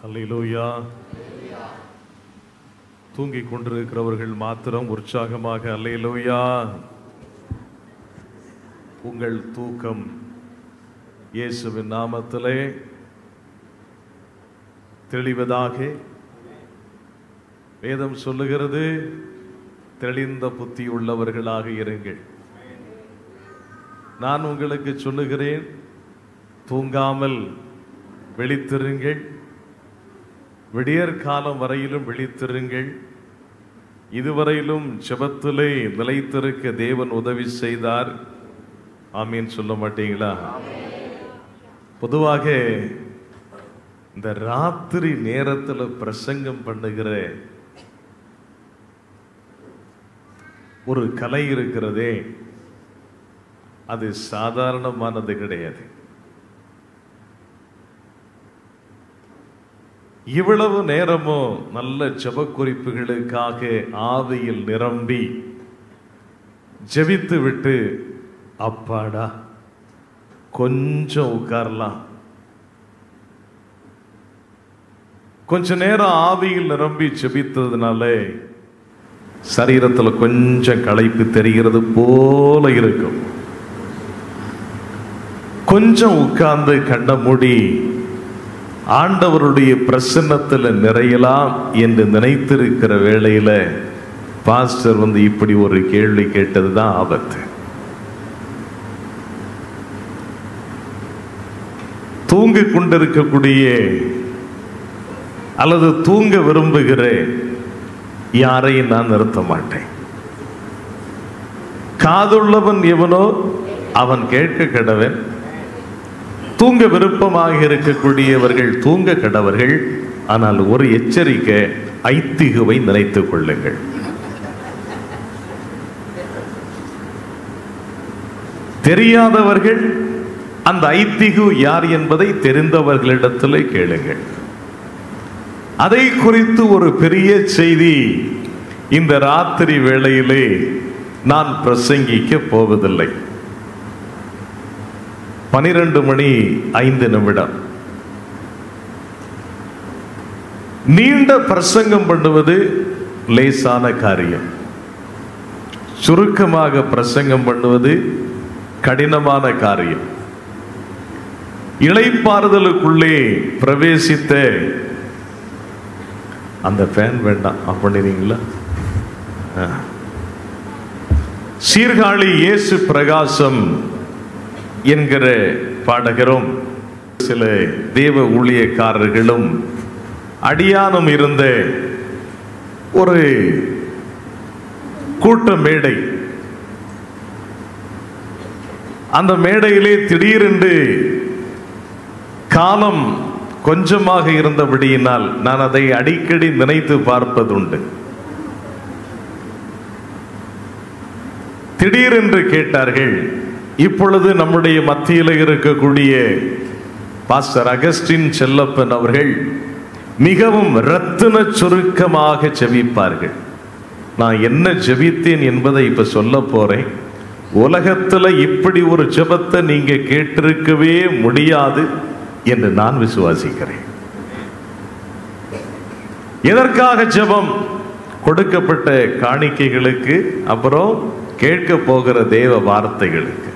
அல்லேலூயா. தூங்கிக் கொண்டிருக்கிறவர்கள் மாத்திரம் உற்சாகமாக அல்லேலூயா. உங்கள் தூக்கம் இயேசுவின் நாமத்திலே தெளிவதாக. வேதம் சொல்லுகிறது, தெளிந்த புத்தி உள்ளவர்களாக இருங்கள். நான் உங்களுக்கு சொல்லுகிறேன், தூங்காமல் விழித்திருங்கள், விடியற் காலம் வரையிலும் விழித்திருங்கள். இதுவரையிலும் ஜெபத்திலே நிலைத்திருக்க தேவன் உதவி செய்தார். ஆமீன் சொல்ல மாட்டீங்களா? பொதுவாக இந்த ராத்திரி நேரத்தில் பிரசங்கம் பண்ணுகிற ஒரு கலை இருக்கிறதே, அது சாதாரணமானது கிடையாது. இவ்வளவு நேரமும் நல்ல ஜெப குறிப்புகளுக்காக ஆவியில் நிரம்பி ஜெபித்து விட்டு அப்பாடா கொஞ்சம் உட்காரலாம், கொஞ்ச நேரம் ஆவியில் நிரம்பி ஜெபித்ததுனால சரீரத்தில் கொஞ்சம் களைப்பு தெரிகிறது போல இருக்கும். கொஞ்சம் உட்கார்ந்து கண்ண மூடி ஆண்டவருடைய பிரசன்னத்தில் நிறையலாம் என்று நினைத்திருக்கிற வேளையில பாஸ்டர் இப்படி ஒரு கேள்வி கேட்டதுதான் ஆபத்து. தூங்கிக் கொண்டிருக்கக்கூடிய அல்லது தூங்க விரும்புகிற யாரையும் நான் நிறுத்த மாட்டேன். காதுள்ளவன் எவனோ அவன் கேட்க கடவன். தூங்க விருப்பமாக இருக்கக்கூடியவர்கள் தூங்க கடவர்கள். ஆனால் ஒரு எச்சரிக்கை, ஐத்திகுவை நினைத்துக் கொள்ளுங்கள். தெரியாதவர்கள் அந்த ஐத்திகு யார் என்பதை தெரிந்தவர்களிடத்திலே கேளுங்கள். அதை குறித்து ஒரு பெரிய செய்தி இந்த ராத்திரி வேளையிலே நான் பிரசங்கிக்க போவதில்லை. 12:05 நீண்ட பிரசங்கம் பண்ணுவது லேசான காரியம். சுருக்கமாக பிரசங்கம் பண்ணுவது கடினமான காரியம். இளைப்பாறுதலுக்குள்ளே பிரவேசித்த அந்த ஃபேன் வேண்டாம் அப்படிங்களா? சீர்காழி இயேசு பிரகாசம் என்கிற பாடகரும் சில தேவ ஊழியக்காரர்களும் அடியானும் இருந்த ஒரு கூட்ட மேடை. அந்த மேடையிலே திடீரென்று காலம் கொஞ்சமாக இருந்தபடியினால் நான் அதை அடிக்கடி நினைத்து பார்ப்பதுண்டு. திடீரென்று கேட்டார்கள், இப்பொழுது நம்முடைய மத்தியில் இருக்கக்கூடிய பாஸ்டர் அகஸ்டின் செல்லப்பன் அவர்கள் மிகவும் ரத்தின சுருக்கமாக ஜெபிப்பார்கள். நான் என்ன ஜெபித்தேன் என்பதை இப்ப சொல்ல போறேன். உலகத்துல இப்படி ஒரு ஜெபத்தை நீங்க கேட்டிருக்கவே முடியாது என்று நான் விசுவாசிக்கிறேன். எதற்காக ஜெபம்? கொடுக்கப்பட்ட காணிக்கைகளுக்கு, அப்புறம் கேட்க போகிற தேவ வார்த்தைகளுக்கு.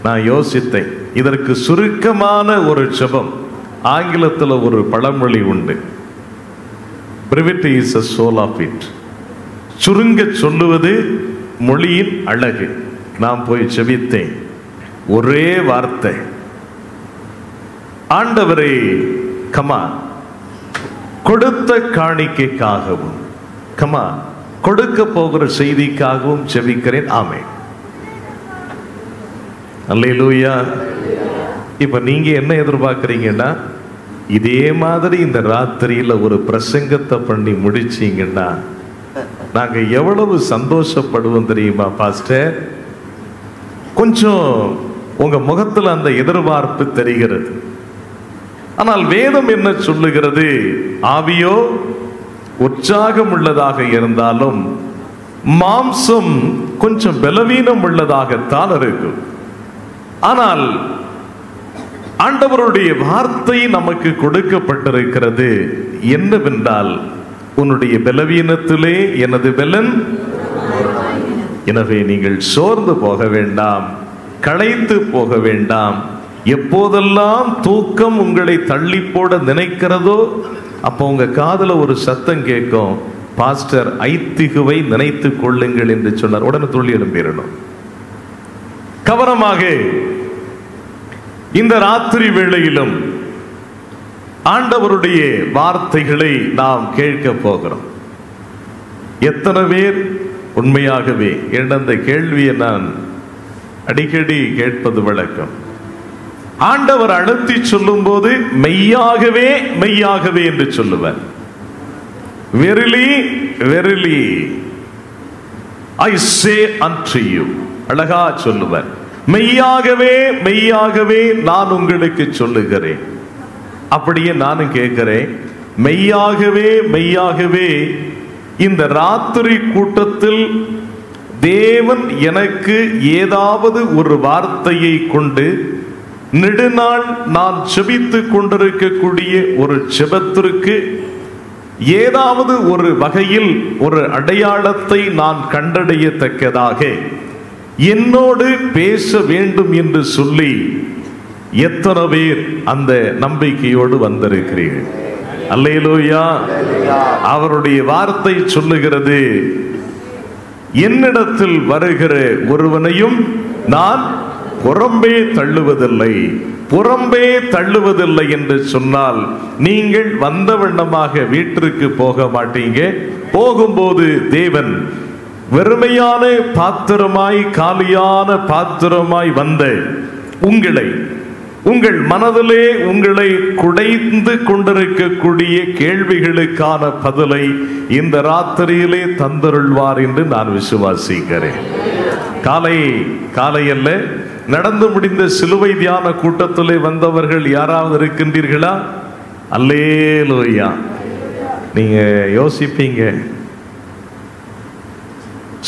நான் யோசித்தேன், இதற்கு சுருக்கமான ஒரு ஜெபம். ஆங்கிலத்தில் ஒரு பழமொழி உண்டு, brevity is a soul of it. சுருங்க சொல்லுவது மொழியின் அழகு. நான் போய் ஜெபித்தேன், ஒரே வார்த்தை, ஆண்டவரே கமா கொடுத்த காணிக்கைக்காகவும் கமா கொடுக்க போகிற செய்திக்காகவும் ஜெபிக்கிறேன். ஆமென். அல்லேலூயா. இப்ப நீங்க என்ன எதிர்பார்க்கிறீங்கன்னா, இதே மாதிரி இந்த ராத்திரியில ஒரு பிரசங்கத்தை பண்ணி முடிச்சீங்கன்னா நாங்க எவ்வளவு சந்தோஷப்படுவோம் தெரியுமா பாஸ்டர்? கொஞ்சம் உங்க முகத்துல அந்த எதிர்பார்ப்பு தெரிகிறது. ஆனால் வேதம் என்ன சொல்லுகிறது? ஆவியோ உற்சாகம் உள்ளதாக இருந்தாலும் மாம்சம் கொஞ்சம் பலவீனம் உள்ளதாகத்தான் இருக்கும். ஆனால் ஆண்டவருடைய வார்த்தை நமக்கு கொடுக்கப்பட்டிருக்கிறது என்னவென்றால், உன்னுடைய பலவீனத்திலே எனது பலன். எனவே நீங்கள் சோர்ந்து போக வேண்டாம், களைத்து போக வேண்டாம். எப்போதெல்லாம் தூக்கம் உங்களை தள்ளி போட நினைக்கிறதோ அப்போ உங்க காதுல ஒரு சத்தம் கேட்கும், பாஸ்டர் ஐத்திகுவை நினைத்து கொள்ளுங்கள் என்று சொன்னார். உடனே துள்ளி எழும்பிடணும். கவனமாக இந்த ராத்திரி வேளையிலும் ஆண்டவருடைய வார்த்தைகளை நாம் கேட்க போகிறோம். எத்தனை பேர் உண்மையாகவே இந்த கேள்வியை நான் அடிக்கடி கேட்பது வழக்கம். ஆண்டவர் அழுத்தி சொல்லும் போது மெய்யாகவே மெய்யாகவே என்று சொல்லுவார். Verily verily I say unto you, அழகா சொல்லுவார். மெய்யாகவே மெய்யாகவே நான் உங்களுக்கு சொல்லுகிறேன். அப்படியே நானும் கேட்கிறேன், மெய்யாகவே மெய்யாகவே இந்த ராத்திரி கூட்டத்தில் தேவன் எனக்கு ஏதாவது ஒரு வார்த்தையை கொண்டு நெடுநாள் நான் செபித்துக் கொண்டிருக்கக்கூடிய ஒரு செபத்திற்கு ஏதாவது ஒரு வகையில் ஒரு அடையாளத்தை நான் கண்டடையத்தக்கதாக என்னோடு பேச வேண்டும் என்று சொல்லி எத்தனை பேர் அந்த நம்பிக்கையோடு வந்திருக்கிறீர்கள்? அல்லேலூயா. அவருடைய வார்த்தை சொல்லுகிறது, என்னிடத்தில் வருகிற ஒருவனையும் நான் புறம்பே தள்ளுவதில்லை. புறம்பே தள்ளுவதில்லை என்று சொன்னால் நீங்கள் வந்த வண்ணமாக வீட்டிற்கு போக மாட்டீங்க. போகும்போது தேவன் வெறுமையான பாத்திரமாய் காலியான பாத்திரமாய் வந்த உங்களை, உங்கள் மனதிலே உங்களை குடைந்து கொண்டிருக்கக்கூடிய கேள்விகளுக்கான பதிலை இந்த ராத்திரியிலே தந்தருள்வார் என்று நான் விசுவாசிக்கிறேன். காலையல்ல, நடந்து முடிந்த சிலுவை தியான கூட்டத்திலே வந்தவர்கள் யாராவது இருக்கின்றீர்களா? அல்லேலூயா. நீங்க யோசிப்பீங்க,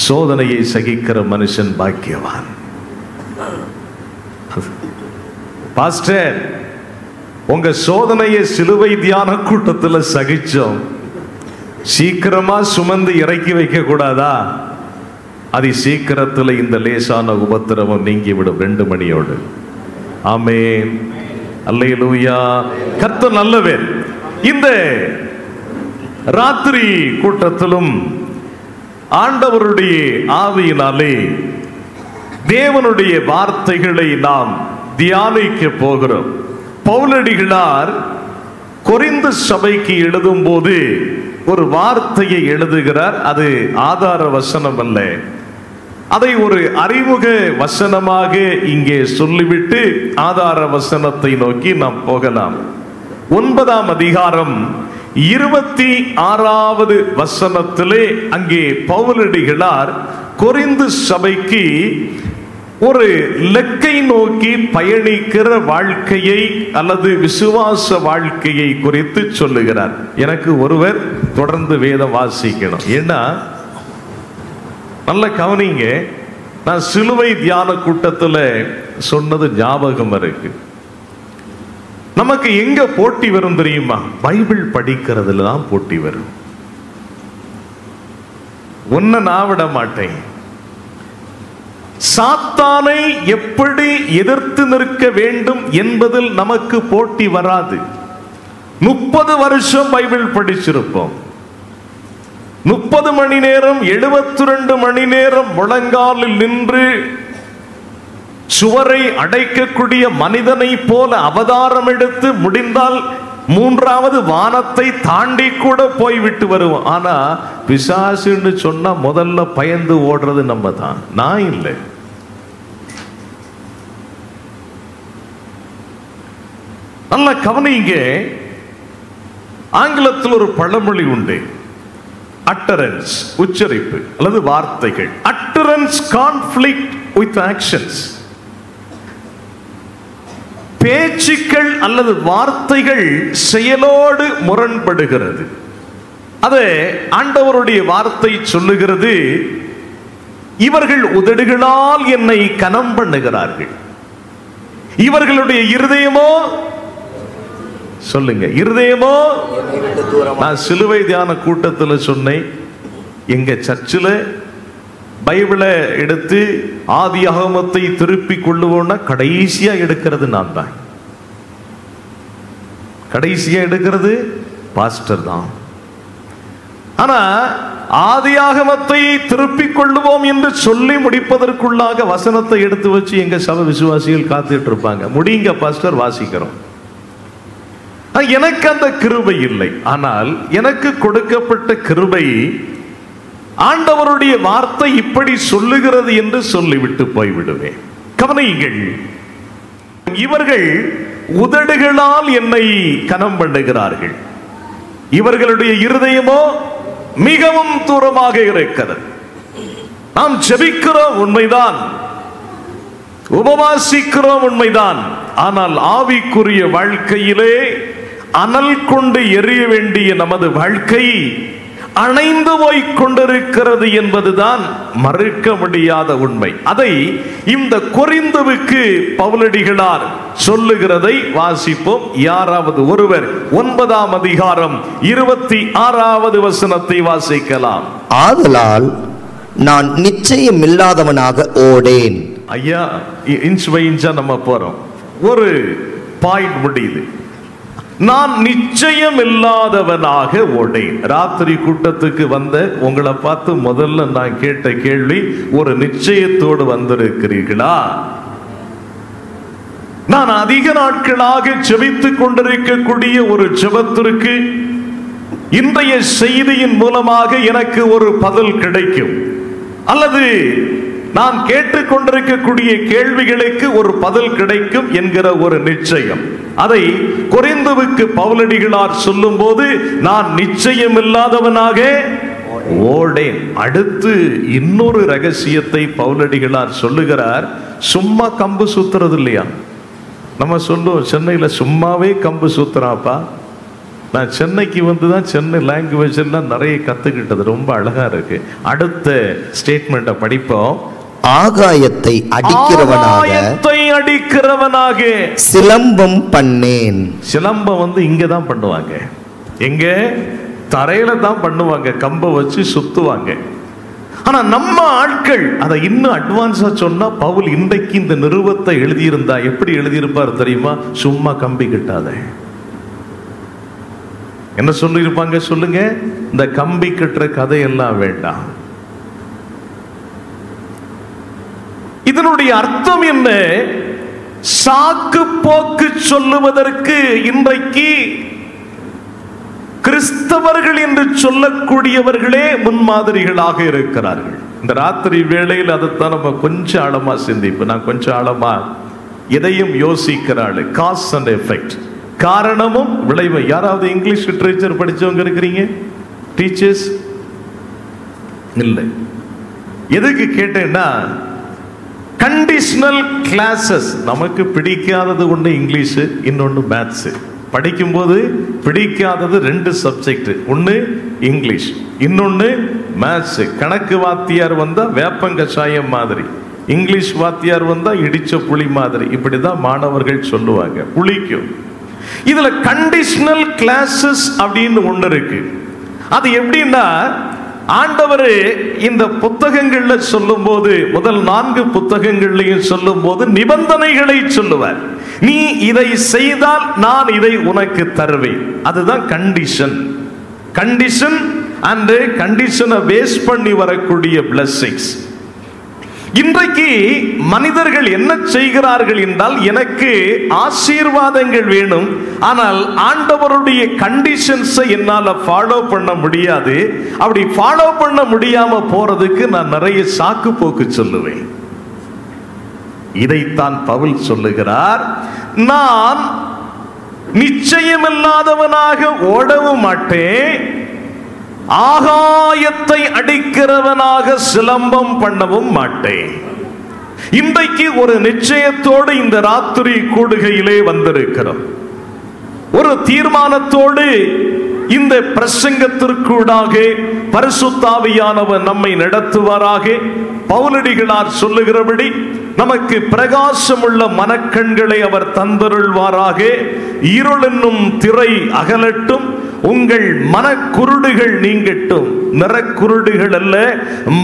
சோதனையை சகிக்கிற மனுஷன் பாக்கியவான். பாஸ்டர், உங்க சோதனையை சிலுவை தியான கூட்டத்தில் சகிச்சோம், சீக்கிரமா சுமந்து இறக்கி வைக்க கூடாதா? அதி சீக்கிரத்தில் இந்த லேசான உபத்திரவம் நீங்கிவிடும் 2 மணியோடு. ஆமென். அல்லேலூயா. கர்த்தர் நல்லவர். இந்த ராத்திரி கூட்டத்திலும் ஆண்டவருடைய ஆவியினாலே தேவனுடைய வார்த்தைகளை நாம் தியானிக்க போகிறோம். பவுலடிகளார் கொரிந்து சபைக்கு எழுதும் போது ஒரு வார்த்தையை எழுதுகிறார். அது ஆதார வசனம் அல்ல, அதை ஒரு அறிமுக வசனமாக இங்கே சொல்லிவிட்டு ஆதார வசனத்தை நோக்கி நாம் போகலாம். 9ஆம் அதிகாரம் 26வது வசனத்திலே அங்கே பவுலடிகளார் கொரிந்து சபைக்கு ஒரு இலக்கை நோக்கி பயணிக்கிற வாழ்க்கையை அல்லது விசுவாச வாழ்க்கையை குறித்து சொல்லுகிறார். எனக்கு ஒருவர் தொடர்ந்து வேதம் வாசிக்கணும். ஏன்னா நல்ல கவனிங்க, நான் சிலுவை தியான கூட்டத்தில் சொன்னது ஞாபகம் இருக்கு. நமக்கு எங்க போட்டி வரும் தெரியுமா? பைபிள் படிக்கிறதுல தான் போட்டி வரும். ஒன்ன நான் விட மாட்டேன். சாத்தானை எப்படி எதிர்த்து நிற்க வேண்டும் என்பதில் நமக்கு போட்டி வராது. 30 வருஷம் பைபிள் படிச்சிருப்போம். 30 மணி நேரம் 72 மணி நேரம் முழங்காலில் நின்று சுவரை அடைக்கக்கூடிய மனிதனை போல அவதாரம் எடுத்து முடிந்தால் 3வது வானத்தை தாண்டி கூட போய்விட்டு வருவோம். ஆனா பிசாசுன்னு சொன்னா முதல்ல பயந்து ஓடுறது நம்ம தான், நான் இல்லை. நல்ல கவனிங்க, ஆங்கிலத்தில் ஒரு பழமொழி உண்டு, அட்டரன்ஸ், உச்சரிப்பு அல்லது வார்த்தைகள். Utterance conflict with actions. பேச்சுக்கள் அல்லது வார்த்தைகள் செயலோடு முரண்படுகிறது. அதே ஆண்டவருடைய வார்த்தை சொல்லுகிறது, இவர்கள் உதடுகளால் என்னை கனம் பண்ணுகிறார்கள், இவர்களுடைய இருதயமோ, சொல்லுங்க, இருதயமோ. நான் சிலுவை தியான கூட்டத்தில் சொன்னேன், எங்க சர்ச்சில் பைபிளை எடுத்து ஆதியாகமத்தை திருப்பி கொள்ளுவோம்னா கடைசியா எடுக்கிறது நான் தான். கடைசியா எடுக்கிறது பாஸ்டர் தான். ஆனா ஆதியாகமத்தை திருப்பிக் கொள்ளுவோம் என்று சொல்லி முடிப்பதற்குள்ளாக வசனத்தை எடுத்து வச்சு எங்க சபை விசுவாசிகள் காத்துட்டு இருப்பாங்க. முடியுங்க பாஸ்டர், வாசிக்கிறோம். எனக்கு அந்த கிருபை இல்லை. ஆனால் எனக்கு கொடுக்கப்பட்ட கிருபை ஆண்டவருடைய வார்த்தை இப்படி சொல்லுகிறது என்று சொல்லிவிட்டு போய்விடுவேன். கவனியுங்கள், இவர்கள் உதடுகளால் என்னை கனம் பண்ணுகிறார்கள், இவர்களுடைய இருதயமோ மிகவும் தூரமாக இருக்கிறது. நாம் ஜெபிக்கிறோம் உண்மைதான், உபவாசிக்கிறோம் உண்மைதான், ஆனால் ஆவிக்குரிய வாழ்க்கையிலே அனல் கொண்டு எரிய வேண்டிய நமது வாழ்க்கை அணைந்து போய் கொண்டிருக்கிறது என்பதுதான் மறுக்க முடியாத உண்மை. அதை இந்த கொரிந்துவுக்கு பவுலடிகளார் சொல்லுகிறதை வாசிப்போம். யாராவது ஒருவர் 9ஆம் அதிகாரம் 26வது வசனத்தை வாசிக்கலாம். ஆதலால் நான் நிச்சயம் இல்லாதவனாக ஓடேன். ஐயா, இன்ச் பை இன்ச்சா நம்ம போறோம். ஒரு பாயிண்ட் முடியுது. நான் நிச்சயம் இல்லாதவனாக ஓடேன். ராத்திரி கூட்டத்துக்கு வந்த உங்களை பார்த்து முதல்ல நான் கேட்ட கேள்வி, ஒரு நிச்சயத்தோடு வந்திருக்கிறீர்களா? நான் அதிக நாட்களாக ஜெபித்துக் கொண்டிருக்கக்கூடிய ஒரு ஜெபத்திற்கு இன்றைய செய்தியின் மூலமாக எனக்கு ஒரு பதில் கிடைக்கும், அல்லது நான் கேட்டுக்கொண்டிருக்கக்கூடிய கேள்விகளுக்கு ஒரு பதில் கிடைக்கும் என்கிற ஒரு நிச்சயம். அதை கொரிந்துவுக்கு பவுலடிகளார் சொல்லும் போது நான் நிச்சயம் இல்லாதவனாக ஓடேன். அடுத்து இன்னொரு ரகசியத்தை பவுலடிகளார் சொல்லுகிறார். சும்மா கம்பு சுத்துறது இல்லையா? நம்ம சொல்லுவோம் சென்னையில சும்மாவே கம்பு சுத்துறாப்பா. நான் சென்னைக்கு வந்துதான் சென்னை லாங்குவேஜ் எல்லாம் நிறைய கத்துக்கிட்டது, ரொம்ப அழகா இருக்கு. அடுத்த ஸ்டேட்மெண்ட்டை படிப்போம். ஆகாயத்தை அடிக்கிறவனாக சிலம்பம் பண்ணேன். சிலம்பம் இங்கதான் பண்ணுவாங்க, எங்க தரையில தான் பண்ணுவாங்க, கம்பை வச்சு சுத்துவாங்க. ஆனா நம்ம ஆட்கள் அதை இன்னும் அட்வான்ஸா சொன்னா, பவுல் இன்றைக்கு இந்த நிருபத்தை எழுதியிருந்தா எப்படி எழுதியிருப்பார் தெரியுமா? சும்மா கம்பி கிட்டாத. என்ன சொல்லியிருப்பாங்க சொல்லுங்க? இந்த கம்பி கட்டுற கதையெல்லாம் வேண்டாம். இதனுடைய அர்த்தம் என்ன? சாக்கு போக்கு சொல்லுவதற்கு இன்றைக்கு கிறிஸ்தவர்கள் என்று சொல்லக்கூடியவர்களே முன்மாதிரிகளாக இருக்கிறார்கள். இந்த ராத்திரி வேளையில் அதைத்தான் நம்ம கொஞ்சம் ஆழமா சிந்திப்போம். நான் கொஞ்சம் ஆழமா எதையும் யோசிக்கிறாள். காஸ் அண்ட் எஃபெக்ட், காரணமும் விளைவு. யாராவது இங்கிலீஷ் லிட்டரேச்சர் படிச்சவங்க இருக்கிறீங்க? டீச்சர்ஸ் இல்லை. எதுக்கு கேட்டேன்னா, கண்டிஷனல் கிளாஸஸ். நமக்கு பிடிக்காதது ஒன்று இங்கிலீஷ், இன்னொன்று மேத்ஸ். படிக்கும்போது பிடிக்காதது 2 சப்ஜெக்ட், ஒன்று இங்கிலீஷ், இன்னொன்று மேத்ஸ். கணக்கு வாத்தியார் வந்தா வேப்பங்கசாயம் மாதிரி, இங்கிலீஷ் வாத்தியார் வந்தா இடிச்ச புளி மாதிரி. இப்படிதான் மாணவர்கள் சொல்லுவாங்க, புளிக்கும். இதுல கண்டிஷனல் கிளாஸஸ் அப்படின்னு ஒன்று இருக்கு. அது எப்படின்னா, ஆண்டவர் இந்த புத்தகங்கள்ல சொல்லும் போது, முதல் 4 புத்தகங்களையும் சொல்லும் போது நிபந்தனைகளை சொல்லுவார். நீ இதை செய்தால் நான் இதை உனக்கு தருவேன். அதுதான் கண்டிஷன். கண்டிஷன் அண்ட் கண்டிஷனை பேஸ் பண்ணி வரக்கூடிய பிளெஸிங்ஸ். இன்றைக்கு மனிதர்கள் என்ன செய்கிறார்கள் என்றால், எனக்கு ஆசீர்வாதங்கள் வேணும், ஆனால் ஆண்டவருடைய கண்டிஷன்ஸை என்னால ஃபாலோ பண்ண முடியாது. அப்படி ஃபாலோ பண்ண முடியாம போறதுக்கு நான் நிறைய சாக்கு போக்கு சொல்லுவேன். இதைத்தான் பவுல் சொல்லுகிறார். நான் நிச்சயமில்லாதவனாக ஓடவும் மாட்டேன், ஆகாயத்தை அடிக்கிறவனாக சிலம்பம் பண்ணவும் மாட்டேன். இன்றைக்கு ஒரு நிச்சயத்தோடு இந்த ராத்திரி கூடுகையிலே வந்திருக்கிறோம். ஒரு தீர்மானத்தோடு இந்த பிரசங்கத்திற்கூடாக பரிசுத்த ஆவியானவர் நம்மை நடத்துவாராக. பவுலடிகளார் சொல்லுகிறபடி நமக்கு பிரகாசமுள்ள மனக்கண்களை அவர் தந்தருள்வாராக. இருள் என்னும் திரை அகலட்டும், உங்கள் மனக்குருடுகள் நீங்கட்டும். நிறக்குருடுகள் அல்ல,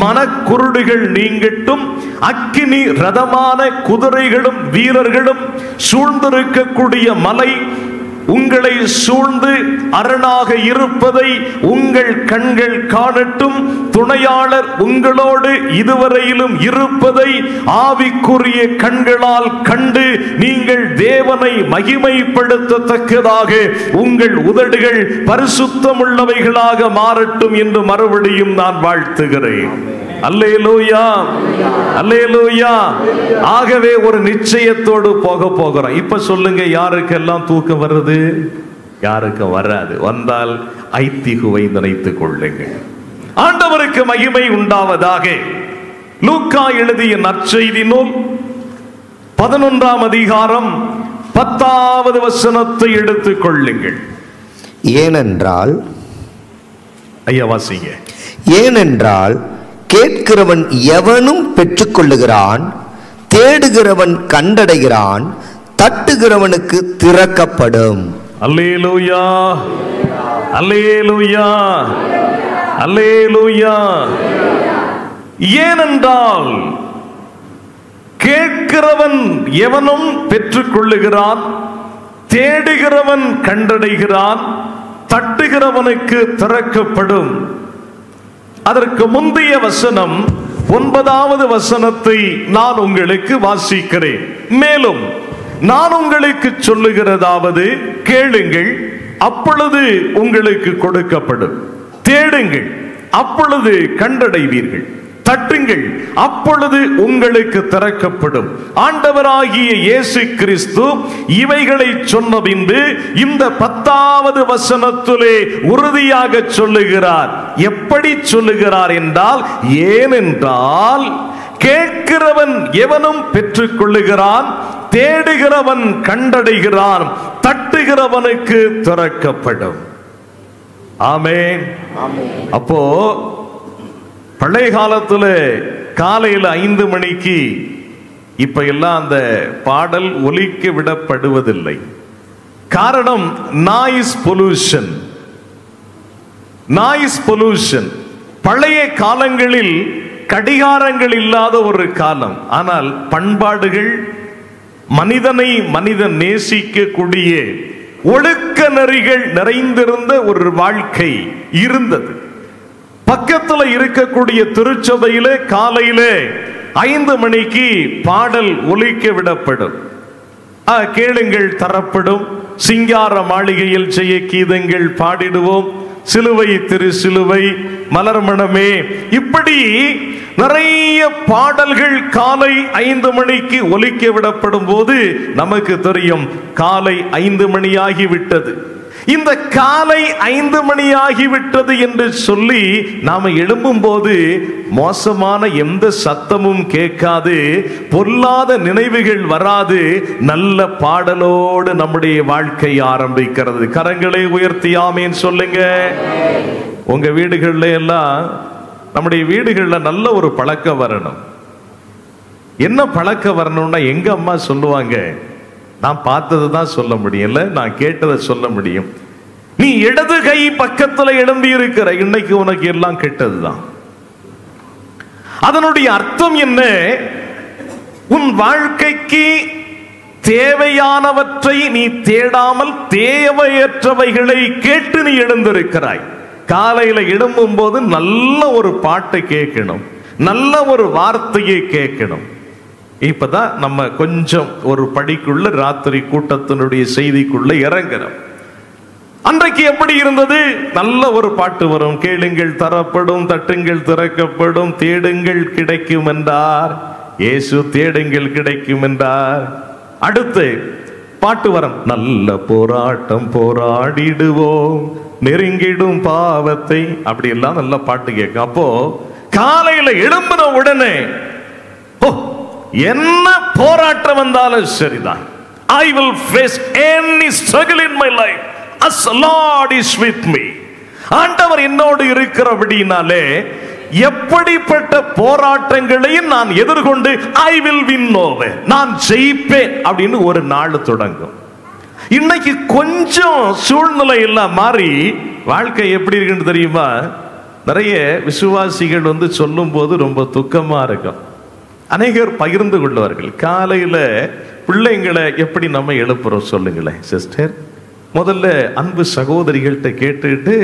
மனக்குருடுகள் நீங்கட்டும். அக்கினி ரதமான குதிரைகளும் வீரர்களும் சூழ்ந்திருக்கக்கூடிய மலை உங்களை சூழ்ந்து அரணாக இருப்பதை உங்கள் கண்கள் காணட்டும். துணையாளர் உங்களோடு இதுவரையிலும் இருப்பதை ஆவிக்குரிய கண்களால் கண்டு நீங்கள் தேவனை மகிமைப்படுத்தத்தக்கதாக உங்கள் உதடுகள் பரிசுத்தமுள்ளவைகளாக மாறட்டும் என்று மறுபடியும் நான் வாழ்த்துகிறேன். அல்லேலூயா, அல்லேலூயா. ஆகவே ஒரு நிச்சயத்தோடு போகிறோம். இப்ப சொல்லுங்க, யாருக்கெல்லாம் தூக்கம் வருது? யாருக்கு வராது? வந்தால் ஐத்திகுவை நினைத்துக் கொள்ளுங்கள். ஆண்டவருக்கு மகிமை உண்டாவதாக. லூக்கா எழுதிய நற்செய்தி நூல் 11ஆம் அதிகாரம் 10வது வசனத்தை எடுத்துக் கொள்ளுங்கள். ஏனென்றால், ஐயா வாசிங்க. ஏனென்றால் கேட்கிறவன் எவனும் பெற்றுக்கொள்ளுகிறான், தேடுகிறவன் கண்டடைகிறான், தட்டுகிறவனுக்கு திறக்கப்படும். அல்லேலூயா, அல்லேலூயா, அல்லேலூயா. ஏனென்றால் கேட்கிறவன் எவனும் பெற்றுக்கொள்ளுகிறான், தேடுகிறவன் கண்டடைகிறான், தட்டுகிறவனுக்கு திறக்கப்படும். அதற்கு முந்தைய வசனம் 9வது வசனத்தை நான் உங்களுக்கு வாசிக்கிறேன். மேலும் நான் உங்களுக்கு சொல்லுகிறதாவது, கேளுங்கள் அப்பொழுது உங்களுக்கு கொடுக்கப்படும், தேடுங்கள் அப்பொழுது கண்டடைவீர்கள், தட்டுங்கள் அப்பொழுது உங்களுக்கு திறக்கப்படும். ஆண்டவராகிய இயேசு கிறிஸ்து இவைகளை சொன்ன பின்பு இந்த 10வது வசனத்திலே உறுதியாக சொல்லுகிறார். எப்படி சொல்லுகிறார் என்றால், ஏனென்றால் கேட்கிறவன் எவனும் பெற்றுக்கொள்ளுகிறான், தேடுகிறவன் கண்டடைகிறான், தட்டுகிறவனுக்கு திறக்கப்படும். ஆமென். அப்போ பழைய காலத்துல காலையில் 5 மணிக்கு இப்ப எல்லாம் அந்த பாடல் ஒலிக்க விடப்படுவதில்லை. காரணம் நாய்ஸ் பொல்யூஷன். Noise pollution. பழைய காலங்களில் கடிகாரங்கள் இல்லாத ஒரு காலம். ஆனால் பண்பாடுகள், மனிதன் நேசிக்கக்கூடிய ஒழுக்க நெறிகள் நிறைந்திருந்த ஒரு வாழ்க்கை இருந்தது. பக்கத்தில் இருக்கக்கூடிய திருச்சபையிலே காலையிலே 5 மணிக்கு பாடல் ஒலிக்க விடப்படும். கேளுங்கள் தரப்படும். சிங்கார மாளிகையில் செய்ய கீதங்கள் பாடிடுவோம், சிலுவை திரு சிலுவை, மலர்மணமே, இப்படி நிறைய பாடல்கள் காலை 5 மணிக்கு ஒலிக்க விடப்படும் போது நமக்கு தெரியும் காலை 5 மணியாகிவிட்டது. இந்த காலை 5 மணியாகிவிட்டது என்று சொல்லி நாம எழும்பும் போது மோசமான எந்த சத்தமும் கேட்காது, பொல்லாத நினைவுகள் வராது, நல்ல பாடலோடு நம்முடைய வாழ்க்கை ஆரம்பிக்கிறது. கரங்களை உயர்த்தி ஆமேன் சொல்லுங்க. உங்க வீடுகள்ல எல்லாம், நம்முடைய வீடுகள்ல நல்ல ஒரு பழக்கம் வரணும். என்ன பழக்கம் வரணும்னா, எங்க அம்மா சொல்லுவாங்க, நான் பார்த்தது தான் சொல்ல முடியல, நான் கேட்டதை சொல்ல முடியும். நீ இடது கை பக்கத்துல எழும்பி இருக்கிற, இன்னைக்கு உனக்கு எல்லாம் கெட்டதுதான். அதனுடைய அர்த்தம் என்ன? உன் வாழ்க்கைக்கு தேவையானவற்றை நீ தேடாமல் தேவையற்றவைகளை கேட்டு நீ எழுந்திருக்கிறாய். காலையில எழும்பும் போது நல்ல ஒரு பாட்டை கேட்கணும், நல்ல ஒரு வார்த்தையை கேட்கணும். இப்பதான் நம்ம கொஞ்சம் ஒரு படிக்குள்ள, ராத்திரி கூட்டத்தினுடைய செய்திக்குள்ள இறங்குறோம். அன்றைக்கு எப்படி இருந்தது? நல்ல ஒரு பாட்டு வரும், கேளுங்கள் தரப்படும், தட்டுங்கள் திறக்கப்படும், தேடுங்கள் கிடைக்கும் என்றார் இயேசு, தேடுங்கள் கிடைக்கும் என்றார். அடுத்து பாட்டு வரும், நல்ல போராட்டம் போராடிடுவோம், நெருங்கிடும் பாவத்தை, அப்படி எல்லாம் நல்ல பாட்டு கேட்கும். அப்போ காலையில எழும்பின உடனே என்ன போராட்டம் வந்தாலும் சரிதான், I will face any struggle in my life, as the Lord is with me. ஆண்டவர் என்னோடு இருக்கிறபடினாலே எப்படிப்பட்ட போராட்டங்களையும் நான் எதிர்கொண்டு I will win over, நான் ஜெயிப்பேன் அப்படின்னு ஒரு நாள் தொடங்கும். இன்னைக்கு கொஞ்சம் சூழ்நிலை எல்லாம் மாறி வாழ்க்கை எப்படி இருக்குன்னு தெரியுமா? நிறைய விசுவாசிகள் சொல்லும் போது ரொம்ப துக்கமா இருக்கும். அநேகர் பகிர்ந்து கொள்வார்கள், காலையில பிள்ளைங்களை எப்படி நம்ம எழுப்புறோம் சொல்லுங்களேன் சிஸ்டர். முதல்ல அன்பு சகோதரிகள்கிட்ட கேட்டுட்டு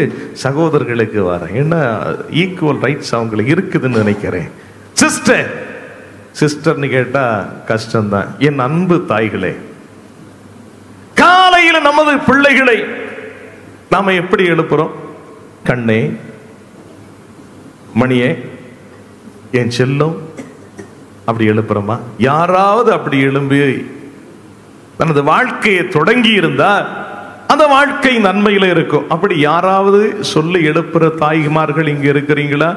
சகோதரர்களுக்கு வரேன், ஏன்னா ஈக்குவல் ரைட்ஸ் அவங்களுக்கு இருக்குதுன்னு நினைக்கிறேன். சிஸ்டர் சிஸ்டர்னு கேட்டா கஷ்டம்தான். என் அன்பு தாய்களே, காலையில நமது பிள்ளைகளை நாம எப்படி எழுப்புறோம்? கண்ணே, மணியே, என் செல்லம் அப்படி எழுப்புறோமா? யாராவது அப்படி எழும்பி தனது வாழ்க்கையை தொடங்கி இருந்தா அந்த வாழ்க்கை நன்மையில இருக்கும். அப்படி யாராவது சொல்லி எழுப்புற தாய்மார்கள் இங்க இருக்கிறீங்களா?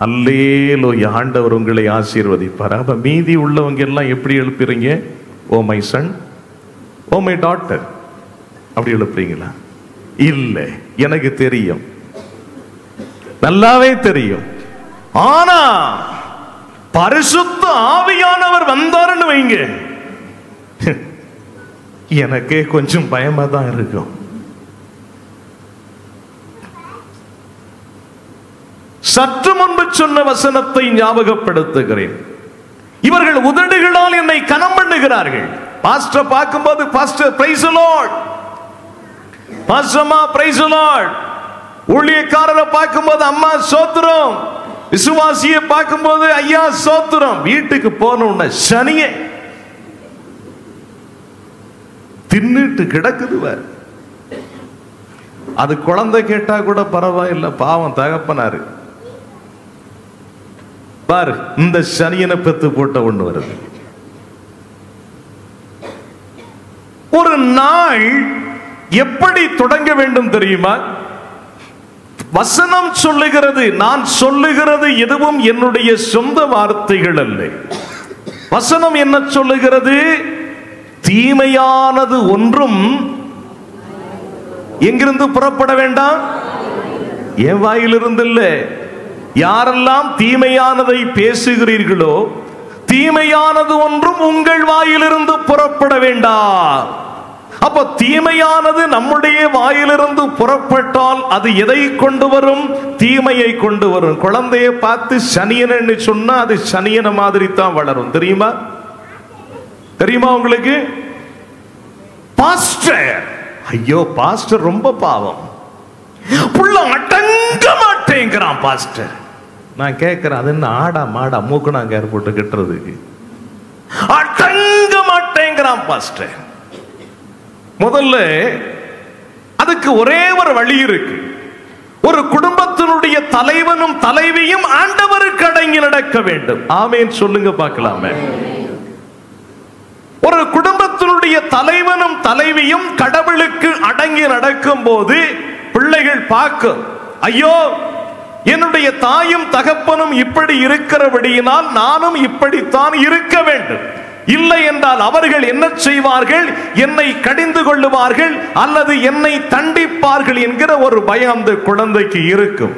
அல்லேலூயா, ஆண்டவர் உங்களை ஆசீர்வதிப்பார். அப்ப மீதி உள்ளவங்க எல்லாம் எப்படி எழுப்புறீங்க? Oh my son, oh my daughter அப்படி எழுப்புறீங்களா? இல்ல, எனக்கு தெரியும், நல்லாவே தெரியும். ஆனா பரிசுத்த ஆவியானவர் வந்தாருன்னு வைங்க, எனக்கே கொஞ்சம் பயமா தான் இருக்கும். சற்று முன்பு சொன்ன வசனத்தை ஞாபகப்படுத்துகிறேன். இவர்கள் உதடுகளால் என்னை கனம் பண்ணுகிறார்கள். பாஸ்டர் பார்க்கும்போது பாஸ்டர் பிரைஸ் தி லார்ட், பாஸ்டர்மா பிரைஸ் தி லார்ட், ஊழியக்காரரை பார்க்கும்போது அம்மா சோத்திரம், விசுவாசியை பார்க்கும்போது ஐயா சோத்திரம். வீட்டுக்கு போன சனியே தின்னுட்டு கிடக்குது. அது குழந்தை கேட்டா கூட பரவாயில்ல, பாவம் தகப்பனாரு பாரு, இந்த சனியனை பெத்து போட்ட ஒண்ணு வருது. ஒரு நாள் எப்படி தொடங்க வேண்டும் தெரியுமா? வசனம் சொல்லுகிறது, நான் சொல்லுகிறது எதுவும் என்னுடைய சொந்த வார்த்தைகள் அல்ல. வசனம் என்ன சொல்லுகிறது? தீமையானது ஒன்றும் எங்கிருந்து புறப்பட வேண்டாம், என் வாயிலிருந்து இல்ல. யாரெல்லாம் தீமையானதை பேசுகிறீர்களோ, தீமையானது ஒன்றும் உங்கள் வாயிலிருந்து புறப்பட வேண்டாம். அப்ப தீமையானது நம்முடைய வாயிலிருந்து புறப்பட்டால் அது எதை கொண்டு வரும்? தீமையை கொண்டு வரும். குழந்தையை பார்த்து சனியன்னு சொன்னா அது சனியன மாதிரி தான் வளரும். தெரியுமா? தெரியுமா உங்களுக்கு? பாஸ்டர், ஐயோ பாஸ்டர் ரொம்ப பாவம், புள்ள அடங்க மாட்டேங்கிறான் பாஸ்டர். நான் கேட்கிறேன், அது என்ன ஆடா மாடா மூக்கணாங்கேர் போட்டு கட்டுறதுக்கு? அடங்க மாட்டேங்கிறான் பாஸ்டர். முதல்ல அதுக்கு ஒரே ஒரு வழி இருக்கு. ஒரு குடும்பத்தினுடைய தலைவனும் தலைவியும் ஆண்டவருக்கு அடங்கி நடக்க வேண்டும். ஆமென் சொல்லுங்க பார்க்கலாமே. ஒரு குடும்பத்தினுடைய தலைவனும் தலைவியும் கடவுளுக்கு அடங்கி நடக்கும் போது பிள்ளைகள் பார்க்கும், ஐயோ என்னுடைய தாயும் தகப்பனும் இப்படி இருக்கிறபடியினால் நானும் இப்படித்தான் இருக்க வேண்டும். இல்லை என்றால் அவர்கள் என்ன செய்வார்கள்? என்னை கடிந்து கொள்ளுவார்கள் அல்லது என்னை தண்டிப்பார்கள் என்கிற ஒரு பயம் அந்த குழந்தைக்கு இருக்கும்.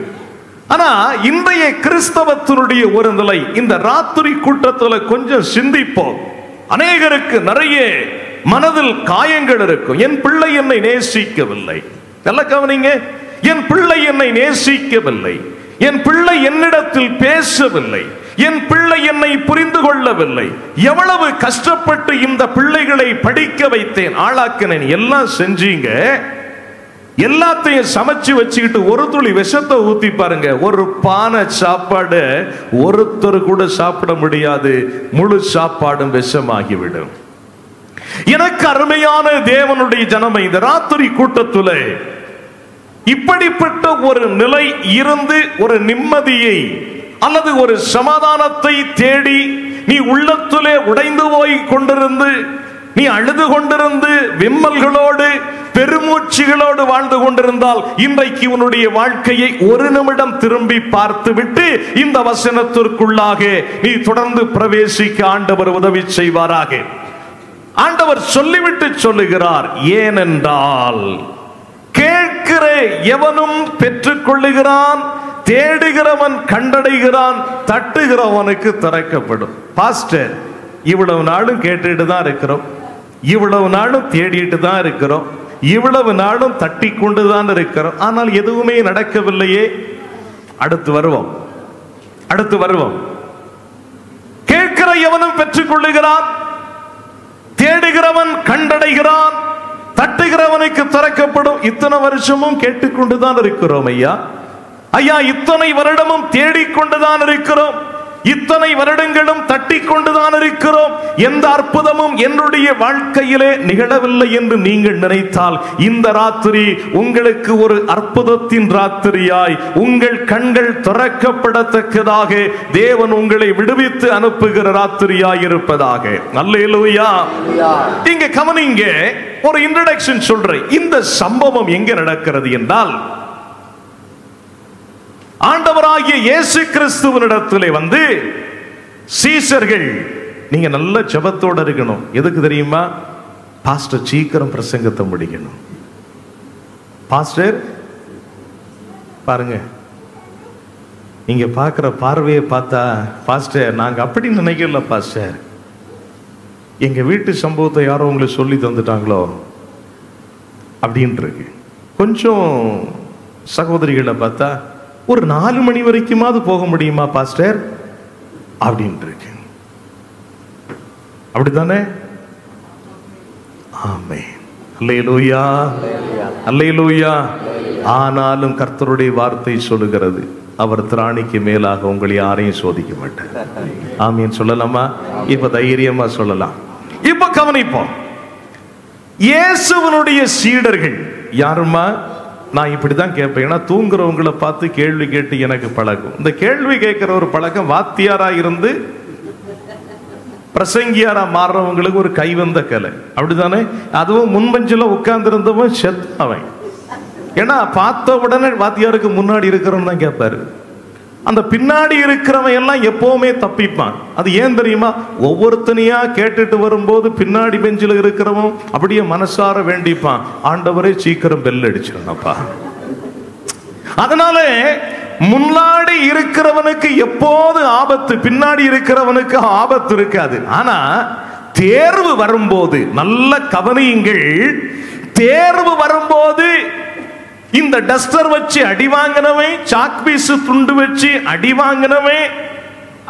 ஆனா இன்றைய கிறிஸ்தவத்தினுடைய ஒரு நிலை, இந்த ராத்திரி கூட்டத்தில் கொஞ்சம் சிந்திப்போம். அநேகருக்கு நிறைய மனதில் காயங்கள் இருக்கும். என் பிள்ளை என்னை நேசிக்கவில்லை. நல்ல கவனிங்க, என் பிள்ளை என்னை நேசிக்கவில்லை, என் பிள்ளை என்னிடத்தில் பேசவில்லை, என் பிள்ளை என்னை புரிந்து கொள்ளவில்லை, எவ்வளவு கஷ்டப்பட்டு இந்த பிள்ளைகளை படிக்க வைத்தேன், ஆளாக்கினேன், எல்லாம் செஞ்சீங்க, எல்லாத்தையும் சமைச்சு வச்சுக்கிட்டு ஒரு துளி விஷத்தை ஊத்தி பாருங்க, ஒரு பானை சாப்பாடு ஒருத்தர் கூட சாப்பிட முடியாது, முழு சாப்பாடும் விஷமாகிவிடும். எனக்கு அருமையான தேவனுடைய ஜனமே, இந்த ராத்திரி கூட்டத்துல இப்படிப்பட்ட ஒரு நிலை இருந்து ஒரு நிம்மதியை அல்லது ஒரு சமாதானத்தை தேடி நீ உள்ளத்திலே உடைந்து போய் கொண்டிருந்து, நீ அழுது கொண்டிருந்து விம்மல்களோடு பெருமூச்சுகளோடு வாழ்ந்து கொண்டிருந்தால் இன்றைக்கு உன்னுடைய வாழ்க்கையை ஒரு நிமிடம் திரும்பி பார்த்து விட்டு இந்த வசனத்திற்குள்ளாக நீ தொடர்ந்து பிரவேசிக்க ஆண்டவர் உதவி செய்வாராக. ஆண்டவர் சொல்லிவிட்டு சொல்லுகிறார், ஏனென்றால் கேட்கிற எவனும் பெற்றுக் கொள்ளுகிறான், தேடுகிறவன் கண்டடைகிறான், தட்டுகிறவனுக்கு திறக்கப்படும். பாஸ்டர், இவ்வளவு நாளும் கேட்டுட்டு தான் இருக்கிறோம், இவ்வளவு நாளும் தேடிட்டு தான் இருக்கிறோம், இவ்வளவு நாளும் தட்டி கொண்டுதான் இருக்கிறோம், ஆனால் எதுவுமே நடக்கவில்லையே. அடுத்து வருவோம். கேட்கிற எவனும் பெற்றுக் கொள்ளுகிறான், தேடுகிறவன் கண்டடைகிறான், தட்டுகிறவனுக்கு திறக்கப்படும். இத்தனை வருஷமும் கேட்டுக்கொண்டுதான் இருக்கிறோம் ஐயா. இத்தனை வருடமும் தேடிக்கொண்டுதான் இருக்கிறோம், இத்தனை வருடங்களும் தட்டி கொண்டுதான் இருக்கிறோம். எந்த அற்புதமும் என்னுடைய வாழ்க்கையிலே நிகழவில்லை என்று நீங்கள் நினைத்தால், இந்த ராத்திரி உங்களுக்கு ஒரு அற்புதத்தின் ராத்திரியாய், உங்கள் கண்கள் திறக்கப்படத்தக்கதாக தேவன் உங்களை விடுவித்து அனுப்புகிற ராத்திரியாய் இருப்பதாக. அல்லேலூயா. இங்க கவனிங்க, ஒரு இன்ட்ரோடக்ஷன் சொல்றேன். இந்த சம்பவம் எங்க நடக்கிறது என்றால், ஆண்டவராகிய இயேசு கிறிஸ்துவினிடத்திலே வந்து சீஷர்கள், நீங்க நல்ல ஜெபத்தோட இருக்கணும். எதுக்கு தெரியுமா? பாஸ்டர் சீக்கிரம் பிரசங்கத்தை முடிக்கணும். பாஸ்டர் பாருங்க, நீங்க பார்க்கிற பார்வையை பார்த்தா, பாஸ்டர் நாங்க அப்படி நினைக்கல பாஸ்டர், எங்க வீட்டு சம்பவத்தை யாரோ உங்களுக்கு சொல்லி தந்துட்டாங்களோ அப்படின்ட்டு இருக்கு. கொஞ்சம் சகோதரிகளை பார்த்தா, ஒரு 4 மணி வரைக்குமாவது போக முடியுமா பாஸ்டர் அப்படின்ட்டு இருக்கு. அப்படித்தானே? ஆமென். அல்லேலூயா, அல்லேலூயா. ஆனாலும் கர்த்தருடைய வார்த்தை சொல்லுகிறது, அவர் திராணிக்கு மேலாக உங்களை யாரையும் சோதிக்க மாட்டார். ஆமீன் சொல்லலாமா? இப்ப தைரியமா சொல்லலாம். இப்ப கவனிப்போம். இயேசுவினுடைய சீடர்கள் யாருமா? நான் இப்படிதான் கேட்பேன். ஏன்னா தூங்குறவங்களை பார்த்து கேள்வி கேட்டு எனக்கு பழக்கம். இந்த கேள்வி கேட்கிற ஒரு பழக்கம் வாத்தியாரா இருந்து பிரசங்கியாரா மாறுறவங்களுக்கு ஒரு கைவந்த கலை. அப்படித்தானே? அதுவும் முன்பஞ்சில உட்கார்ந்து இருந்தவன் செத்தவன். ஏன்னா பார்த்த உடனே வாத்தியாருக்கு முன்னாடி இருக்கிறவன் தான் கேட்பாரு. அந்த பின்னாடி இருக்கிறவன் எல்லாம் எப்பவுமே தப்பிப்பான். அது ஏன் தெரியுமா? ஒவ்வொருத்தனையா கேட்டுட்டு வரும்போது பின்னாடி பெஞ்சில் இருக்கிறவன் அப்படியே மனசார வேண்டிப்பான், ஆண்டவரே சீக்கிரம் பெல் அடிச்சிருந்தப்பா. அதனால முன்னாடி இருக்கிறவனுக்கு எப்போது ஆபத்து, பின்னாடி இருக்கிறவனுக்கு ஆபத்து இருக்காது. ஆனா தேர்வு வரும்போது, நல்ல கவனியுங்கள், தேர்வு வரும்போது இந்த டஸ்டர் வச்சு அடி வாங்கினவே, சாக் பீஸ் துண்டு வச்சு அடி வாங்கினவே,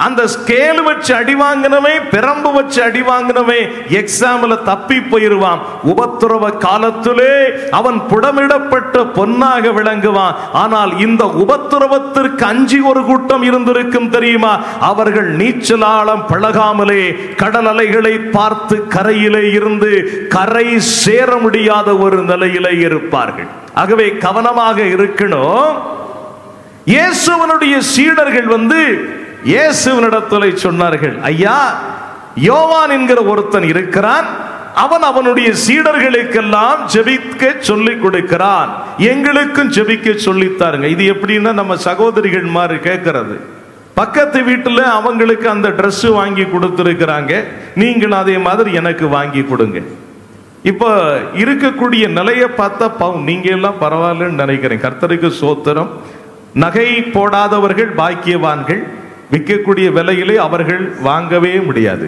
அந்த ஸ்கேல் வச்சு அடி வாங்கினவே, பிரம்பு வச்சு அடி வாங்கினவே எக்ஸாம்ல தப்பி போயிருவான். உபத்திரவ காலத்திலே அவன் புடமிடப்பட்ட பொன்னாக விளங்குவான். ஆனால் இந்த உபத்திரவத்திற்கு அஞ்சி ஒரு கூட்டம் இருந்திருக்கும் தெரியுமா? அவர்கள் நீச்சலாளம் பழகாமலே கடல் அலைகளை பார்த்து கரையிலே இருந்து கரை சேர முடியாத ஒரு நிலையிலே இருப்பார்கள். ஆகவே கவனமாக இருக்கணும். இயேசுவனுடைய சீடர்கள் வந்து இயேசுவினிடத்தில் சொன்னார்கள், ஐயா, யோவான் என்கிற ஒருத்தன் இருக்கிறான், அவன் அவனுடைய சீடர்களுக்கெல்லாம் ஜெபிக்க சொல்லிக் கொடுக்கிறான், எங்களுக்கும் ஜெபிக்க சொல்லித்தாருங்க. இது எப்படின்னா நம்ம சகோதரிகள் மாதிரி கேட்கறது. பக்கத்து வீட்டுல அவங்களுக்கு அந்த Dress வாங்கி கொடுத்திருக்கிறாங்க, நீங்கள் அதே மாதிரி எனக்கு வாங்கி கொடுங்க. இப்ப இருக்கக்கூடிய நிலையை பார்த்தா பாவம், நீங்க எல்லாம் பரவாயில்லன்னு நினைக்கிறேன். கர்த்தருக்கு சோத்திரம். நகை போடாதவர்கள் பாக்கியவான்கள். விற்கக்கூடிய விலையிலே அவர்கள் வாங்கவே முடியாது.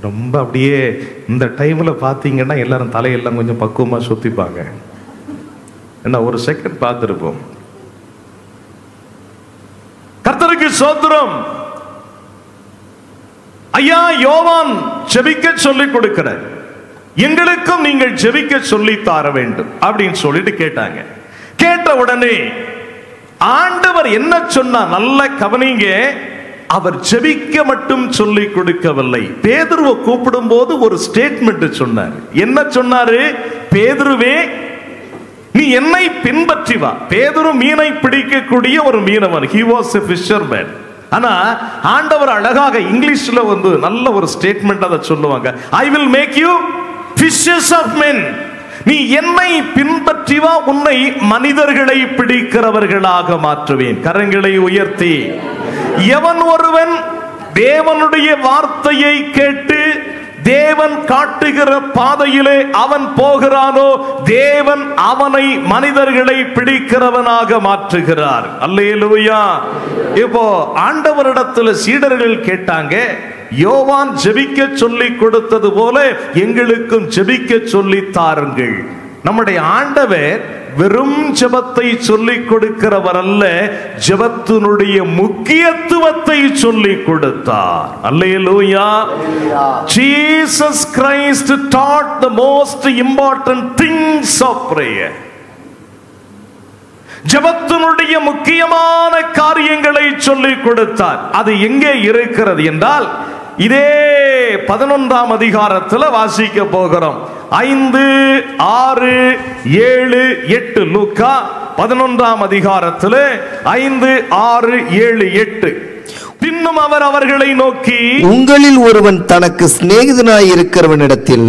ரொம்ப அப்படியே இந்த டைம்ல பாத்தீங்கன்னா எல்லாரும் தலையெல்லாம் கொஞ்சம் பக்குவமா சுத்திப்பாங்க. என்ன ஒரு செகண்ட் பார்த்திருப்போம். கர்த்தருக்கு சோத்திரம். ஐயா, யோவான் ஜெபிக்க சொல்லிக் கொடுக்கிறார், எங்களுக்கும் நீங்கள் ஜெபிக்க சொல்லி தர வேண்டும் அப்படின்னு சொல்லிட்டு கேட்டாங்க. கேட்ட உடனே ஆண்டவர் என்ன சொன்னார்? நல்ல கவனிங்க. அவர் ஜெபிக்க மட்டும் சொல்லி கொடுக்கவில்லை. பேதுருவை கூப்பிடும் போது ஒரு ஸ்டேட்மெண்ட் சொன்னார். என்ன சொன்னாரு? பேதுருவே, நீ என்னை பின்பற்றி வா. பேதுரு மீனை பிடிக்கக்கூடிய ஒரு மீனவன். he was a fisherman. ஆனா ஆண்டவர் அழகாக இங்கிலீஷ்ல வந்து நல்ல ஒரு ஸ்டேட்மெண்ட் அதை சொல்லுவாங்க, I will make you fishers of men. நீ என்னை பின்பற்றி வா, உன்னை மனிதர்களை பிடிக்கிறவர்களாக மாற்றுவேன். கரங்களை உயர்த்தி, எவன் ஒருவன் தேவனுடைய வார்த்தையை கேட்டு தேவன் காட்டுகிற பாதையிலே அவன் போகிறானோ, தேவன் அவனை மனிதர்களை பிடிக்கிறவனாக மாற்றுகிறார். அல்லேலூயா. இப்போ ஆண்டவரிடத்தில் சீடர்கள் கேட்டாங்க, யோவான் ஜெபிக்க சொல்லி கொடுத்தது போல எங்களுக்கும் ஜெபிக்க சொல்லி தாருங்கள். நம்முடைய ஆண்டவர் வெறும் ஜெபத்தை சொல்லிக் கொடுக்கிறவர் அல்ல, ஜெபத்தினுடைய முக்கியத்துவத்தை சொல்லிக் கொடுத்தார். அல்லேலூயா. Jesus Christ taught the most important things of prayer. ஜெபத்தினுடைய முக்கியமான காரியங்களை சொல்லிக் கொடுத்தார். அது எங்கே இருக்கிறது என்றால், இதே 11ஆம் அதிகாரத்தில் வாசிக்க போகிறோம். 5, 6, 7, 8 லூக்கா 11ஆம் அதிகாரத்தில் 5, 6, 7, 8. பின்னும் அவர் அவர்களை நோக்கி, உங்களில் ஒருவன் தனக்கு சிநேகிதனாய் இருக்கிறவனிடத்தில்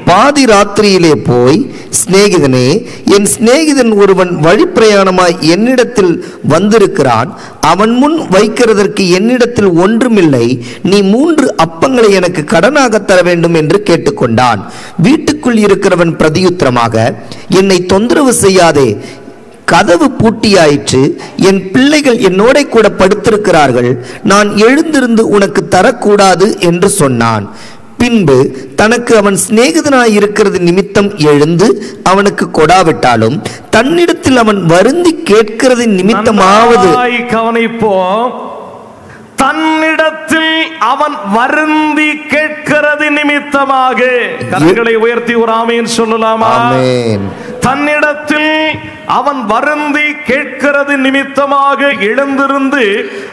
பாதி ராத்திரியிலே போய், சிநேகிதனே, என் சிநேகிதன் ஒருவன் வழிப்பிரயாணமாய் என்னிடத்தில் வந்திருக்கிறான், அவன் முன் வைக்கிறதற்கு என்னிடத்தில் ஒன்றுமில்லை, நீ 3 அப்பங்களை எனக்கு கடனாக தர வேண்டும் என்று கேட்டுக்கொண்டான். வீட்டுக்குள் இருக்கிறவன் பிரதியுத்தரமாக, என்னை தொந்தரவு செய்யாதே, கதவு பூட்டியாயிற்று, என் பிள்ளைகள் என்னோட கூட படுத்திருக்கிறார்கள், நான் எழுந்திருந்து உனக்கு தரக்கூடாது என்று சொன்னான். பின்பு தனக்கு அவன் சிநேகிதனாய் இருக்கிறது நிமித்தம் எழுந்து அவனுக்கு கொடாவிட்டாலும் தன்னிடத்தில் அவன் வருந்தி கேட்கிறது நிமித்தமாவது, கவனிப்போம், தன்னிடத்தில் அவன் வருந்தி கேட்கிறது நிமித்தமாக. கரங்களை உயர்த்தி ஒரு ஆமென் சொல்லலாமா? தன்னிடத்தில் அவன் வருந்தி கேட்கிறது நிமித்தமாக எழுந்திருந்து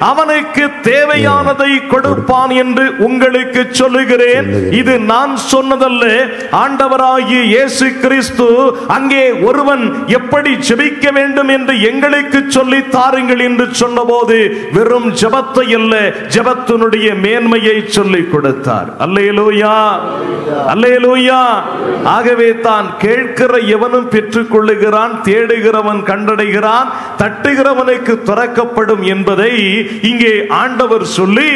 அவனுக்கு தேவையானதை கொடுப்பான் என்று உங்களுக்கு சொல்லுகிறேன். இது நான் சொன்னதல்ல, ஆண்டவராகிய இயேசு கிறிஸ்து அங்கே ஒருவன் எப்படி ஜெபிக்க வேண்டும் என்று எங்களுக்கு சொல்லி தாருங்கள் என்று சொன்னபோது வெறும் ஜெபத்தை அல்ல, ஜெபத்தினுடைய மேன்மையை சொல்லிக் கொடுத்தார். அல்லேலூயா, அல்லேலூயா. ஆகவே தான் கேட்கிற எவனும் பெற்றுக் கொள்ளுகிறான், தேடுகிறவன் கண்டடைகிறான், தட்டுகிறவனுக்கு திறக்கப்படும் என்பதை இங்கே ஆண்டவர் சொல்லி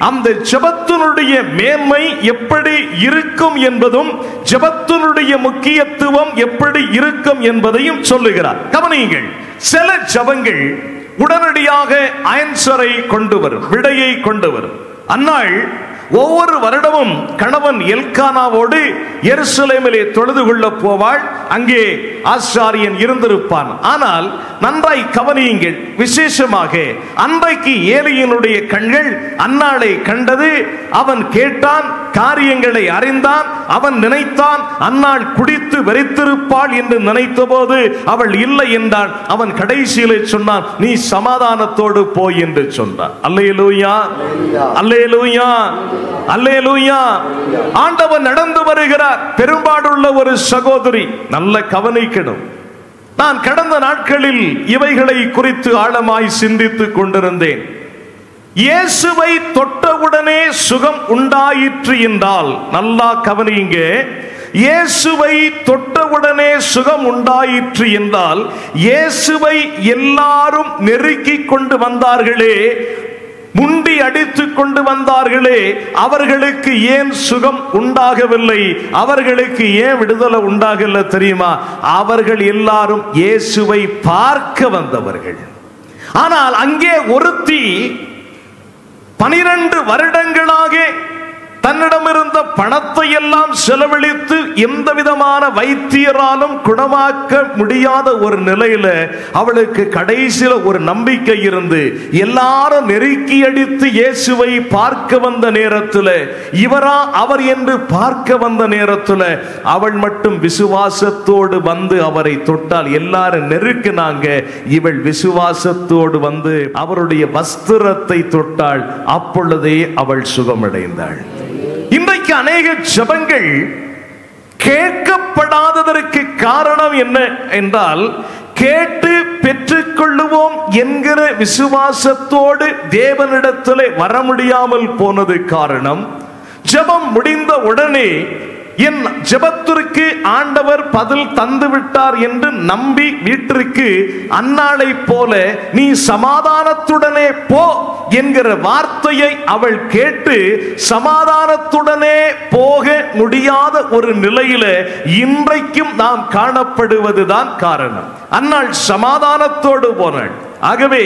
அந்த ஜெபத்தினுடைய மேன்மை எப்படி இருக்கும் என்பதும் ஜெபத்தினுடைய முக்கியத்துவம் எப்படி இருக்கும் என்பதையும் சொல்லுகிறார். கவனியுங்கள், சில ஜெபங்கள் உடனடியாக ஆன்சரை கொண்டு வரும், விடையை கொண்டு வரும். அந்நாள் ஒவ்வொரு வருடமும் கணவன் எல்கானாவோடு எருசலேமிலே தொழுது கொள்ள போவாள். அங்கே ஆசாரியன் இருந்திருப்பான். ஆனால் நன்றாய் கவனியுங்கள், விசேஷமாக அன்றைக்கு ஏலியினுடைய கண்கள் அன்னாளை கண்டது. அவன் கேட்டான், காரியங்களை அறிந்தான். அவன் நினைத்தான் அன்னாள் குடித்து வெறித்திருப்பாள் என்று நினைத்த போது அவள் இல்லை என்றான். அவன் கடைசியிலே சொன்னான், நீ சமாதானத்தோடு போய் என்று சொன்னான். அல்லேலூயா, அல்லேலூயா, அல்லேலூயா. ஆண்டவன் நடந்து வருகிறார். பெரும்பாடுள்ள ஒரு சகோதரி, நல்ல கவனிக்கணும். நான் கடந்த நாட்களில் இவைகளை குறித்து ஆழமாய் சிந்தித்துக் கொண்டிருந்தேன். இயேசுவை தொட்டவுடனே சுகம் உண்டாயிற்று என்றால், நல்லா கவனிங்க, இயேசுவை தொட்டவுடனே சுகம் உண்டாயிற்று என்றால், இயேசுவை எல்லாரும் நெருக்கி கொண்டு வந்தார்களே, முண்டி அடித்துக் கொண்டு வந்தார்களே, அவர்களுக்கு ஏன் சுகம் உண்டாகவில்லை? அவர்களுக்கு ஏன் விடுதலை உண்டாகல தெரியுமா? அவர்கள் எல்லாரும் இயேசுவை பார்க்க வந்தவர்கள். ஆனால் அங்கே ஒருத்தி 12 வருடங்களாக தன்னிடமிருந்த பணத்தை எல்லாம் செலவழித்து எந்த விதமான வைத்தியராலும் குணமாக்க முடியாத ஒரு நிலையில அவளுக்கு கடைசியில ஒரு நம்பிக்கை இருந்து எல்லாரும் நெருக்கி அடித்து இயேசுவை பார்க்க வந்த நேரத்தில், இவரா அவர் என்று பார்க்க வந்த நேரத்தில் அவள் மட்டும் விசுவாசத்தோடு வந்து அவரை தொட்டால். எல்லாரும் நெருக்கினாங்க, இவள் விசுவாசத்தோடு வந்து அவருடைய வஸ்திரத்தை தொட்டாள். அப்பொழுதே அவள் சுகமடைந்தாள். இன்றைக்கு அநேக ஜெபங்கள் கேட்கப்படாததற்கு காரணம் என்ன என்றால், கேட்டு பெற்றுக்கொள்ளுவோம் என்கிற விசுவாசத்தோடு தேவனிடத்தில் வர முடியாமல் போனது காரணம். ஜெபம் முடிந்த உடனே என் ஜெபத்திற்கு ஆண்டவர் பதில் தந்து விட்டார் என்று நம்பி வீட்டிற்கு அன்னாளை போல நீ சமாதானத்துடனே போ என்கிற வார்த்தையை அவள் கேட்டு சமாதானத்துடனே போக முடியாத ஒரு நிலையில இன்றைக்கும் நாம் காணப்படுவதுதான் காரணம். அன்னாள் சமாதானத்தோடு போனாள். ஆகவே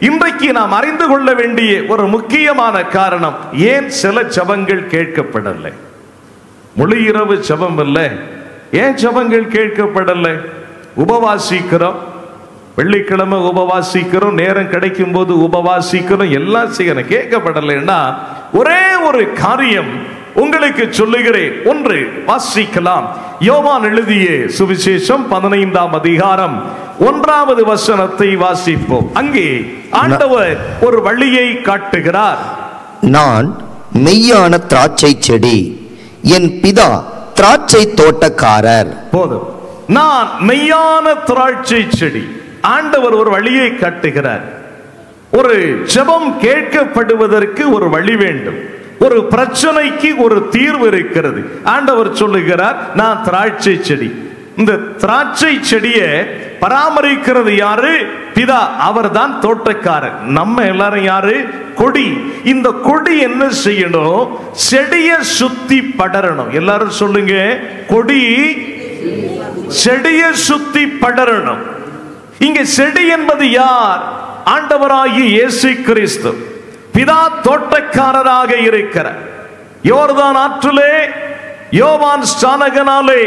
இன்றைக்கு நாம் அறிந்து கொள்ள வேண்டிய ஒரு முக்கியமான காரணம், ஏன் சில ஜெபங்கள் கேட்கப்படலை? முழு இரவு ஜெபம் இல்லை, ஏன் ஜெபங்கள் கேட்கப்படலை? உபவாசிக்கிறோம், வெள்ளிக்கிழமை உபவாசிக்கிறோம், நேரம் கிடைக்கும் போது உபவாசிக்கிறோம், எல்லாம் செய்யணும், கேட்கப்படலைன்னா ஒரே ஒரு காரியம் உங்களுக்கு சொல்லுகிறேன். ஒன்று வாசிக்கலாம். யோவான் எழுதிய சுவிசேஷம் 15ஆம் அதிகாரம் 1வது வசனத்தை வாசிப்போம். அங்கே ஆண்டவர் ஒரு வழியை காட்டுகிறார். நான் மெய்யான திராட்சை செடி, என் பிதா திராட்சை தோட்டக்காரர். போதும். நான் மெய்யான திராட்சை செடி. ஆண்டவர் ஒரு வழியை காட்டுகிறார். ஒரு ஜெபம் கேட்கப்படுவதற்கு ஒரு வழி வேண்டும். ஒரு பிரச்சனைக்கு ஒரு தீர்வு இருக்கிறது. ஆண்டவர் சொல்லுகிறார், நான் திராட்சை செடி. இந்த திராட்சை செடியை பராமரிக்கிறது யாரு? பிதா. அவர் தான் தோட்டக்காரர். நம்ம எல்லாரும் யாரு? கொடி. இந்த கொடி என்ன செய்யணும்? செடியை சுத்தி படரணும். எல்லாரும் சொல்லுங்க, கொடி செடியை சுத்தி படரணும். இங்க செடி என்பது யார்? ஆண்டவராகிய இயேசு கிறிஸ்து. பிதா தோட்டக்காரராக இருக்கிறார். யோர்தான் ஆற்றிலே யோவான் ஸ்நானகனாலே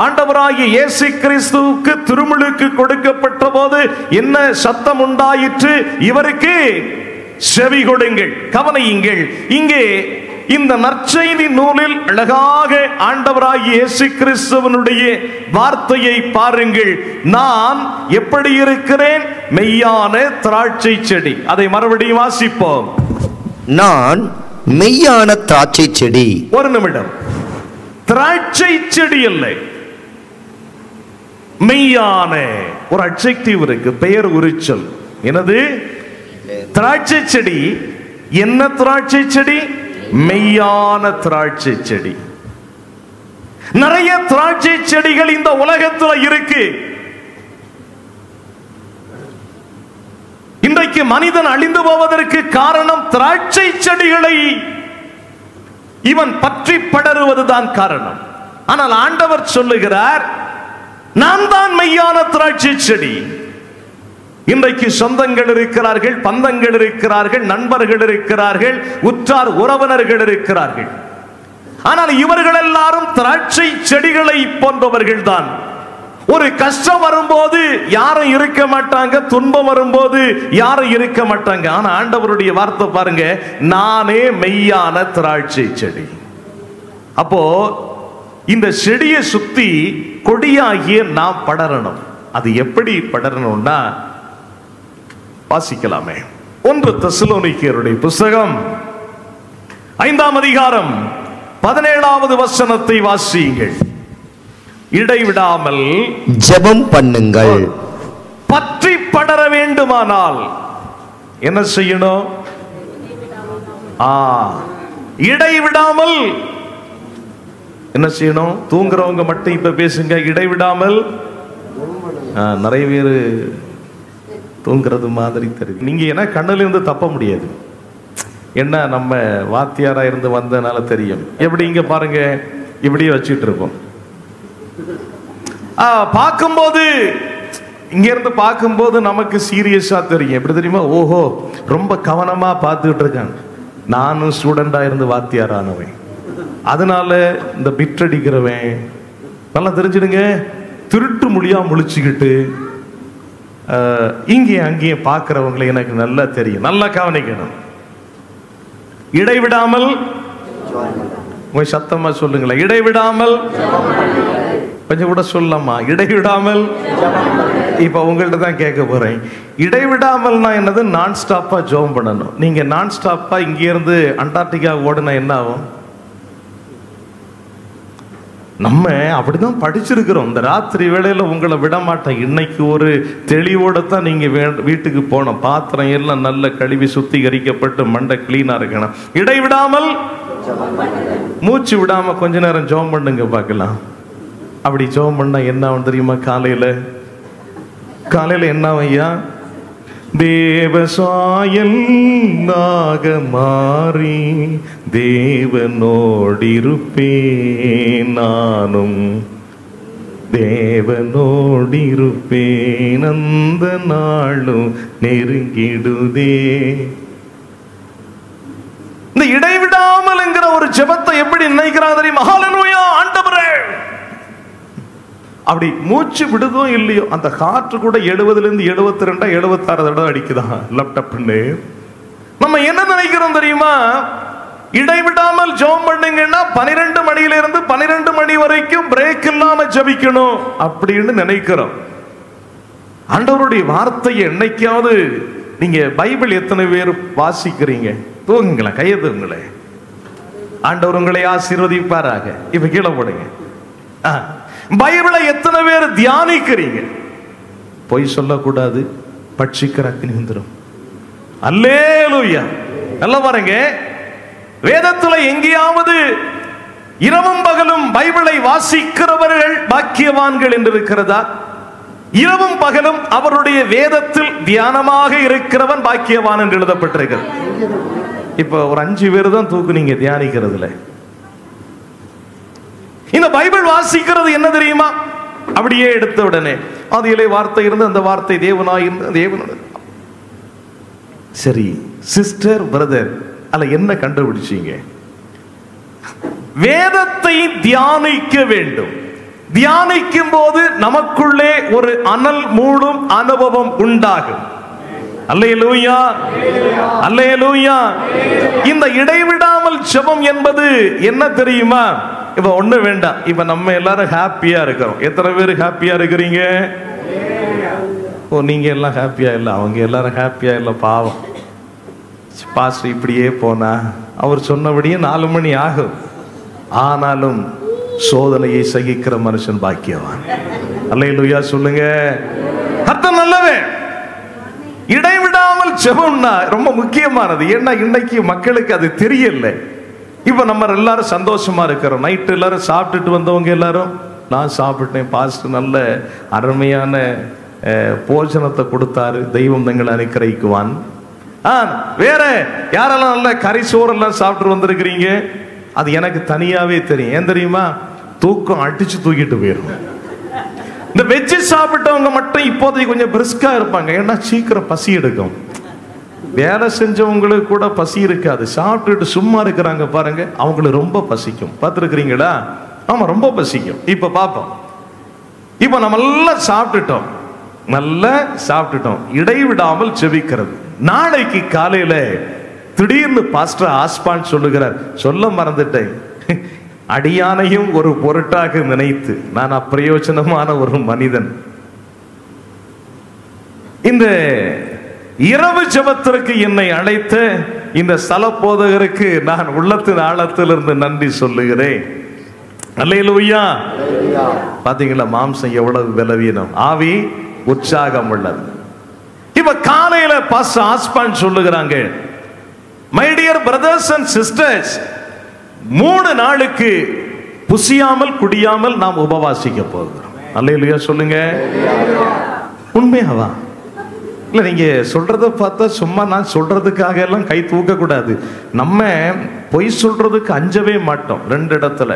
ஆண்டவராகிய இயேசு கிறிஸ்துவுக்கு திருமுழுக்கு கொடுக்கப்பட்ட போது என்ன சத்தம் உண்டாயிற்று? இவருக்கு செவி கொடுங்கள், கவனியுங்கள். இங்கே இந்த நற்செய்தி நூலில் அழகாக ஆண்டவராகிய இயேசு கிறிஸ்துவனுடைய வார்த்தையை பாருங்கள். நான் எப்படி இருக்கிறேன்? மெய்யான திராட்சை செடி. அதை மறுபடியும் வாசிப்போம். நான் மெய்யான திராட்சை செடி. ஒரு நிமிடம். திராட்சை செடி இல்லை, மெய்யான ஒரு அட்ஜெக்டிவ் இருக்கு, பெயர் உரிச்சல். எனது திராட்சை செடி. என்ன திராட்சை செடி? மெய்யான திராட்சை செடி. நிறைய திராட்சை செடிகள் இந்த உலகத்தில் இருக்கு. இன்றைக்கு மனிதன் அழிந்து போவதற்கு காரணம் திராட்சை செடிகளை இவன் பற்றி படருவதுதான் காரணம். ஆனால் ஆண்டவர் சொல்லுகிறார், நான் தான் மெய்யான திராட்சை செடி. இன்றைக்கு சொந்தங்கள் இருக்கிறார்கள், பந்தங்கள் இருக்கிறார்கள், நண்பர்கள் இருக்கிறார்கள், உற்றார் உறவினர்கள் இருக்கிறார்கள். ஆனால் இவர்கள் எல்லாரும் திராட்சை செடிகளை போன்றவர்கள் தான். ஒரு கஷ்டம் வரும்போது யாரும் இருக்க மாட்டாங்க, துன்பம் வரும்போது யாரும் இருக்க மாட்டாங்க. ஆனா ஆண்டவருடைய வார்த்தை பாருங்க, நானே மெய்யான திராட்சை செடி. அப்போ இந்த செடியை சுத்தி கொடியாகிய நாம் படரணும். அது எப்படி படரணும்னா வாசிக்கலாமே. 1 தெசலோனிக்கேயருடைய புத்தகம் 5ஆம் அதிகாரம் 17வது வசனத்தை வாசியுங்கள். இடைவிடாமல் ஜெபம் பண்ணுங்கள். பற்றி படர வேண்டுமானால் என்ன செய்யணும்? இடைவிடாமல் என்ன செய்யணும்? தூங்குறவங்க மட்டும் இப்ப பேசுங்க. இடைவிடாமல். நிறைய பேர் தூங்குறது மாதிரி தெரியுது. நீங்க என்ன கண்ணுல இருந்து தப்ப முடியாது. என்ன நம்ம வாத்தியாரா இருந்து வந்தனால தெரியும். எப்படி இங்க பாருங்க, இப்படியே வச்சுட்டு இருப்போம். பார்க்கும்போது இங்க இருந்து பார்க்கும்போது நமக்கு சீரியஸா தெரியும். எப்படி தெரியுமா? ஓஹோ, ரொம்ப கவனமா பார்த்துக்கிட்டு இருக்காங்க. நானும் ஸ்டூடெண்டா இருந்து வாத்தியாரானவன், அதனால இந்த பிற்றடிக்கிறவன் நல்லா தெரிஞ்சிடுங்க. திருட்டு மொழியா முழிச்சுக்கிட்டு இங்கே அங்கேயே பார்க்கிறவங்களை எனக்கு நல்லா தெரியும். நல்லா கவனிக்கணும். இடைவிடாமல், சத்தமா சொல்லுங்களேன், இடைவிடாமல். கொஞ்சம் கூட சொல்லலாமா? இடைவிடாமல். இப்ப உங்கள்ட்ட தான் கேட்க போறேன். இடைவிடாமல்னா என்னது? நான் ஸ்டாப்பா ஜெபம் பண்ணணும். நீங்க நான் ஸ்டாப்பா இங்க இருந்து அண்டார்டிகா ஓடுனா என்ன ஆகும்? நம்ம அப்படிதான் படிச்சிருக்கிறோம். இந்த ராத்திரி வேளையில உங்களை விட மாட்டேன். இன்னைக்கு ஒரு தெளிவோட தான் நீங்க வீட்டுக்கு போனோம். பாத்திரம் எல்லாம் நல்ல கழுவி சுத்திகரிக்கப்பட்டு மண்டை கிளீனா இருக்கணும். இடைவிடாமல் மூச்சு விடாம கொஞ்ச நேரம் ஜெபம் பண்ணுங்க பார்க்கலாம். அப்படி ஜெபம் பண்ணா என்ன ஆகும் தெரியுமா? காலையில என்ன ஐயா? தேவசாயல் நாக மாறி தேவனோடிருப்பேன், நானும் தேவனோடிருப்பேன், அந்த நாளும் நெருங்கிடுதே. இந்த இடைவிடாமல் என்கிற ஒரு ஜெபத்தை எப்படி நினைக்கிறாங்க தெரியுமா? ஹல்லேலூயா ஆண்டவரே. அப்படி மூச்சு விடுதோ இல்லையோ அந்த காற்று கூட 70லிருந்து 72 76 தடவை அடிக்குதான் லேப்டாப்னு. நம்ம என்ன நினைக்கிறோம் தெரியுமா? இடைவிடாமல் ஜெபம் பண்ணுங்கன்னா 12 மணியிலிருந்து 12 மணி வரைக்கும் பிரேக் இல்லாம ஜெபிக்கணும் அப்படின்னு நினைக்கிறோம். ஆண்டவருடைய வார்த்தையை என்னைக்காவது நீங்க பைபிள் எத்தனை பேர் வாசிக்கிறீங்க? தூங்குங்களேன், கையை தூங்குங்களேன். ஆண்டவர் உங்களை ஆசீர்வதிப்பாராக. இப்ப கீழே போடுங்க. பைபிளை எத்தனை பேர் தியானிக்கிறீங்க? பொய் சொல்லக்கூடாது, பட்சிக்கிற அக்கினி வந்துரும். அல்லேலூயா. நல்ல பாருங்க, வேதத்துல எங்கேயாவது இரவும் பகலும் பைபிளை வாசிக்கிறவர்கள் பாக்கியவான்கள் என்று இருக்கிறதா? இரவும் பகலும் அவருடைய வேதத்தில் தியானமாக இருக்கிறவன் பாக்கியவான் என்று எழுதப்பட்டிருக்கிறது. இப்ப ஒரு 5 பேர் தான் தூக்குனீங்க தியானிக்கிறதுல. இந்த பைபிள் வாசிக்கிறது என்ன தெரியுமா? அப்படியே எடுத்த உடனே அதிலே வார்த்தை இருந்து அந்த வார்த்தை தேவனாய் இருந்து தேவனோட. சரி சிஸ்டர், பிரதர், அல்ல என்ன கண்டுபிடிச்சீங்க? வேதத்தை தியானிக்க வேண்டும். தியானிக்கும் போது நமக்குள்ளே ஒரு அனல் மூடும் அனுபவம் உண்டாகும். அல்லேலூயா, அல்லேலூயா. இந்த இடைவிடாமல் ஜெபம் என்பது என்ன தெரியுமா? இப்ப ஒண்ணு வேண்டாம். இப்ப நம்ம எல்லாரும் ஹாப்பியா இருக்கிறோம். எத்தனை பேர் ஹாப்பியா இருக்கிறீங்க? ஓ, நீங்க எல்லாம் ஹாப்பியா இல்ல, அவங்க எல்லாரும் ஹாப்பியா இல்ல. பாவம் பாஸ்டர் இப்படியே போனா அவர் சொன்னபடியே 4 மணி ஆகும். ஆனாலும் சோதனையை சகிக்கிற மனுஷன் பாக்கியவான். அல்லேலூயா சொல்லுங்க. கர்த்தர் நல்லவன். இடைவிடாமல் ஜெபம்னா ரொம்ப முக்கியமானது. ஏன்னா இன்னைக்கு மக்களுக்கு அது தெரியல. இப்ப நம்ம எல்லாரும் சந்தோஷமா இருக்கிறோம். நைட்டு எல்லாரும் சாப்பிட்டுட்டு வந்தவங்க எல்லாரும், நான் சாப்பிட்டேன் பாஸ்டர், நல்ல அருமையான போஜனத்தை கொடுத்தாரு, தெய்வம் தங்களை அனுக்கிரகிக்குவான். வேற யாரெல்லாம் நல்ல கறி சோறெல்லாம் சாப்பிட்டு வந்திருக்கிறீங்க? அது எனக்கு தனியாவே தெரியும். ஏன் தெரியுமா? தூக்கம் அடிச்சு தூக்கிட்டு போயிடும். இந்த வெஜ்ஜு சாப்பிட்டவங்க மட்டும் இப்போதைக்கு கொஞ்சம் பிரிஸ்கா இருப்பாங்க. ஏன்னா சீக்கிரம் பசி எடுக்கும். வேலை செஞ்சவங்களுக்கு கூட பசி இருக்காது. சாப்பிட்டுட்டு சும்மா இருக்கிறாங்க பாருங்க, அவங்களுக்கு ரொம்ப பசிக்கும். பார்த்துருக்கிறீங்களா? ஆமா, ரொம்ப பசிக்கும். இப்ப பாப்போம். இப்ப நம்ம எல்லாம் சாப்பிட்டுட்டோம், நல்லா சாப்பிட்டுட்டோம். இடைவிடாமல் ஜெபிக்கிறது. நாளைக்கு காலையில திடீர்னு பாஸ்டர் ஆஸ்பான் சொல்லுகிறார், சொல்ல மறந்துட்டேன், அடியானையும் ஒரு பொருட்டாக நினைத்து நான் அப்பிரயோஜனமான ஒரு மனிதன். இந்த இரவு ஜெபத்திற்கு என்னை அழைத்த இந்த ஸ்தல போதகருக்கு நான் உள்ளத்தின் ஆழத்திலிருந்து நன்றி சொல்லுகிறேன். அல்லேலூயா. பாத்தீங்களா மாம்சம் எவ்வளவு பலவீனம், ஆவி உற்சாகம் உள்ளது. இப்ப காலையில பாஸ்டர் ஆஸ்பான் சொல்லுகிறாங்க, my dear brothers and sisters, 3 நாளுக்கு புசியாமல் குடியாமல் நாம் உபவாசிக்க போகிறோம். அல்லேலூயா சொல்லுங்க. உண்மையாவா? இல்ல நீங்க சொல்றத பார்த்தா சும்மா நான் சொல்றதுக்காக எல்லாம் கை தூக்க கூடாது. நம்ம பொய் சொல்றதுக்கு அஞ்சவே மாட்டோம். 2 இடத்துல,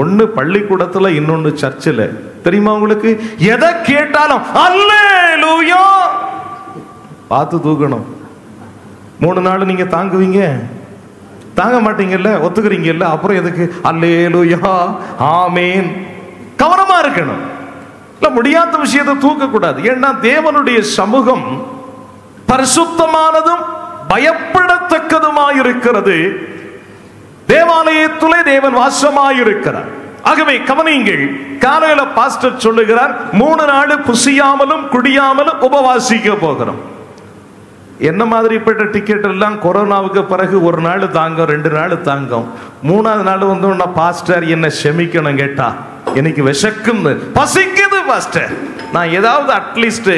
ஒன்னு பள்ளிக்கூடத்துல, இன்னொன்னு சர்ச்சில். தெரியுமா உங்களுக்கு? எதை கேட்டாலும் அல்லேலூயா பார்த்து தூக்கணும். 3 நாள் நீங்க தாங்குவீங்க? தாங்க மாட்டீங்கல்ல, ஒத்துக்கிறீங்கல்ல, அப்புறம் எதுக்கு அல்லேலூயா ஆமேன்? கவனமா இருக்கணும். இல்ல முடியாத விஷயத்தை தூக்க கூடாது. ஏன்னா தேவனுடைய சமூகம் பரிசுத்தமானதும் பயப்படத்தக்கதுமாயிருக்கிறது. தேவாலயத்திலே தேவன் வாசமாயிருக்கிறார். ஆகவே கவனியுங்கள், காலையில பாஸ்டர் சொல்லுகிறார் 3 நாள் புசியாமலும் குடியாமலும் உபவாசிக்க போகிறோம். என்ன மாதிரிப்பட்ட டிக்கெட் எல்லாம் கொரோனாவுக்கு பிறகு 1 நாள் தாங்கும், 2 நாள் தாங்கும். 3ஆவது நாள் வந்து பாஸ்டர் என்ன செமிக்கணும் கேட்டா, எனக்கு விஷக்கும், பசிக்குது பாஸ்டர், நான் ஏதாவது அட்லீஸ்ட்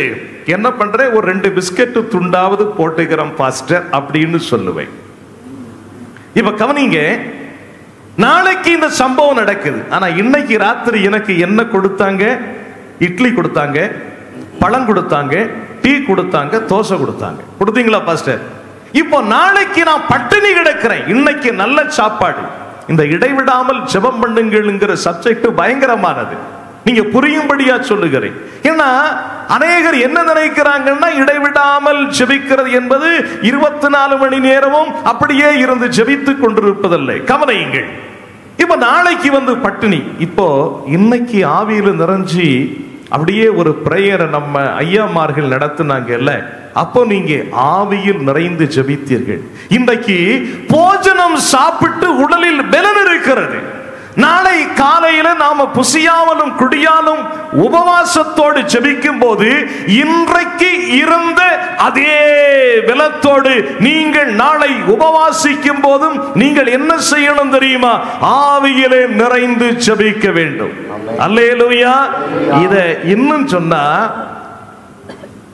என்ன பண்றேன், ஒரு 2 பிஸ்கட் துண்டாவது போட்டுக்கிறேன் பாஸ்டர் அப்படின்னு சொல்லுவேன். இப்ப கவனிங்க, நாளைக்கு இந்த சம்பவம் நடக்குது. ஆனா இன்னைக்கு ராத்திரி எனக்கு என்ன கொடுத்தாங்க? இட்லி கொடுத்தாங்க, பழம் கொடுத்தாங்க, டீ கொடுத்தாங்க, தோசை கொடுத்தாங்க. கொடுத்தீங்களா பாஸ்டர்? இப்போ நாளைக்கு நான் பட்டினி கிடக்கிறேன், இன்னைக்கு நல்ல சாப்பாடு. இந்த இடைவிடாமல் ஜெபம் பண்ணுங்கள்ங்கிற சப்ஜெக்ட் பயங்கரமானது. நீங்க புரியும்படியா சொல்லுகிறேன். ஏன்னா அநேகர் என்ன நினைக்கிறாங்கன்னா, இடைவிடாமல் ஜெபிக்கிறது என்பது 24 மணி நேரமும் அப்படியே இருந்து ஜெபித்துக் கொண்டிருப்பதில்லை. கவனியுங்கள். இப்ப நாளைக்கு வந்து பட்டினி. இப்போ இன்னைக்கு ஆவியில நிறைஞ்சி அப்படியே ஒரு பிரேயரை நம்ம ஐயாமார்கள் நடத்தினாங்கல்ல, அப்போ நீங்க ஆவியில் நிறைந்து ஜெபித்தீர்கள். இன்றைக்கு போஜனம் சாப்பிட்டு உடலில் பலன் இருக்கிறது. நாளை காலையில நாம புசியாமலும் குடியாலும் உபவாசத்தோடு ஜெபிக்கும் போது இன்றைக்கு இருந்த அதே பலத்தோடு நீங்கள் நாளை உபவாசிக்கும் போதும் நீங்கள் என்ன செய்யணும் தெரியுமா? ஆவியிலே நிறைந்து ஜெபிக்க வேண்டும். அல்லேலூயா. இத இன்னும் சொன்னா,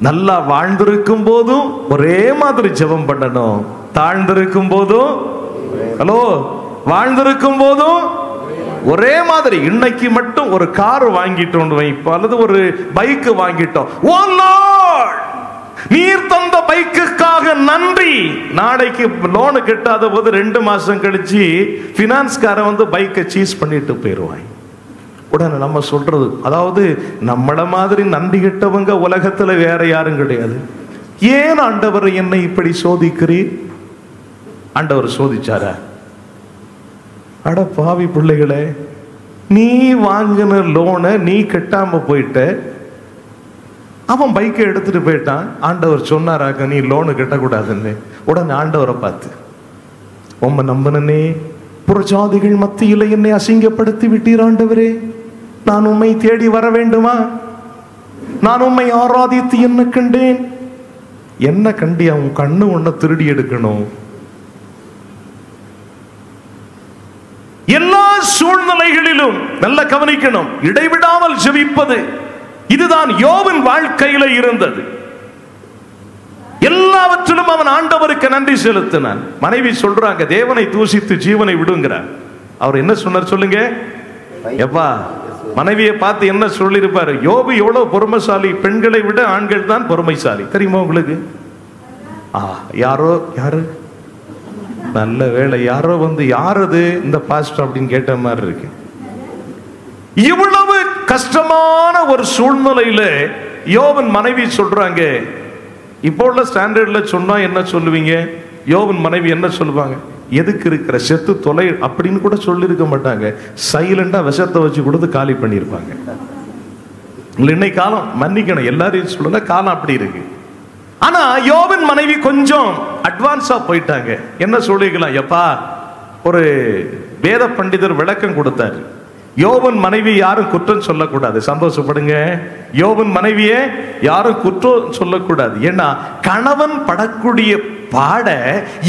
நல்லா வாழ்ந்திருக்கும் போதும் ஒரே மாதிரி ஜெபம் பண்ணணும், தாழ்ந்திருக்கும் போதும், ஹலோ, வாழ்ந்திருக்கும் போதும் ஒரே மாதிரி. இன்னைக்கு மட்டும் ஒரு கார் வாங்கிட்டோம் வைப்போம், அல்லது ஒரு பைக் வாங்கிட்டோம், ஓ லார்ட் நீர் தந்த பைக்குக்காக நன்றி. நாளைக்கு லோனு கட்டாத போது 2 மாசம் கழிச்சு பினான்ஸ்கார வந்து பைக்கை சீஸ் பண்ணிட்டு போயிடுவாங்க. உடனே நம்ம சொல்றது, அதாவது நம்மள மாதிரி நன்றி கெட்டவங்க உலகத்துல வேற யாரும் கிடையாது. ஏன் ஆண்டவர் என்னை இப்படி சோதிக்கிறீர்? ஆண்டவர் சோதிச்சாரா? அட பாவி பிள்ளைகளே, நீ வாங்கின லோனை நீ கட்டாம போயிட்ட, அவன் பைக்கை எடுத்துட்டு போயிட்டான். ஆண்டவர் சொன்னாராக்க நீ லோனு கட்டக்கூடாதுன்னு. உடனே ஆண்டவரை பார்த்து, உம்மை நம்பினே, புறஜாதிகள் மத்தியில் என்னை அசிங்கப்படுத்தி விட்டீர் ஆண்டவரே, நான் உம்மை தேடி வர வேண்டுமா? நான் உம்மை ஆராதித்து என்ன கண்டேன்? என்ன கண்டியா? உன் கண்ணு உன்னை திருடி எடுக்கணும். எல்லா சூழ்நிலைகளிலும் நல்ல கவனிக்கணும், இடைவிடாமல் ஜெபிப்பது. இதுதான் யோபின் வாழ்க்கையில இருந்தது. எல்லாவற்றிலும் அவன் ஆண்டவருக்கு நன்றி செலுத்தினான். மனைவி சொல்றாங்க, தேவனை தூசித்து ஜீவனை விடுங்கிறார். அவர் என்ன சொன்னார் சொல்லுங்க? எப்பா மனைவியை பார்த்து என்ன சொல்லியிருப்பாரு? யோபு எவ்வளவு பொறுமைசாலி, பெண்களை விட ஆண்கள் தான் பொறுமைசாலி. தெரியுமா உங்களுக்கு? யாரு நல்ல வேலை, யாரோ வந்து யாரது இந்த பாஸ்டர் அப்படின்னு கேட்ட மாதிரி இருக்கு. இவ்வளவு கஷ்டமான ஒரு சூழ்நிலையில யோபின் மனைவி சொல்றாங்க. இப்போ உள்ள ஸ்டாண்டர்ட்ல சொன்னா என்ன சொல்லுவீங்க? யோபின் மனைவி என்ன சொல்லுவாங்க? எதுக்கு இருக்கிற செத்து தொலை அப்படின்னு கூட சொல்லியிருக்க மாட்டாங்க. சைலண்டா விஷத்தை வச்சு கொடுத்து காலி பண்ணியிருப்பாங்க. இன்னைக்கு காலம் மன்னிக்கணும், எல்லாரையும் சொல்லல, காலம் அப்படி இருக்கு. ஆனா யோபின் மனைவி கொஞ்சம் அட்வான்ஸா போயிட்டாங்க. என்ன சொல்லிக்கலாம்? எப்பா, ஒரு வேத பண்டிதர் விளக்கம் கொடுத்தாரு. யோபின் மனைவி யாரும் குற்றம் சொல்லக்கூடாது. சந்தோஷப்படுங்க, யோபின் மனைவியே யாரும் குற்றம் சொல்லக்கூடாது. ஏன்னா கணவன் படக்கூடிய பாட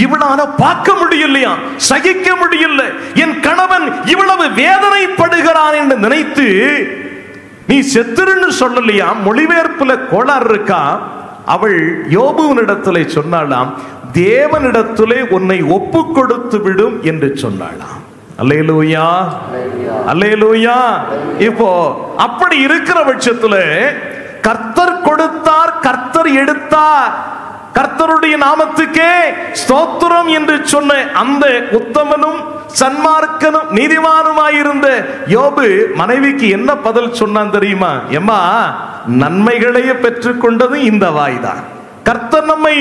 இவளால பார்க்க முடியலையா, சகிக்க முடியல. என் கணவன் இவ்வளவு வேதனைப்படுகிறான் என்று நினைத்து நீ செத்துருன்னு சொல்லலையா, மொழிபெயர்ப்புல கோளாறு இருக்கா. அவள் யோபுவினிடத்திலே சொன்னாளாம், தேவனிடத்திலே உன்னை ஒப்பு கொடுத்து விடும் என்று சொன்னாளாம். அல்லேலூயா, அல்லேலூயா. இப்போ அப்படி இருக்கிற பட்சத்துல கர்த்தர் கொடுத்தார், கர்த்தர் எடுத்தார், கர்த்தருடைய நாமத்துக்கே ஸ்தோத்திரம் என்று சொன்ன அந்த உத்தமனும் சன்மார்க்கனும் நீதிமானுமாயிருந்த யோபு மனைவிக்கு என்ன பதில் சொன்னான் தெரியுமா? எம்மா, நன்மைகளையே பெற்றுக்கொண்டது இந்த வாய்தான். கர்த்தர் நம்மை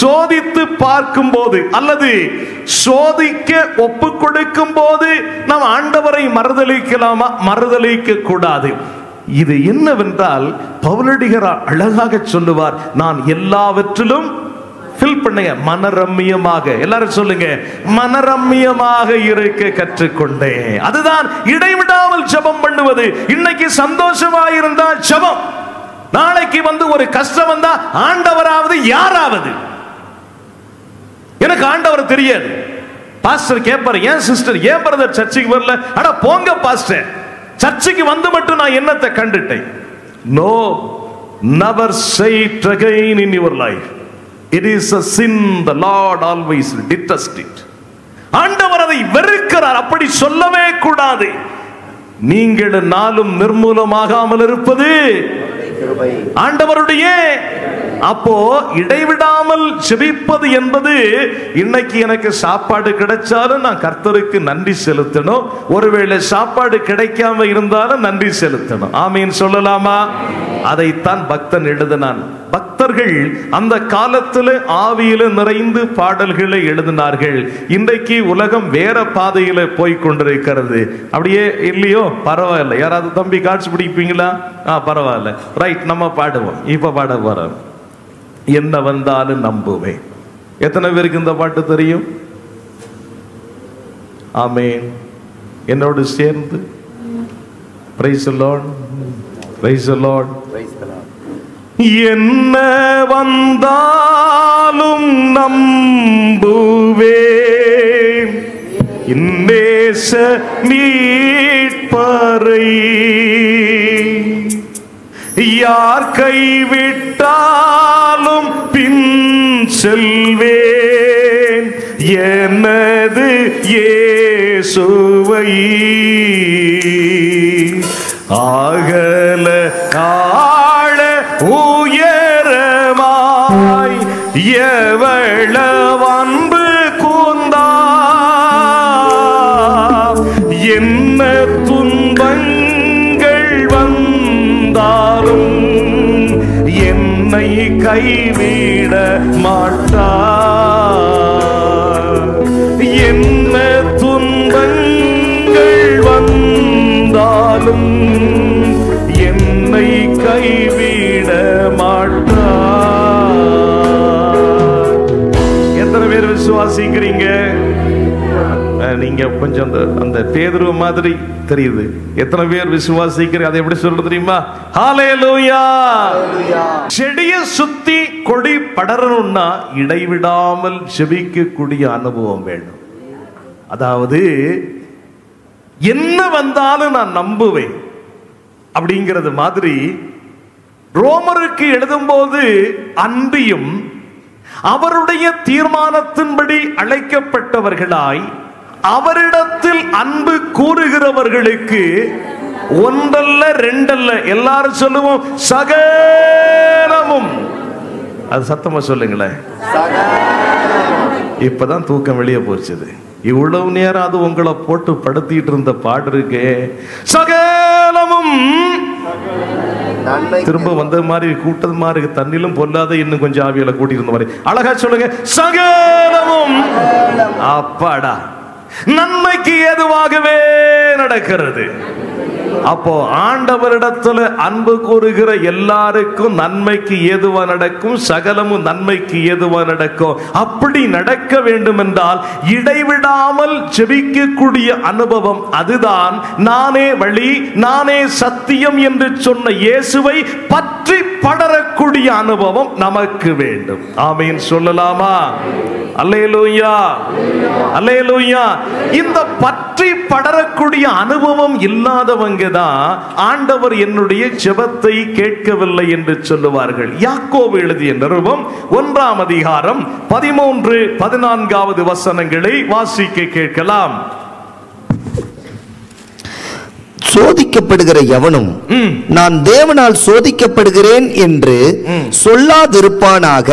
சோதித்து பார்க்கும் போது அல்லது சோதிக்க ஒப்பு கொடுக்கும் போது நாம் ஆண்டவரை மறுதலிக்கலாமா? மறுதலிக்க கூடாது. இது என்னவென்றால் பவுலடிகர் அழகாக சொல்லுவார், நான் எல்லாவற்றிலும் ஃபில் பண்ணுங்க, மனரம்மியமாக. எல்லாரும் சொல்லுங்க, மனரம்மியமாக இருக்க கற்றுக்கொண்டேன். அதுதான் இடைவிடாமல் ஜெபம் பண்ணுவது. இன்னைக்கு சந்தோஷமா இருந்தா ஜெபம், நாளைக்கு வந்து ஒரு கஷ்டம் வந்தா ஆண்டவராவது யாராவது. எனக்கு ஆண்டவர் தெரியாது. பாஸ்டர் கேட்பாரு, ஏன் சிஸ்டர், ஏன் பிரதர் சர்ச்சுக்கு வரல? அட போங்க பாஸ்டர், சர்ச்சுக்கு வந்து மட்டும் நான் என்னத்தை கண்டுட்டேன்? No, never say it again in your life. It is a sin, the Lord always detests it. ஆண்டவர் அதை வெறுக்கிறார். அப்படி சொல்லவே கூடாது. நீங்கள் நாளும் நிர்மூலமாகாமல் இருப்பது ஆண்டவருடைய. அப்போ இடைவிடாமல் ஜெபிப்பது என்பது, இன்னைக்கு எனக்கு சாப்பாடு கிடைச்சாலும் நான் கர்த்தருக்கு நன்றி செலுத்தணும், ஒருவேளை சாப்பாடு கிடைக்காம இருந்தாலும் நன்றி செலுத்தணும். ஆமீன் சொல்லலாமா? அதைத்தான் பக்தன் எழுதினான். பக்தர்கள் அந்த காலத்தில் ஆவியில நிறைந்து பாடல்களை எழுதினார்கள். இன்றைக்கு உலகம் வேற பாதையில போய் கொண்டிருக்கிறது. அப்படியே இல்லையோ? பரவாயில்ல. யாராவது தம்பி காட்சி பிடிப்பீங்களா? பரவாயில்ல, ரைட், நம்ம பாடுவோம். இப்ப பாட போறோம். என்ன வந்தாலும் நம்புவேன். எத்தனை பேருக்கு இந்த பாட்டு தெரியும்? ஆமென். என்னோடு சேர்ந்து price the Lord, price the Lord. என்ன வந்தாலும் நம்புவேன் இன்னேச மீட்பரை. யார் கைவிட்டாலும் பின் செல்வேன் எனது இயேசுவை. அகல ஆழ உயரமாய் எவ்வளவு அன்பு கூர்ந்தா, என்ன துன்பங்கள் வந்தாலும் என்னை கைவிட மாட்டார். என்ன துன்பங்கள் வந்தாலும் என்னை கைவிட மாட்டார். எத்தனை பேர் விசுவாசிக்கிறீங்க? நீங்க கொஞ்சம் அந்த பேதுரு மாதிரி தெரியுது. எத்தனை பேர் விசுவாசிக்கிறீங்க? அதை எப்படி சொல்றது தெரியுமா? ஹல்லேலூயா. செடிய சுத்தி கொடி படரணும்னா இடைவிடாமல் ஜெபிக்கக்கூடிய அனுபவம் வேணும். அதாவது என்ன வந்தாலும் நான் நம்புவேன் அப்படிங்கிறது மாதிரி ரோமருக்கு எழுதும்போது அன்பியும் அவருடைய தீர்மானத்தின்படி அழைக்கப்பட்டவர்களாய் அவரிடத்தில் அன்பு கூறுகிறவர்களுக்கு ஒன்றல்ல ரெண்டல்ல, எல்லாரும் சொல்லுவோம் சகலமும். அது சத்தமா சொல்லுங்களேன். இப்பதான் தூக்கம் வெளியே போச்சுது. இவ்வளவு நேரம் அது உங்களை போட்டு படுத்திட்டு இருந்த பாடு இருக்கே, சகலமும். திரும்ப வந்த மாதிரி கூட்டது மாதிரி தண்ணிலும் பொல்லாத இன்னும் கொஞ்சம் ஆவியில கூட்டி இருந்த மாதிரி அழகா சொல்லுங்க, சகலமும். அப்பாடா, நன்மைக்கு ஏதுவாகவே நடக்கிறது. அப்போ ஆண்டவரிடத்துல அன்பு கூறுகிற எல்லாருக்கும் நன்மைக்கு ஏதுவா நடக்கும், சகலமும் நன்மைக்கு ஏதுவா நடக்கும். அப்படி நடக்க வேண்டும் என்றால் இடைவிடாமல் ஜெபிக்கக்கூடிய அனுபவம், அதுதான் நானே வழி நானே சத்தியம் என்று சொன்ன இயேசுவை பற்றி படரக்கூடிய அனுபவம் நமக்கு வேண்டும். ஆமீன் சொல்லலாமா? அல்லேலூயா, அல்லேலூயா. இந்த பற்றி படரக்கூடிய அனுபவம் இல்லாதவங்க தான் ஆண்டவர் என்னுடைய ஜெபத்தை கேட்கவில்லை என்று சொல்லுவார்கள். யாக்கோபு எழுதிய நிருபம் 1ஆம் அதிகாரம் 13, 14 வசனங்களை வாசிக்க கேட்கலாம். சோதிக்கப்படுகிற எவனும் நான் தேவனால் சோதிக்கப்படுகிறேன் என்று சொல்லாதிருப்பானாக.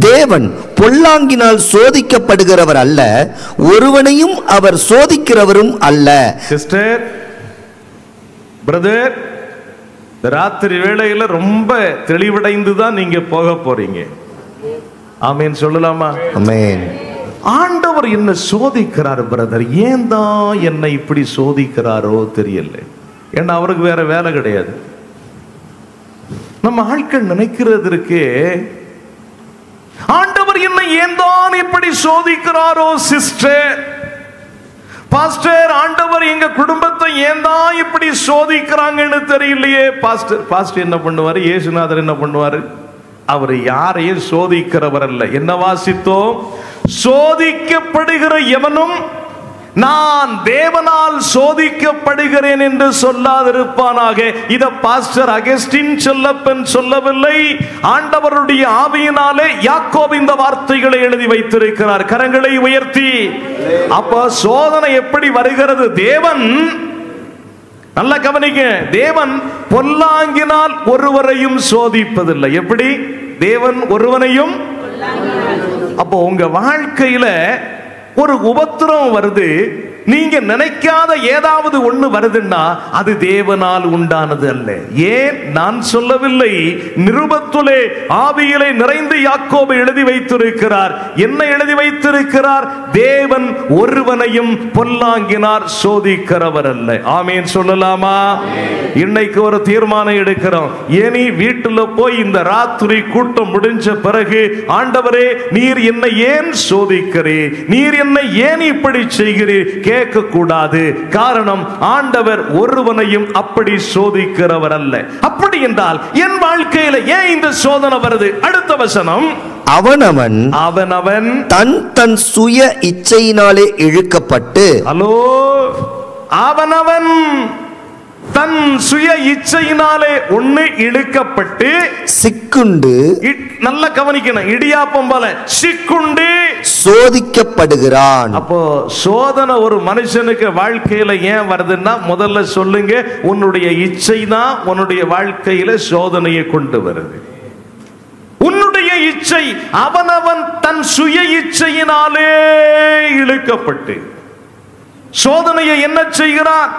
தேவன் பொல்லாங்கினால் சோதிக்கப்படுகிறவர் அல்ல, ஒருவனையும் அவர் சோதிக்கிறவரும் அல்ல. சிஸ்டர், பிரதர், ராத்திரி வேளையில ரொம்ப தெளிவடைந்து தான் நீங்க போக போறீங்க. ஆமீன் சொல்லலாமா? ஆமீன். ஆண்டவர் என்ன சோதிக்கிறார் பிரதர், ஏன் தான் என்னை இப்படி சோதிக்கிறாரோ தெரியல. ஏன்னா அவருக்கு வேற வேலை கிடையாது. நம்ம ஆட்கள் நினைக்கிறதற்கு ஆண்டவர் என்னை ஏன் தான் இப்படி சோதிக்கிறாரோ சிஸ்டர், பாஸ்டர், ஆண்டவர் எங்க குடும்பத்தை ஏன் தான் இப்படி சோதிக்கிறாங்கன்னு தெரியலையே. பாஸ்டர் என்ன பண்ணுவாரு, இயேசுநாதர் என்ன பண்ணுவாரு? அவர் யாரையும் சோதிக்கிறவர் அல்ல. என்ன வாசித்தோம்? சோதிக்கப்படுகிற எவனும் நான் தேவனால் சோதிக்கப்படுகிறேன் என்று சொல்லாதிருப்பானாக. இத பாஸ்டர் அகஸ்டின் செல்லப்பன் சொல்லவில்லை, ஆண்டவருடைய ஆவியினாலே யாக்கோபு இந்த வார்த்தைகளை எழுதி வைத்திருக்கிறார். கரங்களை உயர்த்தி. அப்ப சோதனை எப்படி வருகிறது? தேவன், நல்ல கவனிங்க, தேவன் பொல்லாங்கினால் ஒருவரையும் சோதிப்பதில்லை. எப்படி? தேவன் ஒருவனையும். அப்போ உங்க வாழ்க்கையில ஒரு உபத்திரம் வருது, நீங்க நினைக்காத ஏதாவது ஒண்ணு வருதுன்னா அது தேவனால் உண்டானது அல்ல. ஏன் நான் சொல்லவில்லை, நிருபத்திலே ஆவியிலே நிறைந்து யாக்கோபு எழுதி வைத்திருக்கிறார். என்ன எழுதி வைத்திருக்கிறார்? தேவன் ஒருவனையும் பொல்லாங்கினார் சோதிக்கிறவர் அல்ல. ஆமேன் சொல்லலாமா? இன்னைக்கு ஒரு தீர்மானம் எடுக்கிறோம். ஏனி வீட்டுல போய் இந்த ராத்திரி கூட்டம் முடிஞ்ச பிறகு, ஆண்டவரே நீர் என்னை ஏன் சோதிக்கிறீர், நீர் என்னை ஏன் இப்படி செய்கிறீர் கேட்க கூடாது. காரணம், ஆண்டவர் ஒருவனையும் அப்படி சோதிக்கிறவர் அல்ல. அப்படி என்றால் என் வாழ்க்கையில ஏன் இந்த சோதனை வருது? அடுத்த வசனம், அவனவன் தன் சுய இச்சையினாலே இழுக்கப்பட்டு. ஹலோ, அவனவன் தன் சுய இச்சையினாலே ஒண்ணு இழுக்கப்பட்டு சிக்குண்டு, நல்ல கவனிக்கணும், இடியாப்பம் போல சிக்குண்டு சோதிக்கப்படுகிறான். அப்போ சோதனை ஒரு மனுஷனுக்கு வாழ்க்கையில ஏன் வருதுன்னா, முதல்ல சொல்லுங்க, உன்னுடைய இச்சை தான் உன்னுடைய வாழ்க்கையில சோதனையை கொண்டு வருது. உன்னுடைய இச்சை, அவனவன் தன் சுய இச்சையினாலே இழுக்கப்பட்டு சோதனையை என்ன செய்கிறான்?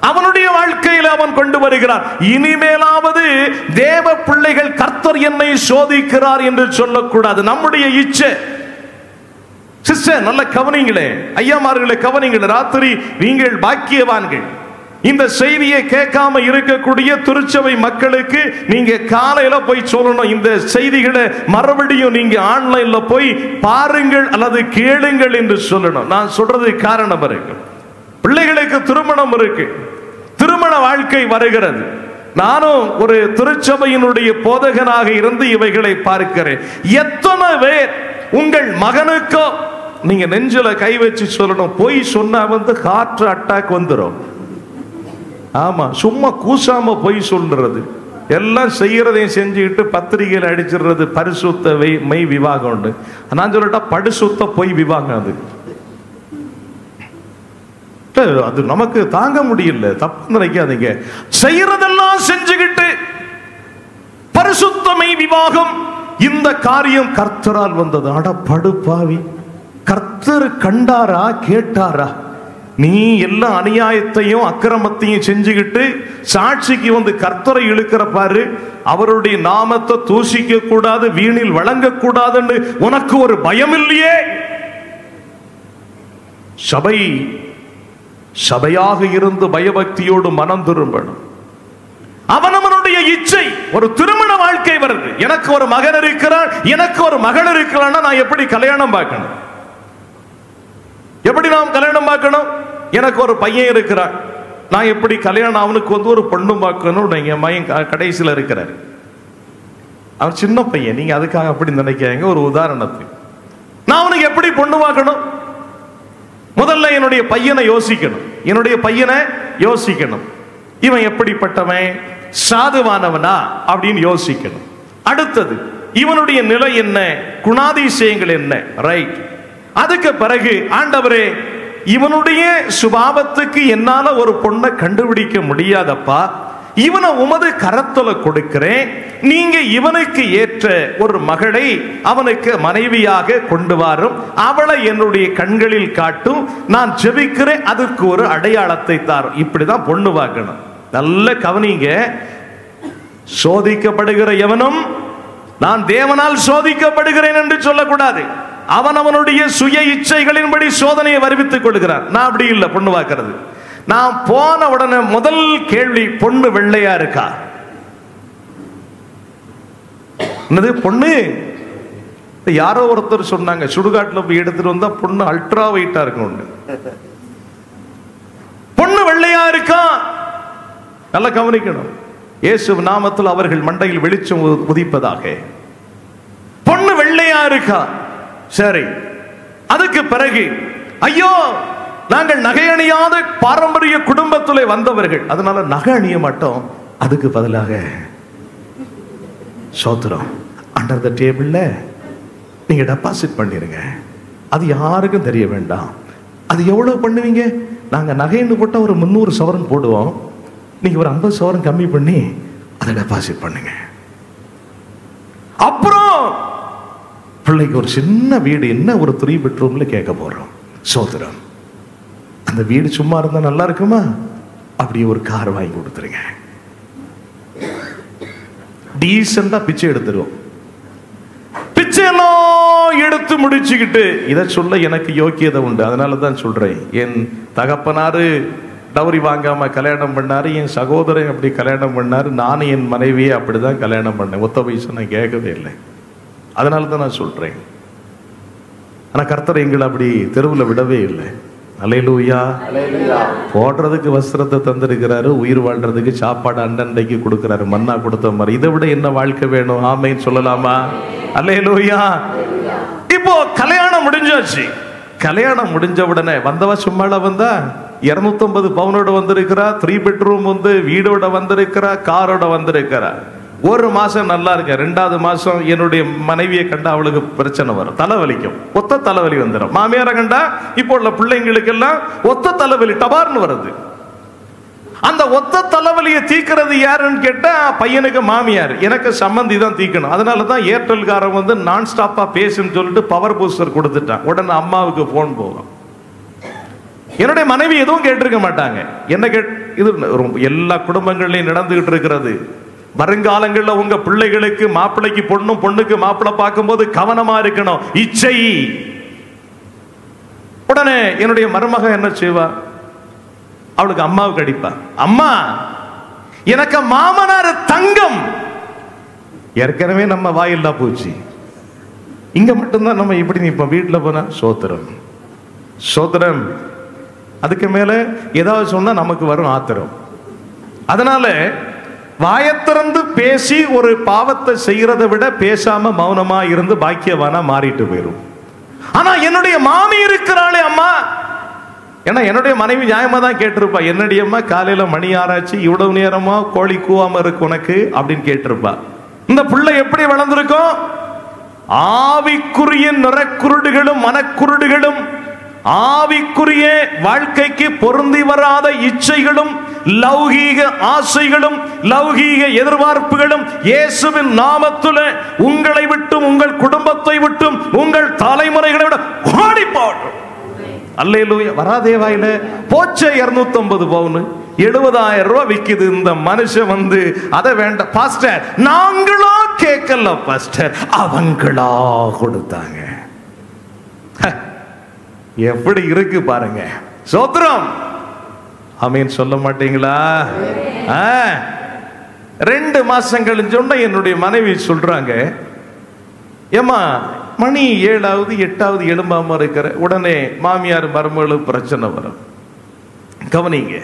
அவனுடைய வாழ்க்கையில் அவன் கொண்டு வருகிறான். இனிமேலாவது தேவ பிள்ளைகள் கர்த்தர் என்னை சோதிக்கிறார் என்று சொல்லக்கூடாது. நம்முடைய இச்சை. சிஸ்டர் நல்ல கவனிங்களே, ஐயாமார்களை கவனிங்களே, ராத்திரி நீங்கள் பாக்கியவான்கள். இந்த செய்தியை கேட்காம இருக்கக்கூடிய திருச்சபை மக்களுக்கு நீங்க காலையில போய் சொல்லணும், இந்த செய்திகளை மறுபடியும் நீங்க ஆன்லைன்ல போய் பாருங்கள் அல்லது கேளுங்கள் என்று சொல்லணும். நான் சொல்றது காரணம் இருக்கு. பிள்ளைகளுக்கு திருமணம் இருக்கு, திருமண வாழ்க்கை வருகிறது. நானும் ஒரு திருச்சபையினுடைய போதகனாக இருந்து இவைகளை பார்க்கிறேன். எத்தனை பேர் உங்கள் மகனுக்கோ நீங்க நெஞ்சில கை வச்சு சொல்லணும், போய் சொன்னா ஹார்ட் அட்டாக் வந்துடும். ஆமா, சும்மா கூசாம போய் சொல்றது, எல்லாம் செய்யறதையும் செஞ்சுக்கிட்டு பத்திரிகையில் அடிச்சிடுறது. பரிசுத்த மெய் விவாகம் உண்டு. நான் சொல்லட்டா, படுசுத்த பொய் விவாகம். அது நமக்கு தாங்க முடியல. தப்பு நினைக்காதீங்க. செய்யறதெல்லாம் செஞ்சுக்கிட்டு பரிசுத்தமை விவாகம், இந்த காரியம் கர்த்தரால் வந்தது. அட படுபாவி, கர்த்தர் கண்டாரா கேட்டாரா? நீ எல்லா அநியாயத்தையும் அக்கிரமத்தையும் செஞ்சுக்கிட்டு சாட்சிக்கு வந்து கர்த்தரை இழுக்கிற பாரு. அவருடைய நாமத்தை தூசிக்க கூடாது, வீணில் வழங்க கூடாதுன்னு உனக்கு ஒரு பயம் இல்லையே? சபையாக இருந்து பயபக்தியோடு மனம் திரும்பணும். அவனவனுடைய இச்சை. ஒரு திருமண வாழ்க்கை வருது, எனக்கு ஒரு மகன் இருக்கிறான், எனக்கு ஒரு மகள் இருக்கிறான்னா நான் எப்படி கல்யாணம் பார்க்கணும்? எப்படி நாம் கல்யாணம் பார்க்கணும்? எனக்கு ஒரு பையன் இருக்கிறான், நான் எப்படி கல்யாணம் அவனுக்கு வந்து ஒரு பொண்ணு பார்க்கணும்? என் மகன் கடைசியில் இருக்கிறார், அவன் சின்ன பையன். நீங்க அதுக்காக அப்படி நினைக்காங்க. ஒரு உதாரணத்துக்கு நான் அவனுக்கு எப்படி பொண்ணு பார்க்கணும்? முதல்ல என்னுடைய பையனை யோசிக்கணும். என்னுடைய பையனை யோசிக்கணும். இவன் எப்படிப்பட்டவன், சாதுவானவனா அப்படின்னு யோசிக்கணும். அடுத்தது இவனுடைய நிலை என்ன, குணாதிசயங்கள் என்ன, ரைட். அதுக்கு பிறகு ஆண்டவரே, இவனுடைய சுபாவத்துக்கு என்னால ஒரு பொண்ணை கண்டுபிடிக்க முடியாதப்பா, இவனை உமது கரத்துல கொடுக்கிறேன், நீங்க இவனுக்கு ஏற்ற ஒரு மகளை அவனுக்கு மனைவியாக கொண்டு வரும், அவளை என்னுடைய கண்களில் காட்டும், நான் ஜெபிக்கிறேன், அதுக்கு ஒரு அடையாளத்தை தாரும். இப்படிதான் பொண்ணு பார்க்கணும். நல்ல கவனிங்க, சோதிக்கப்படுகிற எவனும் நான் தேவனால் சோதிக்கப்படுகிறேன் என்று சொல்லக்கூடாது. அவனுடைய சுய இச்சைகளின்படி சோதனையை வருவித்துக் கொள்கிறான். நான் அப்படி இல்லை பொண்ணு பார்க்கிறது. நான் போன உடனே முதல் கேள்வி, பொண்ணு வெள்ளையா இருக்கா? என்னது பொண்ணு? யாரோ ஒருத்தர் சொன்னாங்க, சுடுகாட்டுல போய் எடுத்துட்டு வந்தா பொண்ணு அல்ட்ரா வெயிட்டா இருக்கும். பொண்ணு வெள்ளையா இருக்கா? நல்லா கவனிக்கணும். இயேசு நாமத்தில் அவர்கள் மண்டையில் வெளிச்சம் உதிப்பதாக. பொண்ணு வெள்ளையா இருக்கா? சரி. அதுக்கு பிறகு, ஐயோ நாங்கள் நகை அணியாத பாரம்பரிய குடும்பத்திலே வந்தவர்கள், அதனால நகை அணிய மாட்டோம். அதுக்கு பதிலாக சோத்திரம் அண்டர் த டேபிள்ல நீங்க டெபாசிட் பண்ணிருங்க. அது யாருக்கும் தெரிய வேண்டாம். அது எவ்வளவு பண்ணுவீங்க? நாங்க நகைன்னு போட்டா ஒரு 300 சவரன் போடுவோம். நீங்க ஒரு 50 சவரன் கம்மி பண்ணி அதை டெபாசிட் பண்ணுங்க. அப்புறம் பிள்ளைக்கு ஒரு சின்ன வீடு, என்ன ஒரு 3 பெட்ரூம்ல கேட்க போறோம். சோதரம், அந்த வீடு சும்மா இருந்தா நல்லா இருக்குமா? அப்படியே ஒரு கார் வாங்கி கொடுத்துருங்க. டீசெண்டா பிச்சை எடுத்துருவோம். பிச்சையெல்லாம் எடுத்து முடிச்சுக்கிட்டு இதை சொல்ல எனக்கு யோக்கியதை உண்டு, அதனால தான் சொல்றேன். என் தகப்பனாரு டவுரி வாங்காம கல்யாணம் பண்ணாரு, என் சகோதரன் அப்படி கல்யாணம் பண்ணாரு, நானும் என் மனைவியை அப்படிதான் கல்யாணம் பண்ணேன். ஒத்த வயசு நான் கேட்கவே இல்லை, அதனால தான் நான் சொல்றேன். ஆனா கர்த்தர் எங்களை அப்படி தெருவில் விடவே இல்லை. அல்லேலூயா. போடுறதுக்கு வஸ்திரத்தை தந்திருக்கிறாரு, உயிர் வாழ்றதுக்கு சாப்பாடு அண்டண்டைக்கு கொடுக்கிறாரு, மன்னா கொடுத்த மாதிரி. இதை விட என்ன வாழ்க்கை வேணும்? ஆமைன்னு சொல்லலாமா? அல்லேலூயா. இப்போ கல்யாணம் முடிஞ்சாச்சு. கல்யாணம் முடிஞ்ச உடனே வந்தவா சும்மால வந்தா 250 பவுனோட வந்திருக்கிறா, 3 பெட்ரூம் வந்து வீடோட வந்திருக்கிறா, காரோட வந்திருக்கிறா. ஒரு மாசம் நல்லா இருக்க, 2வது மாசம் என்னுடைய மனைவியை கண்டா அவளுக்கு பிரச்சனை வரும், தலைவலிக்கும், ஒத்த தலைவலி வந்துடும். மாமியாரை கண்டா இப்போ உள்ள பிள்ளைங்களுக்கு எல்லாம் ஒத்த தலைவலி டபார்னு வருது. அந்த ஒத்த தலைவலியை தீக்கிறது யாருன்னு கேட்டா பையனுக்கு மாமியார், எனக்கு சம்பந்தி தான் தீக்கணும். அதனாலதான் ஏர்டெல்காரன் வந்து நான் ஸ்டாப்பா பேசுன்னு சொல்லிட்டு பவர் பூஸ்டர் கொடுத்துட்டான். உடனே அம்மாவுக்கு போன் போகும். என்னுடைய மனைவி எதுவும் கேட்டிருக்க மாட்டாங்க. என்ன இது எல்லா குடும்பங்களையும் நடந்துகிட்டு இருக்கிறது. வருங்காலங்களில் உங்க பிள்ளைகளுக்கு மாப்பிள்ளைக்கு பொண்ணும் பொண்ணுக்கு மாப்பிள்ளை பார்க்கும்போது கவனமா இருக்கணும். இச்சை. உடனே என்னுடைய மருமக என்ன செய்வா? அவளுக்கு அம்மாவுக்கு அடிப்பா. அம்மா, எனக்கு மாமனார் தங்கம். ஏற்கனவே நம்ம வாயில்லா போச்சு, இங்க மட்டும்தான் நம்ம இப்படி நிற்போம். வீட்டில் போனா சோத்திரம் சோத்திரம், அதுக்கு மேல ஏதாவது சொன்னா நமக்கு வரும் ஆத்திரம். அதனால வாயத்திறந்து பேசி ஒரு பாவத்தை செய்யறதை விட பேசாம மௌனமா இருந்து பாக்கியவானா மாறிட்டு போயிரும். ஆனா என்னுடைய மாமி இருக்கிறாளே அம்மா, ஏன்னா என்னுடைய மனைவி நியாயமா தான் கேட்டிருப்பா. என்னடி அம்மா காலையில மணி ஆராய்ச்சி, இவ்வளவு நேரமா கோழி கூவாம இருக்கு உனக்கு அப்படின்னு கேட்டிருப்பா. இந்த பிள்ளை எப்படி வளர்ந்திருக்கும்? ஆவிக்குரிய நிறக்குருடுகளும் மனக்குருடுகளும், ஆவிக்குரிய வாழ்க்கைக்கு பொருந்தி வராத இச்சைகளும், லௌகீக ஆசைகளும், லௌகீக எதிர்பார்ப்புகளும் இயேசுவின் நாமத்தில் உங்களை விட்டும் உங்கள் குடும்பத்தை விட்டும் உங்கள் தலைமுறைகளை விட ஓடி போடும். அல்லேலூயா. வராதே வாயில போச்சே 250 பவுன் 70,000 ரூபாய் விக்குது. இந்த மனுஷன் வந்து அதை வேண்டாம் பாஸ்டர், நாங்களா கேட்கல பாஸ்டர், அவங்களா கொடுத்தாங்க. எப்படி இருக்கு பாருங்க. சோத்திரம். ஆமீன் சொல்ல மாட்டீங்களா? 2 மாசம் கழிஞ்சோன்னா என்னுடைய மனைவி சொல்றாங்க, ஏமா மணி 7வது 8வது எழும்பாம இருக்கிற. உடனே மாமியார் மருமகளுக்கு பிரச்சனை வரும். கவனிங்க,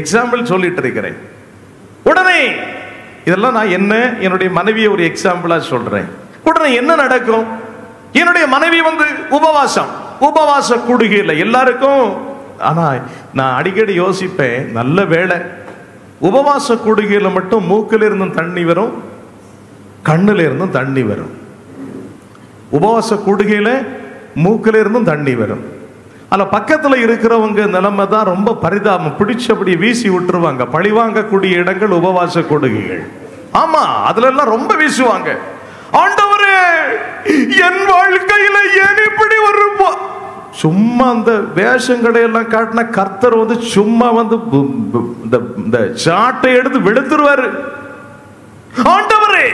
எக்ஸாம்பிள் சொல்லிட்டு இருக்கிறேன். உடனே இதெல்லாம் நான் என்னுடைய மனைவியை ஒரு எக்ஸாம்பிளா சொல்றேன். உடனே என்ன நடக்கும்? என்னுடைய மனைவி வந்து உபவாச கூடுகையில் எல்லாருக்கும். ஆனா நான் அடிக்கடி யோசிப்பேன், நல்ல வேளை உபவாச கூடுகையில மட்டும் மூக்கில இருந்தும் தண்ணி வரும், கண்ணுல இருந்தும் தண்ணி வரும். உபவாச கூடுகையில மூக்கில இருந்தும் தண்ணி வரும். அல்ல பக்கத்துல இருக்கிறவங்க நிலைமை தான் ரொம்ப பரிதாபம். பிடிச்சபடி வீசி விட்டுருவாங்க. பழிவாங்கக்கூடிய இடங்கள் உபவாச கூடுகைகள். ஆமா, அதுல எல்லாம் ரொம்ப வீசுவாங்க. ஆண்டவரே, என் வாழ்க்கையில ஏன் இப்படி ஒரு சும்மா அந்த வேஷங்களையெல்லாம் காட்டின கர்த்தர் வந்து சும்மா வந்து இந்த சாட்டை எடுத்து வெளுத்துருவாரு. ஆண்டவரே,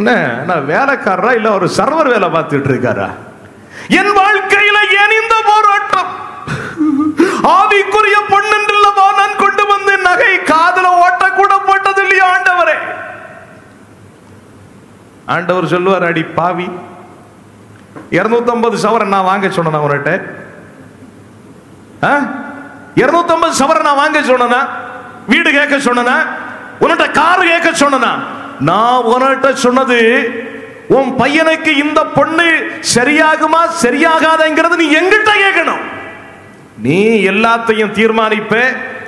நான் வேலைக்காரரா இல்ல ஒரு சர்வர் வேலை பார்த்துட்டு இருக்காரா? என் வாழ்க்கையில ஏன் இந்த போராட்டம்? ஆவிக்குரிய பொண்ணென்றல்லவா நான் கொண்டு வந்து நகை காதுல ஓட்ட கூட போட்டது இல்லையா ஆண்டவரே? ஆண்டவர் சொல்லுவார், அடி பாவி, 250 சவரன் நான் வாங்க சொன்னேன் உன்கிட்ட. 250 சவரன் நான் வாங்க சொன்னா, வீடு கேட்க சொன்னா, உன்கிட்ட காரு கேட்க சொன்னா. நான் உன்கிட்ட சொன்னது, உன் பையனுக்கு இந்த பொண்ணு சரியாகுமா சரியாகாதங்கிறது நீ எங்கிட்ட கேட்கணும். நீ எல்லாத்தையும்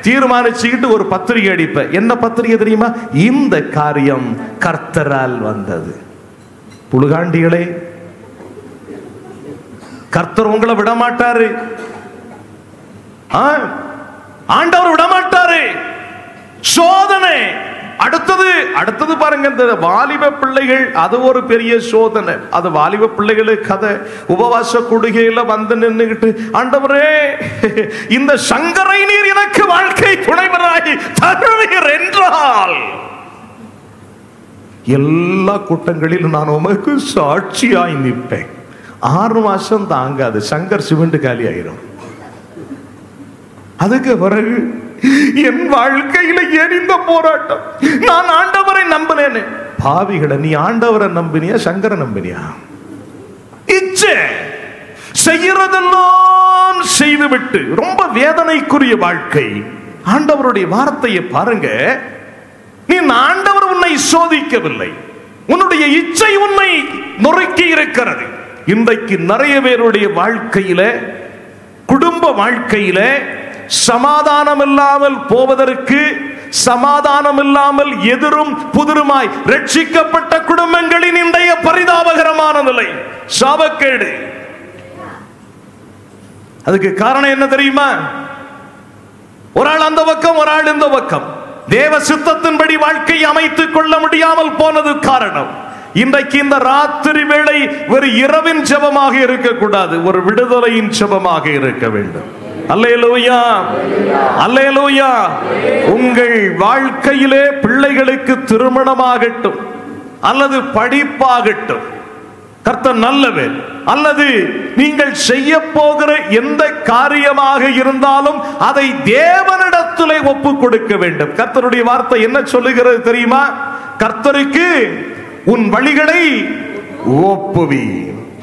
தீர்மானிச்சுக்கிட்டு ஒரு பத்திரிகை அடிப்ப. என்ன பத்திரிகை தெரியுமா? இந்த காரியம் கர்த்தரால் வந்தது. புழுகாண்டிகளே, கர்த்தர் உங்களை விடமாட்டாரு. ஆண்டவர் விடமாட்டாரு. சோதனை அடுத்தது பாருங்க. இந்த வாலிப பிள்ளைகள், அது ஒரு பெரிய சோதனை. அது வாலிப பிள்ளைகளுக்கு கதை. உபவாச குடுகையில வந்து நின்னுகிட்டு, ஆண்டவரே இந்த சங்கரை நீர் எனக்கு வாழ்க்கை துணைவராகி தருவீர் என்றால் எல்லா கூட்டங்களிலும் நான் உமக்கு சாட்சியாய் நிற்பேன். 6 மாசம் தாங்காது, சங்கர் சிமெண்ட் காலி ஆயிரும். அதுக்கு பிறகு என் வாழ்க்கையில எரிந்த போராட்டம். நான் ஆண்டவரை நம்பினேன். பாவிகளை, நீ ஆண்டவரை நம்பினியா சங்கரை நம்பினியா? இச்சை செய்யறதெல்லாம் செய்துவிட்டு ரொம்ப வேதனைக்குரிய வாழ்க்கை. ஆண்டவருடைய வார்த்தையை பாருங்க. நீ ஆண்டவர் உன்னை சோதிக்கவில்லை, உன்னுடைய இச்சை உன்னை நொறுக்கி இருக்கிறது. இன்றைக்கு நிறைய பேருடைய வாழ்க்கையில, குடும்ப வாழ்க்கையில சமாதானம் இல்லாமல் போவதற்கு, சமாதானம் இல்லாமல் எதிரும் புதிருமாய் ரட்சிக்கப்பட்ட குடும்பங்களின் இன்றைய பரிதாபகரமான நிலை, சாபக்கேடு. அதுக்கு காரணம் என்ன தெரியுமா? ஒரு ஆள் அந்த பக்கம், ஒரு ஆள் இந்த பக்கம். தேவ சித்தத்தின்படி வாழ்க்கையை அமைத்துக் கொள்ள முடியாமல் போனது காரணம். இன்றைக்கு இந்த ராத்திரி வேளை ஒரு இரவின் ஜெபமாக இருக்கக்கூடாது, ஒரு விடுதலையின் ஜெபமாக இருக்க வேண்டும். அல்லேலூயா, அல்லேலூயா. உங்கள் வாழ்க்கையிலே பிள்ளைகளுக்கு திருமணமாகட்டும் அல்லது படிப்பாகட்டும், கர்த்தர் நல்லவர், அல்லது நீங்கள் செய்ய போகிற எந்த காரியமாக இருந்தாலும் அதை தேவனிடத்திலே ஒப்பு கொடுக்க வேண்டும். கர்த்தருடைய வார்த்தை என்ன சொல்லுகிறது தெரியுமா? கர்த்தருக்கு உன் வழிகளை ஒப்புவி.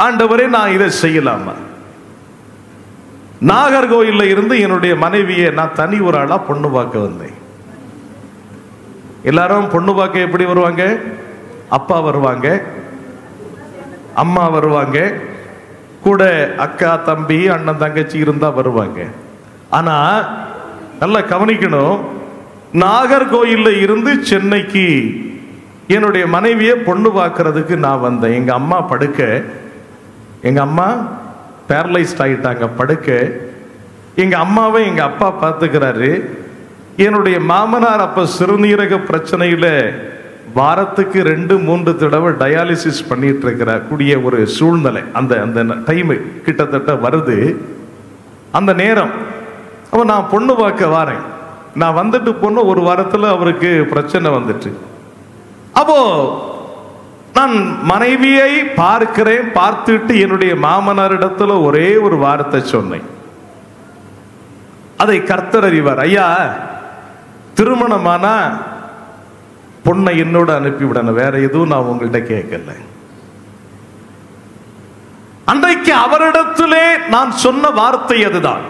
ஆண்டவரே, நான் இதை செய்யலாமா? நாகர்கோயில்ல இருந்து என்னுடைய மனைவியை நான் தனி ஒரு ஆளா பொண்ணு பார்க்க வந்தேன். எல்லாரும் பொண்ணு பார்க்க எப்படி வருவாங்க? அப்பா வருவாங்க, அம்மா வருவாங்க, கூட அக்கா தம்பி அண்ணன் தங்கச்சி இருந்தா வருவாங்க. ஆனா நல்லா கவனிக்கணும், நாகர்கோயில்ல இருந்து சென்னைக்கு என்னுடைய மனைவியை பொண்ணு பார்க்கறதுக்கு நான் வந்தேன். எங்க அம்மா படுக்க, எங்க அம்மா பேரலைஸ்ட் ஆயிட்டாங்க படுக்க. எங்க அம்மாவை எங்க அப்பா பார்த்துக்கிறாரு. என்னுடைய மாமனார் அப்ப சிறுநீரக பிரச்சனையில வாரத்துக்கு 2-3 தடவை டயாலிசிஸ் பண்ணிட்டு இருக்கிற கூடிய ஒரு சூழ்நிலை. அந்த அந்த டைம் கிட்டத்தட்ட வருது. அந்த நேரம் அப்ப நான் பொண்ணு பார்க்க வாரேன். நான் வந்துட்டு போன ஒரு வாரத்துல அவருக்கு பிரச்சனை வந்துட்டு, அப்போ நான் மனைவியை பார்க்கிறேன். பார்த்துட்டு என்னுடைய மாமனாரிடத்துல ஒரே ஒரு வார்த்தை சொன்னேன். அதை கர்த்தர் அறிவார். ஐயா, திருமணமானா பொண்ணை என்னோட அனுப்பிவிடணும், வேற எதுவும் நான் உங்கள்கிட்ட கேட்கல. அன்றைக்கு அவரிடத்திலே நான் சொன்ன வார்த்தை அதுதான்.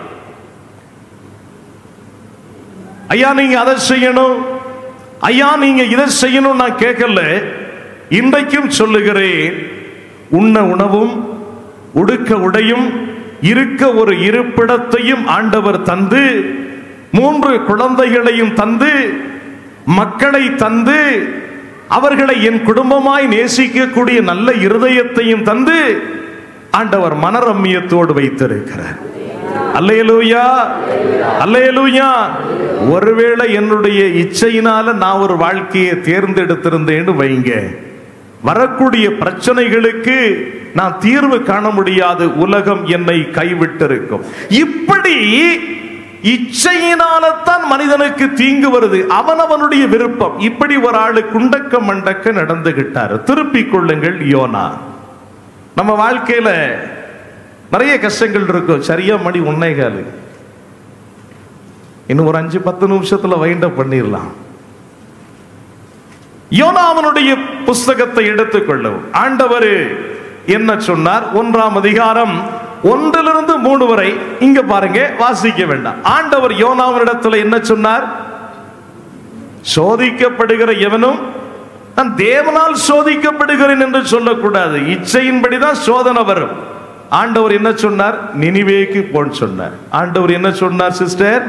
ஐயா நீங்க அதை செய்யணும், ஐயா நீங்க இதை செய்யணும் நான் கேட்கல. இன்றைக்கும் சொல்லுகிறேன், உண்ண உணவும் உடுக்க உடையும் இருக்க ஒரு இருப்பிடத்தையும் ஆண்டவர் தந்து, 3 குழந்தைகளையும் தந்து, மக்களை தந்து, அவர்களை என் குடும்பமாய் நேசிக்கக்கூடிய நல்ல இருதயத்தையும் தந்து ஆண்டவர் மனரம்மியத்தோடு வைத்திருக்கிறார். அல்லேலூயா, அல்லேலூயா. ஒருவேளை என்னுடைய இச்சையினால நான் ஒரு வாழ்க்கையை தேர்ந்தெடுத்திருந்தேன்னு வைங்க, வரக்கூடிய பிரச்சனைகளுக்கு நான் தீர்வு காண முடியாது, உலகம் என்னை கைவிட்டிருக்கும். இப்படி இச்சையினால்தான் மனிதனுக்கு தீங்கு வருது, அவனவனுடைய விருப்பம். இப்படி ஒரு ஆளு குண்டக்க மண்டக்க நடந்துகிட்டார். திருப்பிக் கொள்ளுங்கள் யோனா. நம்ம வாழ்க்கையில நிறைய கஷ்டங்கள் இருக்கும். சரியா மணி 1:15, இன்னும் ஒரு 5-10 நிமிஷத்துல வைண்ட் அப் பண்ணிடலாம். யோனாவினுடைய புஸ்தகத்தை எடுத்துக்கொள்ளவும். ஆண்டவர் என்ன சொன்னார்? 1ஆம் அதிகாரம் 1-3 வரை இங்க பாருங்க, வாசிக்க வேண்டாம். ஆண்டவர் யோனாவினிடத்தில் என்ன சொன்னார்? சோதிக்கப்படுகிற எவனும் நான் தேவனால் சோதிக்கப்படுகிறேன் என்று சொல்லக்கூடாது. இச்சையின்படிதான் சோதனை வரும். ஆண்டவர் என்ன சொன்னார்? நினிவேக்கு போன்னு சொன்னார். ஆண்டவர் என்ன சொன்னார் சிஸ்டர்?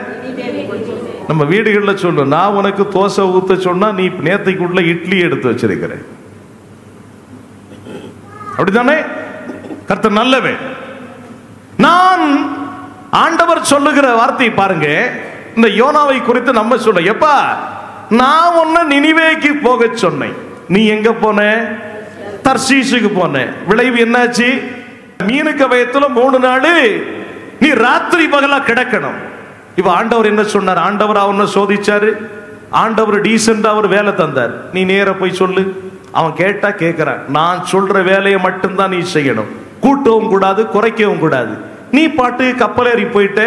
நம்ம வீடுகளில் சொல்லுவோம், நான் உனக்கு தோசை ஊத்த சொன்னா நீ நேத்தைக்குள்ள இட்லி எடுத்து வச்சிருக்கிற. அப்படித்தானே? கர்த்தர் நல்லவே. நான் ஆண்டவர் சொல்லுகிற வார்த்தை பாருங்க. இந்த யோனாவை குறித்து நம்ம சொல்ல, எப்பா நான் உன்னை நினிவேக்கு போக சொன்னேன், நீ எங்க போன? தர்சீசுக்கு போன. விளைவு என்னாச்சு? மீனுக்கு வயத்துல 3 நாள் நீ ராத்திரி பகலா கிடக்கணும். இப்ப ஆண்டவர் என்ன சொன்னார்? ஆண்டவர் அவனை சோதிச்சாரு. ஆண்டவர் டீசெண்டா அவர் வேலை தந்தார். நீ நேர போய் சொல்லு. அவன் கேட்டா கேட்கிறான், நான் சொல்ற வேலையை மட்டும்தான் நீ செய்யணும், கூட்டவும் கூடாது குறைக்கவும் கூடாது. நீ பாட்டு கப்பல் ஏறி போயிட்ட,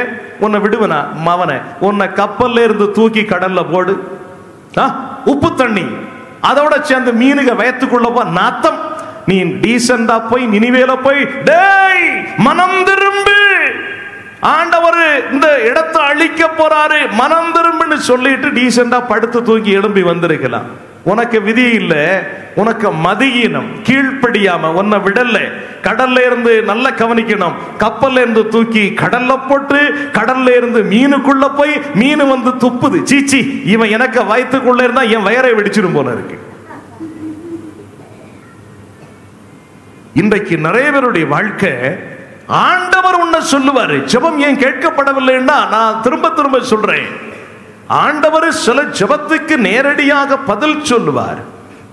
உன்னை விடுவனா? மவனை உன்னை கப்பல்ல இருந்து தூக்கி கடல்ல போடு. உப்பு தண்ணி அதோட சேர்ந்து மீனுக வயத்துக்குள்ள போ, நாத்தம். நீ டீசெண்டா போய் நினிவேல போய், டேய் மனம் திரும்பு, ஆண்டவர் இந்த இடத்தை அழிக்க போறாரு, மனம் திரும்புன்னு சொல்லிட்டு டீசெண்டா படுத்து தூக்கி எழும்பி வந்திருக்கலாம். உனக்கு விதி இல்ல, உனக்கு மதியினம், கீழ்ப்படியாம உன்னை விடல. கடல்ல இருந்து நல்ல கவனிக்கணும். கப்பல்ல இருந்து தூக்கி கடல்ல போட்டு, கடல்ல இருந்து மீனுக்குள்ள போய் மீன் வந்து துப்புது. சீச்சி, இவன் எனக்கு வயிற்றுக்குள்ள இருந்தா என் வயரை வெடிச்சிடும் போல இருக்கு. இன்றைக்கு நிறைய பேருடைய வாழ்க்கை, ஆண்டவர் உன்னை சொல்லுவாரு, ஜெபம் ஏன் கேட்கப்படவில்லைன்னா நான் திரும்ப திரும்ப சொல்றேன், ஆண்டவர் சில ஜெபத்துக்கு நேரடியாக பதில் சொல்லுவார்,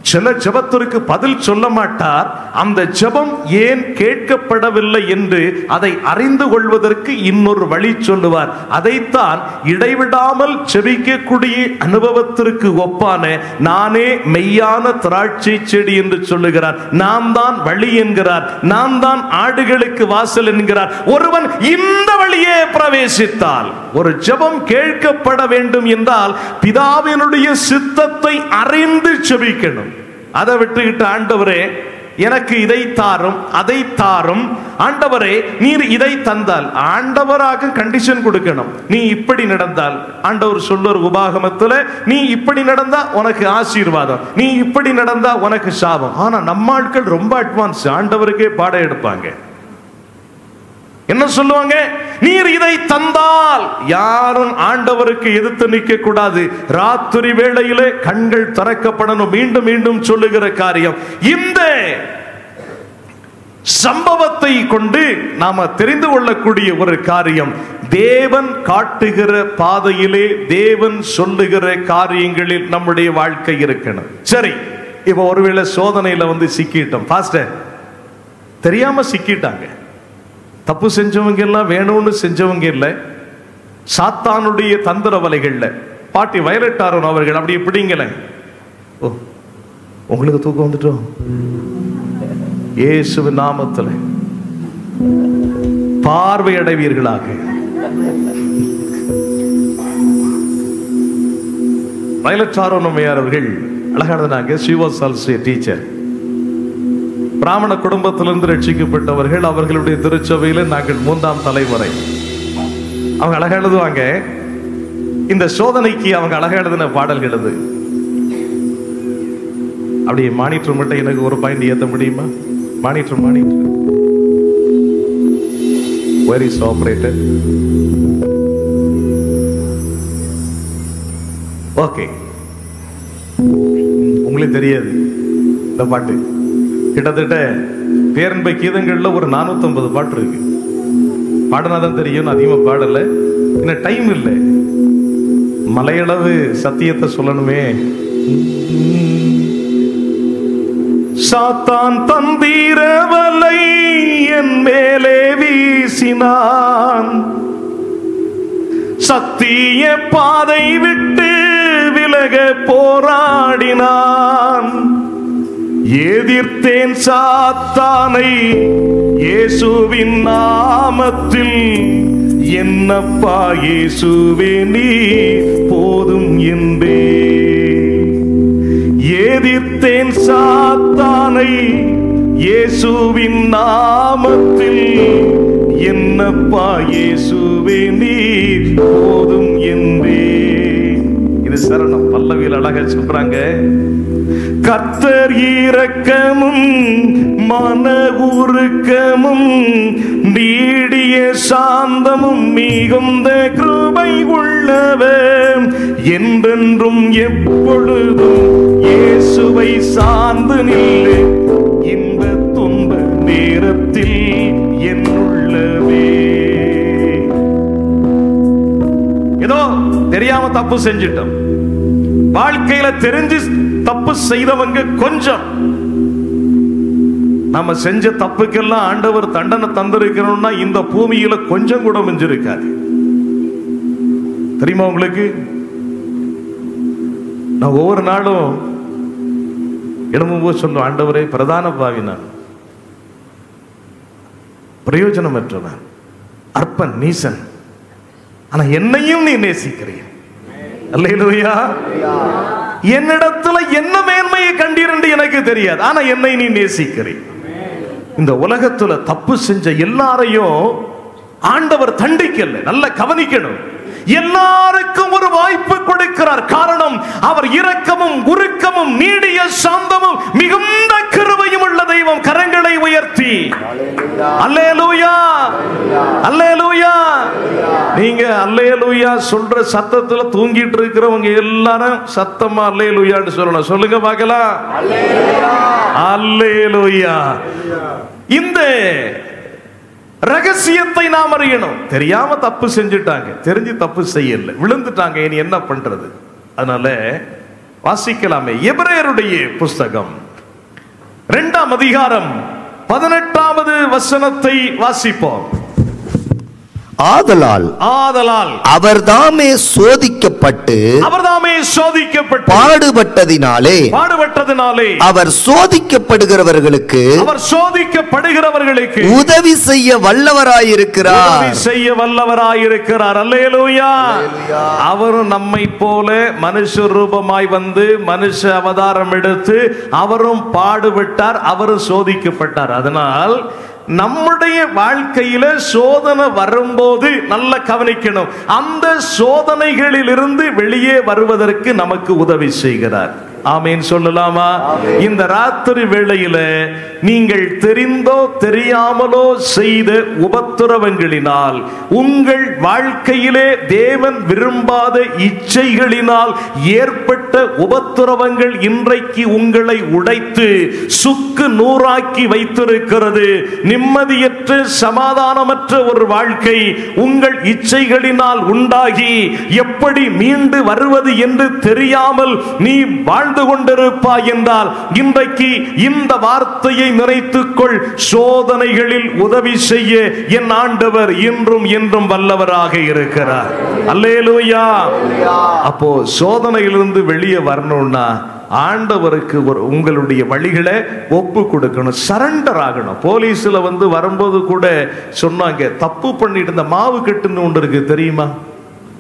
சில ஜெபத்திற்கு பதில் சொல்ல மாட்டார். அந்த ஜெபம் ஏன் கேட்கப்படவில்லை என்று அதை அறிந்து கொள்வதற்கு இன்னொரு வழி சொல்லுவார். அதைத்தான் இடைவிடாமல் ஜெபிக்கக்கூடிய அனுபவத்திற்கு ஒப்பான நானே மெய்யான திராட்சை செடி என்று சொல்லுகிறார். நாம் தான் வழி என்கிறார், நாம் தான் ஆடுகளுக்கு வாசல் என்கிறார். ஒருவன் இந்த வழியே பிரவேசித்தால், ஒரு ஜெபம் கேட்கப்பட வேண்டும் என்றால் பிதாவினுடைய சித்தத்தை அறிந்து ஜெபிக்கணும். அதை விட்டுக்கிட்டு ஆண்டவரே எனக்கு இதை தாரும் அதை தாரும், ஆண்டவரே நீர் இதை தந்தால், ஆண்டவராக கண்டிஷன் கொடுக்கணும். நீ இப்படி நடந்தால், ஆண்டவர் சொல்லுற உபாகமத்துல, நீ இப்படி நடந்தா உனக்கு ஆசீர்வாதம், நீ இப்படி நடந்தா உனக்கு சாபம். ஆனா நம்ம ஆட்கள் ரொம்ப அட்வான்ஸ், ஆண்டவருக்கே பாடம் எடுப்பாங்க. என்ன சொல்லுவாங்க? நீர் இதை தந்தால். யாரும் ஆண்டவருக்கு எதிர்த்து நிற்க கூடாது. ராத்திரி வேளையிலே கண்கள் திறக்கப்படணும். மீண்டும் மீண்டும் சொல்லுகிற காரியம். இந்த சம்பவத்தை கொண்டு நாம தெரிந்து கொள்ளக்கூடிய ஒரு காரியம், தேவன் காட்டுகிற பாதையிலே, தேவன் சொல்லுகிற காரியங்களில் நம்முடைய வாழ்க்கை இருக்கணும். சரி, இப்ப ஒருவேளை சோதனையில வந்து சிக்கிட்டோம், பாஸ்டர் தெரியாம சிக்கிட்டாங்க. தப்பு செஞ்சவங்க எல்லாம் வேணும்னு செஞ்சவங்க இல்லை, சாத்தானுடைய தந்திர வலைகள்ல. பாட்டி வயலட் ஆரோன் அவர்கள் அப்படி இப்படிங்கல, ஓ உங்களுக்கு தூக்கம் வந்துட்டோம், இயேசுவின் நாமத்தில் பார்வை அடைவீர்களாக. வயலட் ஆரோன் அம்மையார் அவர்கள் அழகானதாங்க. she was also a teacher. பிராமண குடும்பத்திலிருந்து ரட்சிக்கப்பட்டவர்கள். அவர்களுடைய திருச்சபையில நாங்கள் 3ஆம் தலைமுறை. அவங்க அழகா எழுதுவாங்க. இந்த சோதனைக்கு அவங்க அழகா எழுதின பாடல்கள் எழுது. அப்படியே மானிட்டர் மட்டும் எனக்கு ஒரு பாயிண்ட் ஏத்த முடியுமா? Monitor where is operator? Okay, உங்களுக்கு தெரியாது இந்த பாட்டு. கிட்டத்தட்ட பேரன்பை கீதங்கள்ல ஒரு 450 பாட்டு இருக்கு. பாடினாதான் தெரியும், அதிகமா பாடல, இன்னும் டைம் இல்லை. மலையளவு சத்தியத்தை சொல்லணுமே. சாத்தான் தந்திரவலை என் மேலே வீசினான், சத்திய பாதை விட்டு விலக போராடினான். எதிர்த்தேன் சாத்தானை இயேசுவின் நாமத்தில், என்னப்பா இயேசுவே நீ போதும் என்பே. எதிர்த்தேன் சாத்தானை இயேசுவின் நாமத்தில், என்னப்பா இயேசுவே நீ போதும் என்பே. இது சரணம், பல்லவி பல்லவியில் அழகா சொல்றாங்க, கர்த்தர் இரக்கமும் மன உருக்கமும் நீடிய சாந்தமும் மிகுந்த கிருபை உள்ளவர், என்றென்றும் எப்பொழுதும் இயேசுவை சார்ந்து நில்லு, இந்த துன்ப நேரத்தில் என்னுள்ளவே. ஏதோ தெரியாம தப்பு செஞ்சிட்டோம். வாழ்க்கையில தெரிஞ்சு தப்பு செய்தவங்க கொஞ்சம். நம்ம செஞ்ச தப்புக்கெல்லாம் ஆண்டவர் தண்டனை தந்திருக்கிறோம்னா இந்த பூமியில கொஞ்சம் கூட மிஞ்சிருக்காது. தெரியுமா உங்களுக்கு? நான் ஒவ்வொரு நாளும் எழும்பும்போது சொல்லுவேன், ஆண்டவரே பிரதான பாவி, நான் பிரயோஜனமற்றவன், அற்பன், நீசன், ஆனா என்னையும் நீ நேசிக்கிறீர். அல்லேலூயா. என்னிடத்துல என்ன மேன்மையை கண்டீர் என்று எனக்கு தெரியாது, ஆனா என்னை நீ நேசிக்கிறீர். இந்த உலகத்துல தப்பு செஞ்ச எல்லாரையும் ஆண்டவர் தண்டிக்கல. நல்லா கவனிக்கணும். எல்லாருக்கும் ஒரு வாய்ப்பு கொடுக்கிறார். காரணம், அவர் இரக்கமும் உருக்கமும் நீடிய சாந்தமும் மிகுந்த கிருபையும் உள்ள தெய்வம். கரங்களை உயர்த்தி அல்லேலூயா, அல்லேலூயா. நீங்க அல்லேலூயா சொல்ற சத்தத்துல தூங்கிட்டு இருக்கிறவங்க எல்லாரும் சத்தமா அல்லேலூயான்னு சொல்லணும். சொல்லுங்க பார்க்கலாம். அல்லேலூயா. இந்த ரகசியத்தை நாம் அறியணும். தெரியாம தப்பு செஞ்சுட்டாங்க, தெரிஞ்சு தப்பு செய்யல, விழுந்துட்டாங்க, இனி என்ன பண்றது? அதனால வாசிக்கலாமே. எபிரேயருடைய புஸ்தகம் 2ஆம் அதிகாரம் 18வது வசனத்தை வாசிப்போம். ஆதலால் அவர்தாமே சோதிக்கப்பட்டு பாடுபட்டதினாலே அவர் சோதிக்கப்படுகிறவர்களுக்கு உதவி செய்ய வல்லவராயிருக்கிறார். அல்லேலூயா. அவரும் நம்மை போல மனுஷ ரூபமாய் வந்து மனுஷ அவதாரம் எடுத்து அவரும் பாடுபட்டார், அவரும் சோதிக்கப்பட்டார். அதனால் நம்முடைய வாழ்க்கையில சோதனை வரும்போது நல்ல கவனிக்கணும். அந்த சோதனைகளில் இருந்து வெளியே வருவதற்கு நமக்கு உதவி செய்கிறார். ஆமீன் சொல்லலாமா? இந்த ராத்திரி வேளையில நீங்கள் தெரிந்தோ தெரியாமலோ செய்த உபத்திரவங்களினால், உங்கள் வாழ்க்கையிலே தேவன் விரும்பாத இச்சைகளினால் ஏற்பட்ட உபத்திரவங்கள் இன்றைக்கு உங்களை உடைத்து சுக்கு நூறாக்கி வைத்திருக்கிறது. நிம்மதியற்ற சமாதானமற்ற ஒரு வாழ்க்கை உங்கள் இச்சைகளினால் உண்டாகி எப்படி மீண்டு வருவது என்று தெரியாமல் நீ வாழ்ந்து கொண்டிருப்பாய் என்றால் இன்றைக்கு இந்த வார்த்தையை நினைத்துக்கொள். சோதனைகளில் உதவி செய்ய என் ஆண்டவர் இன்றும் என்றும் வல்லவராக இருக்கிறார். அல்லேலூயா. அப்போ சோதனையிலிருந்து வெளியே வரணும்னா ஆண்டவருக்கு உங்களுடைய வழிகளை ஒப்பு கொடுக்கணும், சரண்டர் ஆகணும். போலீஸ்ல வரும்போது கூட சொன்னாங்க, தப்பு பண்ணிட்டு இந்த மாவு கட்டுன்னு ஒன்று இருக்கு தெரியுமா?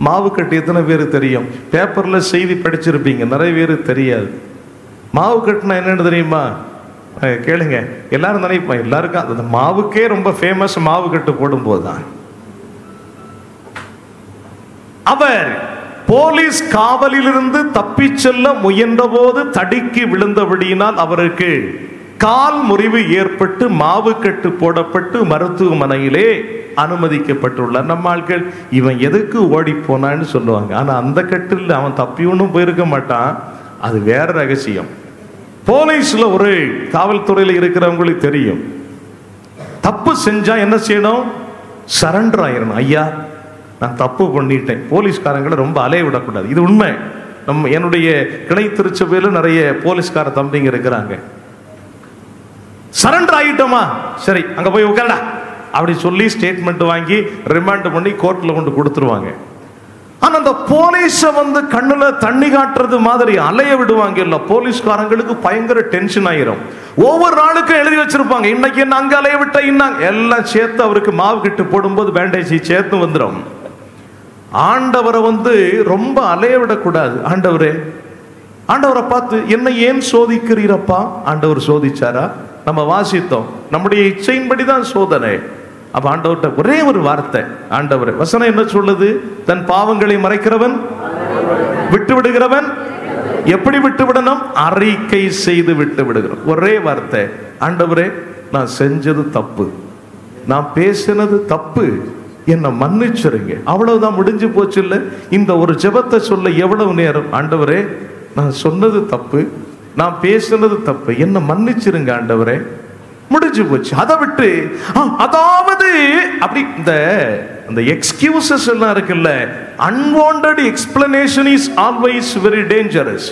மாவு கட்டு எத்தனை பேர் தெரியும்? பேப்பர்ல செய்தி படிச்சிருப்பீங்க, நிறைய பேர் தெரியாது. மாவு கட்டுனா என்னன்னு தெரியுமா? கேளுங்க. எல்லாரும் நினைப்போம், எல்லாருக்கும் அந்த மாவுக்கே ரொம்ப ஃபேமஸ் மாவு கட்டு போடும்போது தான். அவர் போலீஸ் காவலிலிருந்து தப்பி செல்ல முயன்ற போது தடுக்கி விழுந்தபடியினால் அவருக்கு கால் முறிவு ஏற்பட்டு மாவு கட்டு போடப்பட்டு மருத்துவமனையிலே அனுமதிக்கப்பட்டுள்ளார். நம்ம ஆட்கள் இவன் எதுக்கு ஓடி போனான்னு சொல்லுவாங்க. ஆனா அந்த கட்டில் அவன் தப்பி ஒன்றும் போயிருக்க மாட்டான். அது வேற ரகசியம். போலீஸ்ல ஒரு காவல்துறையில இருக்கிறவங்களுக்கு தெரியும், தப்பு செஞ்சா என்ன செய்யணும்? சரண்டர் ஆயிரணும். ஐயா நான் தப்பு பண்ணிட்டேன். போலீஸ்காரங்களை ரொம்ப அலைய விடக்கூடாது. இது உண்மை. என்னுடைய கிளை திருச்சபையில நிறைய போலீஸ்கார தம்பிங்க இருக்கிறாங்க. சரண்டர் ஆகிட்டோமா, சரி அங்க போய் உட்காரடா அப்படி சொல்லி ஸ்டேட்மெண்ட் வாங்கி ரிமாண்ட் பண்ணி கோர்ட்ல கொண்டு கொடுத்துருவாங்க. ஆனா அந்த போலீஸ கண்ணுல தண்ணி காட்டுறது மாதிரி அலைய விடுவாங்க. இல்ல, போலீஸ்காரங்களுக்கு பயங்கர டென்ஷன் ஆயிரும். ஒவ்வொரு நாளுக்கும் எழுதி வச்சிருப்பாங்க, இன்னைக்கு என்ன அங்க அலைய விட்ட இன்னாங்க எல்லாம் சேர்த்து அவருக்கு மாவு கிட்டு போடும்போது பேண்டேஜ் சேர்த்து வந்துடும். ஆண்டவரை ரொம்ப அலைய விடக்கூடாது. ஆண்டவரை பார்த்து என்ன ஏன் சோதிக்கிறீரப்பா? ஆண்டவர் சோதிச்சாரா? நம்ம வாசித்தோம், நம்முடைய இச்சையின்படிதான் சோதனை. அப்ப ஆண்டவர்கிட்ட ஒரே ஒரு வார்த்தை, ஆண்டவர் வசனம் என்ன சொல்லுது? தன் பாவங்களை மறைக்கிறவன் விட்டு விடுகிறவன் எப்படி விட்டு விடணும்? அறிக்கை செய்து விட்டு விடுகிறோம். ஒரே வார்த்தை, ஆண்டவரே நான் செஞ்சது தப்பு, நான் பேசினது தப்பு, என்ன மன்னிச்சிருங்க. அவ்வளவுதான், முடிஞ்சு போச்சு. இல்ல, இந்த ஒரு ஜெபத்தை சொல்ல எவ்வளவு நேரம்? ஆண்டவரே நான் சொன்னது தப்பு, நான் பேசினது தப்பு, என்ன மன்னிச்சிருங்க ஆண்டவரே, முடிஞ்சு போச்சு. அதை விட்டு அதாவது அப்படி இந்த எக்ஸ்கியூசஸ் எல்லாம் இருக்குல்ல, unwanted explanation is always very dangerous.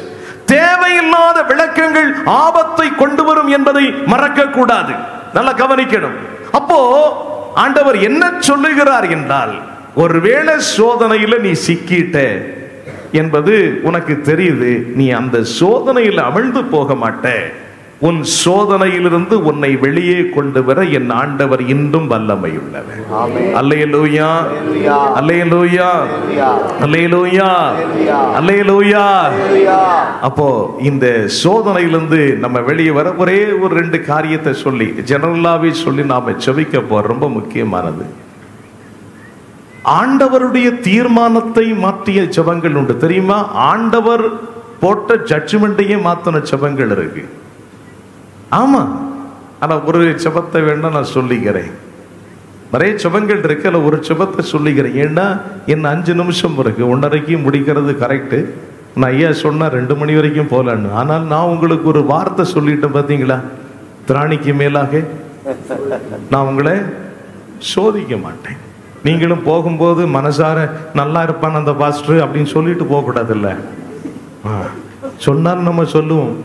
தேவையில்லாத விளக்கங்கள் ஆபத்தை கொண்டு வரும் என்பதை மறக்க கூடாது. நல்லா கவனிக்கணும். அப்போ ஆண்டவர் என்ன சொல்லுகிறார் என்றால், ஒருவேளை சோதனையில நீ சிக்கிட்ட என்பது உனக்கு தெரியுது, நீ அந்த சோதனையில் அமிழ்ந்து போக மாட்ட. உன் சோதனையிலிருந்து உன்னை வெளியே கொண்டு வர என் ஆண்டவர் இன்றும் வல்லமையுள்ளவர். அல்லேலூயா, அல்லேலூயா, அல்லேலூயா, அல்லேலூயா. அப்போ இந்த சோதனையிலிருந்து நம்ம வெளியே வர ஒரே ஒரு 2 காரியத்தை சொல்லி ஜெனரலாவே சொல்லி நாம செபிக்க போறோம். ரொம்ப முக்கியமானது. ஆண்டவருடைய தீர்மானத்தை மாற்றிய ஜெபங்கள் உண்டு, தெரியுமா? ஆண்டவர் போட்ட ஜட்ஜ்மெண்ட்டையே மாத்தின ஜெபங்கள் இருக்கு. ஆமா, ஆனா ஒரு ஜெபத்தை வேண்டாம் நான் சொல்லிக்கிறேன். நிறைய ஜெபங்கள் இருக்கு, அல்ல ஒரு ஜெபத்தை சொல்லிக்கிறேன். ஏன்னா என்ன 5 நிமிஷம் இருக்கு, 1:30 முடிக்கிறது கரெக்டு. நான் ஐயா சொன்னா 2 மணி வரைக்கும் போலான்னு. ஆனால் நான் உங்களுக்கு ஒரு வார்த்தை சொல்லிட்டேன் பாத்தீங்களா, திராணிக்கு மேலாக நான் உங்களை சோதிக்க மாட்டேன். நீங்களும் போகும்போது மனசார நல்லா இருப்பான் அந்த பாஸ்டர் அப்படின்னு சொல்லிட்டு போகக்கூடாது. இல்ல, சொன்னாலும் நம்ம சொல்லுவோம்,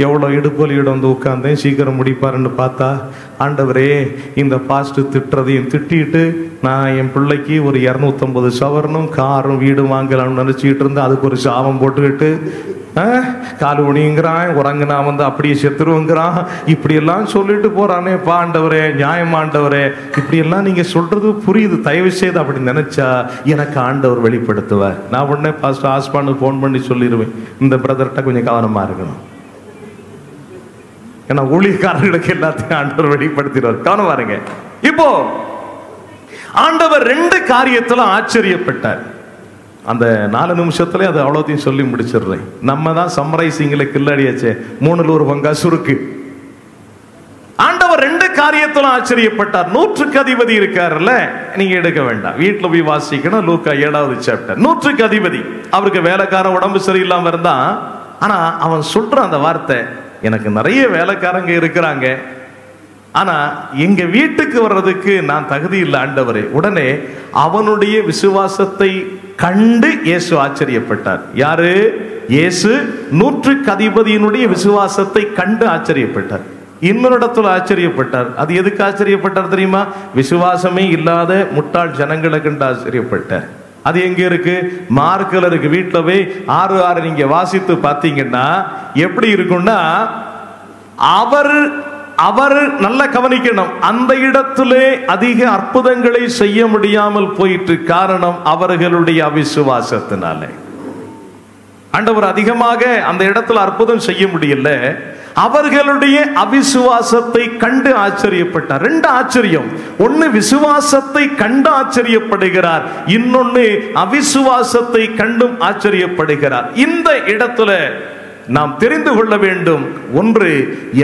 எவ்வளோ இடுப்பலியிடம் வந்து உட்கார்ந்தேன், சீக்கிரம் முடிப்பாருன்னு பார்த்தா, ஆண்டவரே இந்த பாஸ்டர் திட்டுறதையும் திட்டிட்டு நான் என் பிள்ளைக்கு ஒரு 250 சவரனும் காரும் வீடும் வாங்கலாம்னு நினச்சிக்கிட்டு இருந்தேன். அதுக்கு ஒரு சாபம் போட்டுக்கிட்டு காலு உணிங்கிறான், உறங்குனா வந்து அப்படியே செத்துருவங்கிறான், இப்படியெல்லாம் சொல்லிட்டு போறானே ஆண்டவரே, நியாயமாண்டவரே, இப்படியெல்லாம் நீங்க சொல்றது புரியுது. தயவு செய்து அப்படி நினைச்சா எனக்கு ஆண்டவர் வெளிப்படுத்துவார். நான் உடனே பாஸ்டர் ஆஸ்பான்னு ஃபோன் பண்ணி சொல்லிடுவேன், இந்த பிரதர்கிட்ட கொஞ்சம் கவனமா இருக்கணும். ஏன்னா ஊழியக்காரர்களுக்கு எல்லாத்தையும் ஆண்டவர் வெளிப்படுத்திடுவார். கவனமா இருங்க. இப்போ ஆண்டவர் 2 காரியத்துல ஆச்சரியப்பட்டார். அந்த 4 நிமிஷத்துல அது அவ்வளோத்தையும் சொல்லி முடிச்சிடுறேன். நம்ம தான் சம்மரைசிங்ல கில்லடியாச்சே, 3ல் 1 பங்கா சுருக்கு. ஆண்டவர் 2 காரியத்துல ஆச்சரியப்பட்டார். 100க்கு அதிபதி இருக்காருல்ல, நீங்க எடுக்க வேண்டாம், வீட்டுல போய் வாசிக்கணும். லூக்கா 7வது சாப்டர். 100க்கு அதிபதி, அவருக்கு வேலைக்காரன் உடம்பு சரியில்லாம இருந்தான். ஆனா அவன் சொல்ற அந்த வார்த்தை, எனக்கு நிறைய வேலைக்காரங்க இருக்கிறாங்க, ஆனா எங்க வீட்டுக்கு வர்றதுக்கு நான் தகுதி இல்லை ஆண்டவரே. உடனே அவனுடைய விசுவாசத்தை கண்டு இயேசு ஆச்சரியப்பட்டார். யாரு? இயேசு 100க்கு அதிபதியினுடைய விசுவாசத்தை கண்டு ஆச்சரியப்பட்டார். இன்னொரு இடத்துல ஆச்சரியப்பட்டார். அது எதுக்கு ஆச்சரியப்பட்டார் தெரியுமா? விசுவாசமே இல்லாத முட்டாள் ஜனங்களை கண்டு ஆச்சரியப்பட்டார். அது எங்க இருக்கு? மார்க்ல இருக்கு. வீட்டுல போய் 6:6 நீங்க வாசித்து பார்த்தீங்கன்னா எப்படி இருக்கும்னா, அவர் நல்லா கவனிக்கணும், அந்த இடத்திலே அதிக அற்புதங்களை செய்ய முடியாமல் போயிட்டு. காரணம் அவர்களுடைய அவிசுவாசத்தினாலே. ஆண்டவர் அதிகமாக அந்த இடத்துல அற்புதம் செய்ய முடியல, அவர்களுடைய அவிசுவாசத்தை கண்டு ஆச்சரியப்பட்டார். 2 ஆச்சரியம். ஒன்னு விசுவாசத்தை கண்டு ஆச்சரியப்படுகிறார், இன்னொன்னு அவிசுவாசத்தை கண்டும் ஆச்சரியப்படுகிறார். இந்த இடத்துல நாம் தெரிந்து கொள்ள வேண்டும், ஒன்று,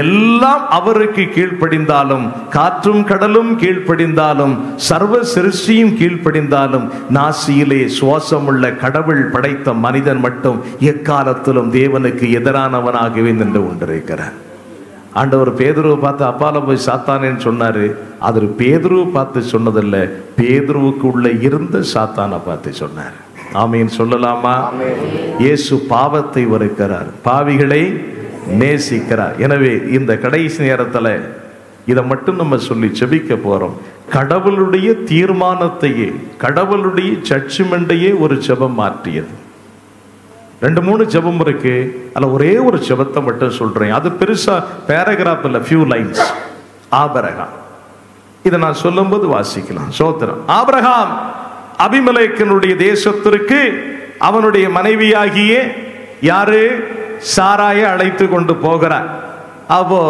எல்லாம் அவருக்கு கீழ்ப்படிந்தாலும், காற்றும் கடலும் கீழ்ப்படிந்தாலும், சர்வ சிருஷ்டியும் கீழ்ப்படிந்தாலும், நாசியிலே சுவாசமுள்ள கடவுள் படைத்த மனிதன் மட்டும் எக்காலத்திலும் தேவனுக்கு எதிரானவனாகவே நின்று கொண்டிருக்கிறார். ஆண்டவர் பேதுருவை பார்த்து அப்பால போய் சாத்தானேன்னு சொன்னாரு. அது பேதுருவை பார்த்து சொன்னதில்லை, பேதுருவுக்கு உள்ள இருந்த சாத்தானை பார்த்து சொன்னார். ஆமீன் சொல்லலாமா? இயேசு பாவத்தை வெறுக்கிறார், பாவிகளை நேசிக்கிறார். எனவே இந்த கடைசி நேரத்தில் இதை மட்டும் நம்ம சொல்லி செபிக்க போறோம். கடவுளுடைய தீர்மானத்தையே, கடவுளுடைய ஜட்ஜ்மெண்ட்டையே ஒரு ஜெபம் மாற்றியது. 2-3 ஜெபம் இருக்கு, அதில் ஒரே ஒரு ஜெபத்தை மட்டும் சொல்றேன். அது பெருசா பேராகிராஃப் இல்ல, ஃபியூ லைன்ஸ். ஆபிரகாம், இதை நான் சொல்லும்போது வாசிக்கலாம். சோத்திரம். ஆபிரகாம் அபிமெலேக்கினுடைய தேசத்திற்கு அவனுடைய மனைவியாகிய யாரு? சாராயை அழைத்து கொண்டு போகிறார். அப்போ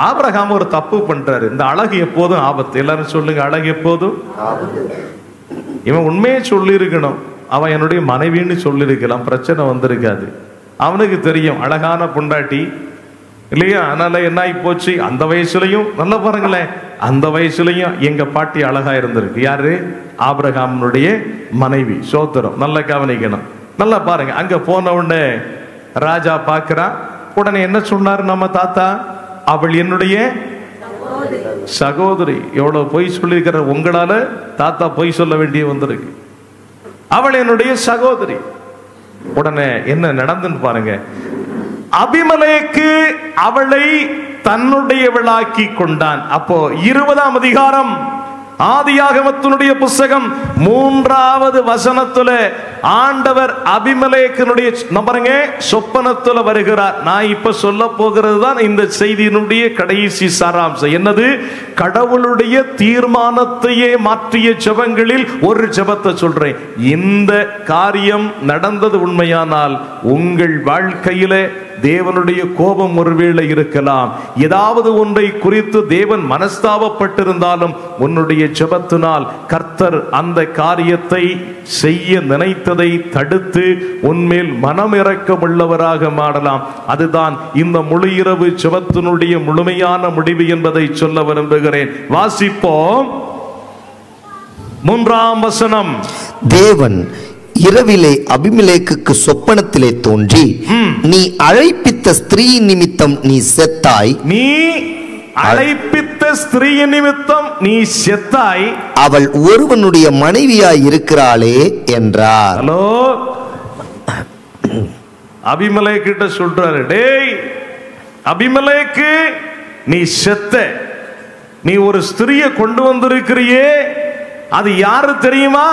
ஆபிரகாம் ஒரு தப்பு பண்றாரு. இந்த அழகு எப்போதும் ஆபத்து. எல்லாரும் சொல்லுங்க, அழகு எப்போதும். இவன் உண்மையை சொல்லி இருக்கணும், அவன் என்னுடைய மனைவின்னு சொல்லியிருக்கலாம், பிரச்சனை வந்திருக்காது. அவனுக்கு தெரியும் அழகான பொண்டாட்டி இல்லையா, அதனால என்ன ஆகி போச்சு, அந்த வயசுலயும் நல்லா பாருங்களேன், அந்த வயசுலயும் எங்க பாட்டி அழகா இருந்திருக்கு. யாரு? ஆபிரகாமுடைய மனைவி. சோத்திரம், நல்லா கவனிக்கணும். நல்லா பாருங்க, அங்க போன உடனே ராஜா பார்க்கிறான். உடனே என்ன சொன்னார் நம்ம தாத்தா? அவள் என்னுடைய சகோதரி. எவ்வளவு பொய் சொல்லியிருக்கிற உங்களால தாத்தா பொய் சொல்ல வேண்டிய வந்திருக்கு. அவள் என்னுடைய சகோதரி. உடனே என்ன நடந்துன்னு பாருங்க. அபிமெலேக்கு அவளை தன்னுடையவளாக்கி கொண்டான். அப்போ 20ஆம் அதிகாரம் ஆதியாகமத்தினுடைய புஸ்தகம் 3வது வசனத்துல ஆண்டவர் அபிமெலேக்கினுடைய நம்பருங்க சொப்பனத்துல வருகிறார். நான் இப்ப சொல்ல போகிறது தான் இந்த செய்தியினுடைய கடைசி சாராம்சம். என்னது? கடவுளுடைய தீர்மானத்தையே மாற்றிய ஜெபங்களில் ஒரு ஜெபத்தை சொல்றேன். இந்த காரியம் நடந்தது உண்மையானால் உங்கள் வாழ்க்கையில தேவனுடைய கோபம் ஒருவேளை இருக்கலாம். ஏதாவது ஒன்றை குறித்து தேவன் மனஸ்தாபப்பட்டிருந்தாலும் உன்னுடைய ஜெபத்தினால் கர்த்தர் அந்த காரியத்தை செய்ய நினைத்ததை தடுத்து உன்மேல் மனமிறக்கம் உள்ளவராக மாறலாம். அதுதான் இந்த முழு இரவு ஜெபத்தினுடைய முழுமையான முடிவு என்பதை சொல்ல விரும்புகிறேன். வாசிப்போம் 3ஆம் வசனம். தேவன் இரவிலே அபிமெலேக்குக்கு சொப்பனத்திலே தோன்றி, நீ அழைப்பித்த ஸ்திரீ நிமித்தம் நீ செத்தாய். நீ அழைப்பித்த ஸ்திரீ நிமித்தம் நீ செத்தாய். அவள் ஒருவனுடைய மனைவியாய் இருக்கிறாளே என்றார். ஹலோ, அபிமெலேக்கு கிட்ட சொல்றாரு, டேய் அபிமெலேக்கு, நீ செத்த. நீ ஒரு ஸ்திரியை கொண்டு வந்திருக்கிறியே, அது யாரு தெரியுமா?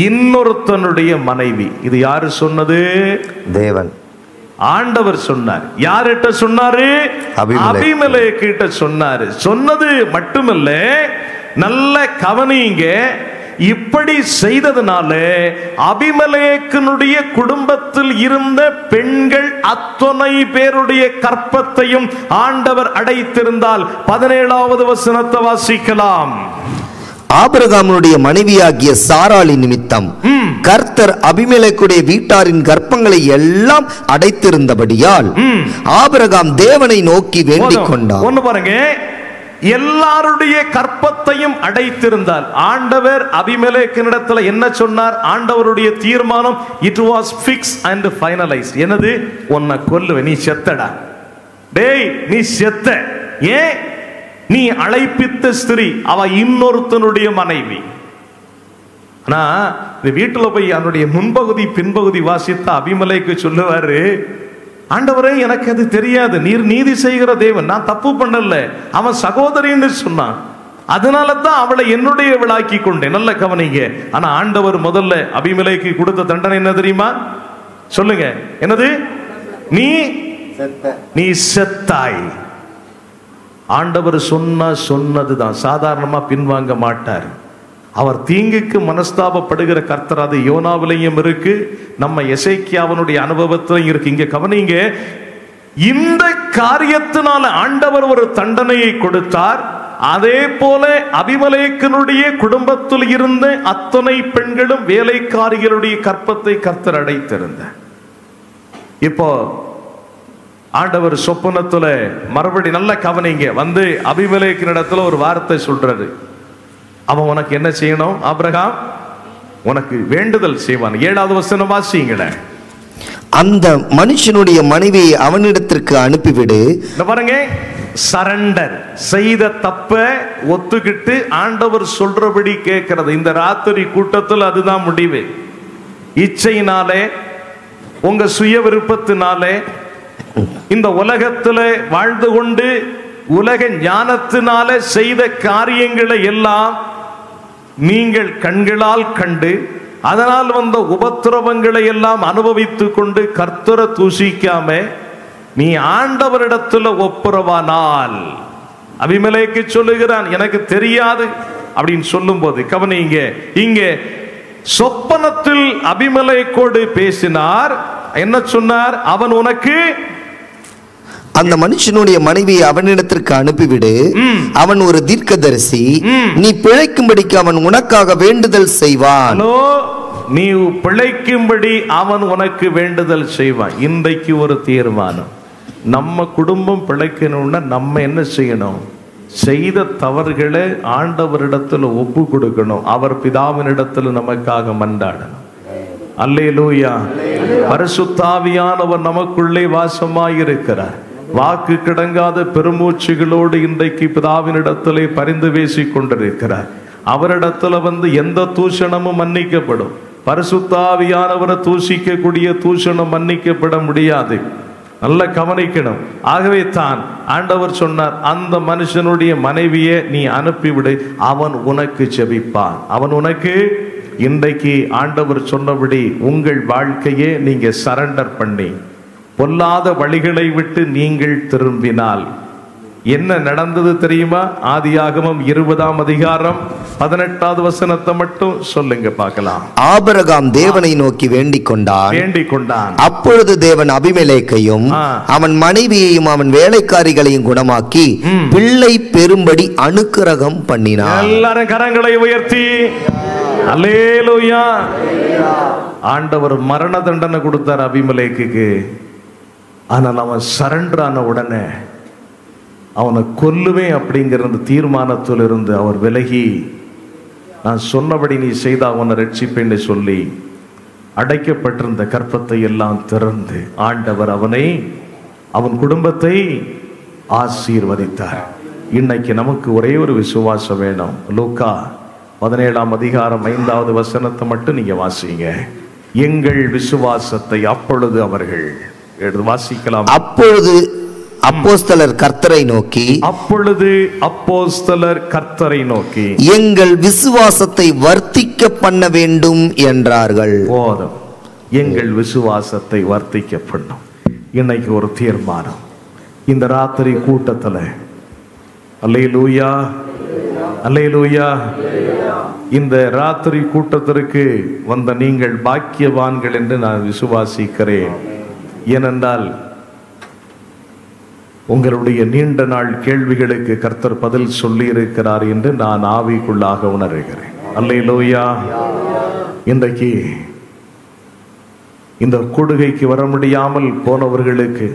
இன்னொருத்தனுடைய மனைவி. இது யாரு சொன்னது? தேவன், ஆண்டவர் சொன்னார். யார்கிட்ட சொன்னாரு? அபிமெலேக்கு கிட்ட சொன்னாரு. சொன்னது மட்டுமல்ல, நல்ல கவனிங்க, இப்படி செய்ததுனால அபிமெலேக்கினுடைய குடும்பத்தில் இருந்த பெண்கள் அத்தனை பேருடைய கற்பத்தையும் ஆண்டவர் அடைத்திருந்தால் 17வது வசனத்தை வாசிக்கலாம். ஆபிரகாமுடைய மனைவியாகிய சாராளி நிமித்தம் கர்த்தர் அபிமெலேக்குடைய வீட்டாரின் கர்ப்பங்களை எல்லாம் அடைத்திருந்தபடியால் ஆபிரகாம் தேவனை நோக்கி வேண்டிக் கொண்டார். ஒன்னு பாருங்க, எல்லாருடைய கற்பத்தையும் அடைத்திருந்தால் ஆண்டவர் அபிமெலேக்கினிடத்துல என்ன சொன்னார்? ஆண்டவருடைய தீர்மானம், it was fix and finalise. என்னது? உன்னை கொல்லுவேன், நீ செத்தடா. டேய் நீ செத்த. ஏன்? நீ அழைப்பித்த ஸ்திரீ அவ இன்னொருத்தனுடைய மனைவி. ஆனா இந்த வீட்டுல போய் அவனுடைய முன்பகுதி பின்பகுதி வாசித்த அபிமெலேக்கு சொல்லுவாரு, ஆண்டவரே எனக்கு அது தெரியாது, நீர் நீதி செய்கிற தேவன், நான் தப்பு பண்ணல, அவன் சகோதரின்னு சொன்னான், அதனால தான் அவளை என்னுடைய விளாக்கி கொண்டேன். நல்ல கவனிங்க. ஆனா ஆண்டவர் முதல்ல அபிமெலேக்கு கொடுத்த தண்டனை என்ன தெரியுமா? சொல்லுங்க, என்னது? நீ செத்தாய். ஆண்டவர் சொன்னதுதான், சாதாரணமா பின்வாங்க மாட்டார். அவர் தீங்குக்கு மனஸ்தாபப்படுகிற கர்த்தர். அது யோனாவிலையும் இருக்கு, நம்ம எசேக்கியாவினுடைய அனுபவத்திலையும் இருக்கு. இங்க கவனிங்க, இந்த காரியத்தினால ஆண்டவர் ஒரு தண்டனையை கொடுத்தார். அதே போல அபிமெலேக்கினுடைய குடும்பத்தில் இருந்த அத்தனை பெண்களும் வேலைக்காரிகளுடைய கற்பத்தை கர்த்தர் அடைத்திருந்தார். இப்போ ஆண்டவர் சொப்பனத்துல மறுபடி நல்ல கவனிங்க வந்து அபிமெலேக்கினிடத்துல ஒரு வார்த்தை சொல்றாரு. அவன் உனக்கு என்ன செய்யணும்? ஆபிரகாம் உனக்கு வேண்டுதல் செய்வான். 7வது வசனம் வாசிங்களே. அந்த மனுஷனுடைய மனைவியை அவனிடத்திற்கு அனுப்பிவிடு. பாருங்க, சரண்டர், செய்த தப்ப ஒத்துக்கிட்டு ஆண்டவர் சொல்றபடி கேட்கிறது. இந்த ராத்திரி கூட்டத்தில் அதுதான் முடிவு. இச்சையினாலே, உங்க சுய விருப்பத்தினாலே, இந்த உலகத்தில் வாழ்ந்து கொண்டு உலக ஞானத்தினால செய்த காரியங்களை எல்லாம் நீங்கள் கண்களால் கண்டு அதனால் வந்த உபத்திரவங்களை எல்லாம் அனுபவித்துக் கொண்டு கர்த்தரை தூஷிக்காம நீ ஆண்டவரிடத்துல ஒப்புரவானால், அபிமெலேக்கு சொல்லுகிறான் எனக்கு தெரியாது அப்படின்னு சொல்லும் போது கவனிங்க, இங்கே சொப்பனத்தில் அபிமெலேக்கோடு பேசினார். என்ன சொன்னார்? அவன் உனக்கு, அந்த மனுஷனுடைய மனைவியை அவனிடத்திற்கு அனுப்பிவிடு, அவன் ஒரு தீர்க்கதரிசி, நீ பிழைக்கும்படிக்கு அவன் உனக்காக வேண்டுதல் செய்வான். நீ பிழைக்கும்படி அவன் உனக்கு வேண்டுதல் செய்வான். இன்றைக்கு ஒரு தீர்மானம், நம்ம குடும்பம் பிழைக்கணும்னா நம்ம என்ன செய்யணும்? செய்த தவறுகளை ஆண்டவரிடத்தில் ஒப்பு கொடுக்கணும். அவர் பிதாவினிடத்தில் நமக்காக மன்றாடணும். அல்லேலூயா. பரிசுத்த ஆவியானவர் நமக்குள்ளே வாசமாயிருக்கிறார். வாக்கு கிடங்காத பெருமூச்சுகளோடு இன்றைக்கு பிதாவினிடத்திலே பரிந்து பேசிக் கொண்டிருக்கிறார். அவரிடத்துல எந்த தூஷணமும் மன்னிக்கப்படும். பரிசுத்த ஆவியானவரை தூஷிக்கக்கூடிய தூஷணம் மன்னிக்கப்பட முடியாது. நல்ல கவனிக்கணும். ஆகவே தான் ஆண்டவர் சொன்னார், அந்த மனுஷனுடைய மனைவியை நீ அனுப்பிவிடு, அவன் உனக்கு ஜெபிப்பான். அவன் உனக்கு. இன்றைக்கு ஆண்டவர் சொன்னபடி உங்கள் வாழ்க்கையே நீங்க சரண்டர் பண்ணி பொல்லாத வழிகளை விட்டு நீங்கள் திரும்பினால் என்ன நடந்தது தெரியுமா? ஆதியாகமம் 20ஆம் அதிகாரம் 18வது வசனத்தை மட்டும் சொல்லுங்க பார்க்கலாம். ஆபிரகாம் தேவனை நோக்கி வேண்டிக் கொண்டான். அப்பொழுது தேவன் அபிமெலேக்கையும் அவன் மனைவியையும் அவன் வேலைக்காரிகளையும் குணமாக்கி பிள்ளை பெரும்படி அனுக்கிரகம் பண்ணினார். எல்லாரும் கரங்களை உயர்த்தி அல்லேலூயா. ஆண்டவர் மரண தண்டனை கொடுத்தார் அபிமெலேக்குக்கு. ஆனால் அவன் சரண்டர் ஆன உடனே அவனை கொல்லுவேன் அப்படிங்கிற அந்த தீர்மானத்தில் இருந்து அவர் விலகி, நான் சொன்னபடி நீ செய்த அவனை ரட்சிப்பேன்னு சொல்லி அடைக்கப்பட்டிருந்த கற்பத்தை எல்லாம் திறந்து ஆண்டவர் அவன் குடும்பத்தை ஆசீர்வதித்தார். இன்னைக்கு நமக்கு ஒரே ஒரு விசுவாசம் வேணும். லூக்கா 17ஆம் அதிகாரம் 5வது வசனத்தை மட்டும் நீங்க வாசிங்க. எங்கள் விசுவாசத்தை அப்பொழுது அவர்கள் வாசிக்கலாம். அப்பொழுது அப்போஸ்தலர் கர்த்தரை நோக்கி எங்கள் விசுவாசத்தை வர்த்திக்க பண்ண வேண்டும் என்றார்கள். போதும், எங்கள் விசுவாசத்தை வர்த்திக்க பண்ணும். இன்னைக்கு ஒரு தீர்மானம். இந்த ராத்திரி கூட்டத்தில் அல்லேலூயா, அல்லேலூயா, இந்த ராத்திரி கூட்டத்திற்கு வந்த நீங்கள் பாக்கியவான்கள் என்று நான் விசுவாசிக்கிறேன். ஏனென்றால் உங்களுடைய நீண்ட நாள் கேள்விகளுக்கு கர்த்தர் பதில் சொல்லி இருக்கிறார் என்று நான் ஆவிக்குள்ளாக உணர்கிறேன். அல்லேலூயா. இன்றைக்கு இந்த கொடுகைக்கு வர முடியாமல் போனவர்களுக்கு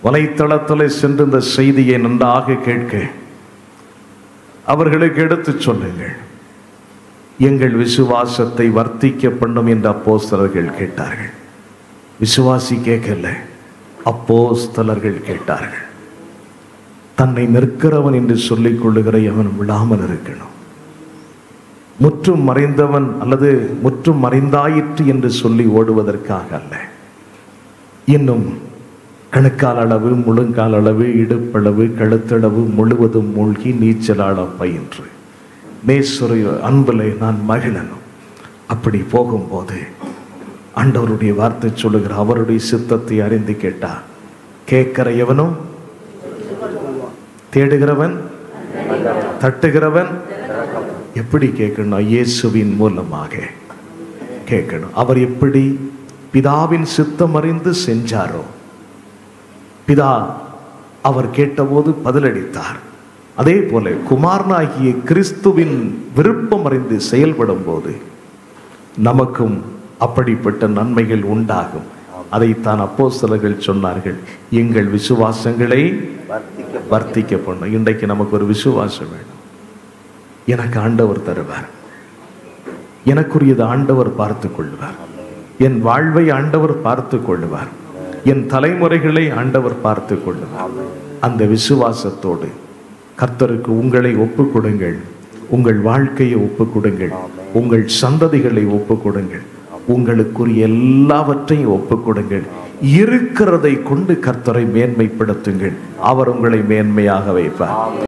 வலைத்தளத்தில் சென்று இந்த செய்தியை நன்றாக கேட்க அவர்களுக்கு எடுத்து சொல்லுங்கள். எங்கள் விசுவாசத்தை வர்த்திக்க பண்ணும் என்று அப்போஸ்தலர்கள் கேட்டார்கள். விசுவாசி கேட்கல, அப்போஸ்தலர்கள் கேட்டார்கள். தன்னை நிற்கிறவன் என்று சொல்லிக் கொள்ளுகிற அவன் விடாமல் இருக்கணும். முற்றும் மறைந்தவன் அல்லது முற்றும் மறைந்தாயிற்று என்று சொல்லி ஓடுவதற்காக அல்ல. இன்னும் கணுக்கால் அளவு, முழுங்கால் அளவு, இடுப்பளவு, கழுத்தளவு முழுவதும் மூழ்கி நீச்சலாட பயின்று நேசுரை அன்பிலே நான் மகிழணும். அப்படி போகும்போது ஆண்டவருடைய வார்த்தை சொல்லுகிற அவருடைய சித்தத்தை அறிந்து கேட்டா கேட்கிற எவனும், தேடுகிறவன், தட்டுகிறவன் எப்படி கேட்கணும்? இயேசுவின் மூலமாக கேட்கணும். அவர் எப்படி பிதாவின் சித்தம் அறிந்து செஞ்சாரோ, பிதா அவர் கேட்டபோது பதிலளித்தார். அதே போல குமாரனாகிய கிறிஸ்துவின் விருப்பம் அறிந்து செயல்படும் போது நமக்கும் அப்படிப்பட்ட நன்மைகள் உண்டாகும். அதைத்தான் அப்போஸ்தலர்கள் சொன்னார்கள், எங்கள் விசுவாசங்களை வர்த்திக்க பண்ணும். இன்றைக்கு நமக்கு ஒரு விசுவாசம் வேணும். எனக்கு ஆண்டவர் தருவார், எனக்குரியது ஆண்டவர் பார்த்து கொள்வார், என் வாழ்வை ஆண்டவர் பார்த்து கொள்வார், என் தலைமுறைகளை ஆண்டவர் பார்த்து கொள்வார். அந்த விசுவாசத்தோடு கர்த்தருக்கு உங்களை ஒப்புக் கொடுங்கள். உங்கள் வாழ்க்கையை ஒப்புக் கொடுங்கள். உங்கள் சந்ததிகளை ஒப்புக் கொடுங்கள். உங்களுக்குரிய எல்லாவற்றையும் ஒப்புக் கொடுங்கள். இருக்கிறதை கொண்டு கர்த்தரை மேன்மைப்படுத்துங்கள். அவர் உங்களை மேன்மையாக வைப்பார்.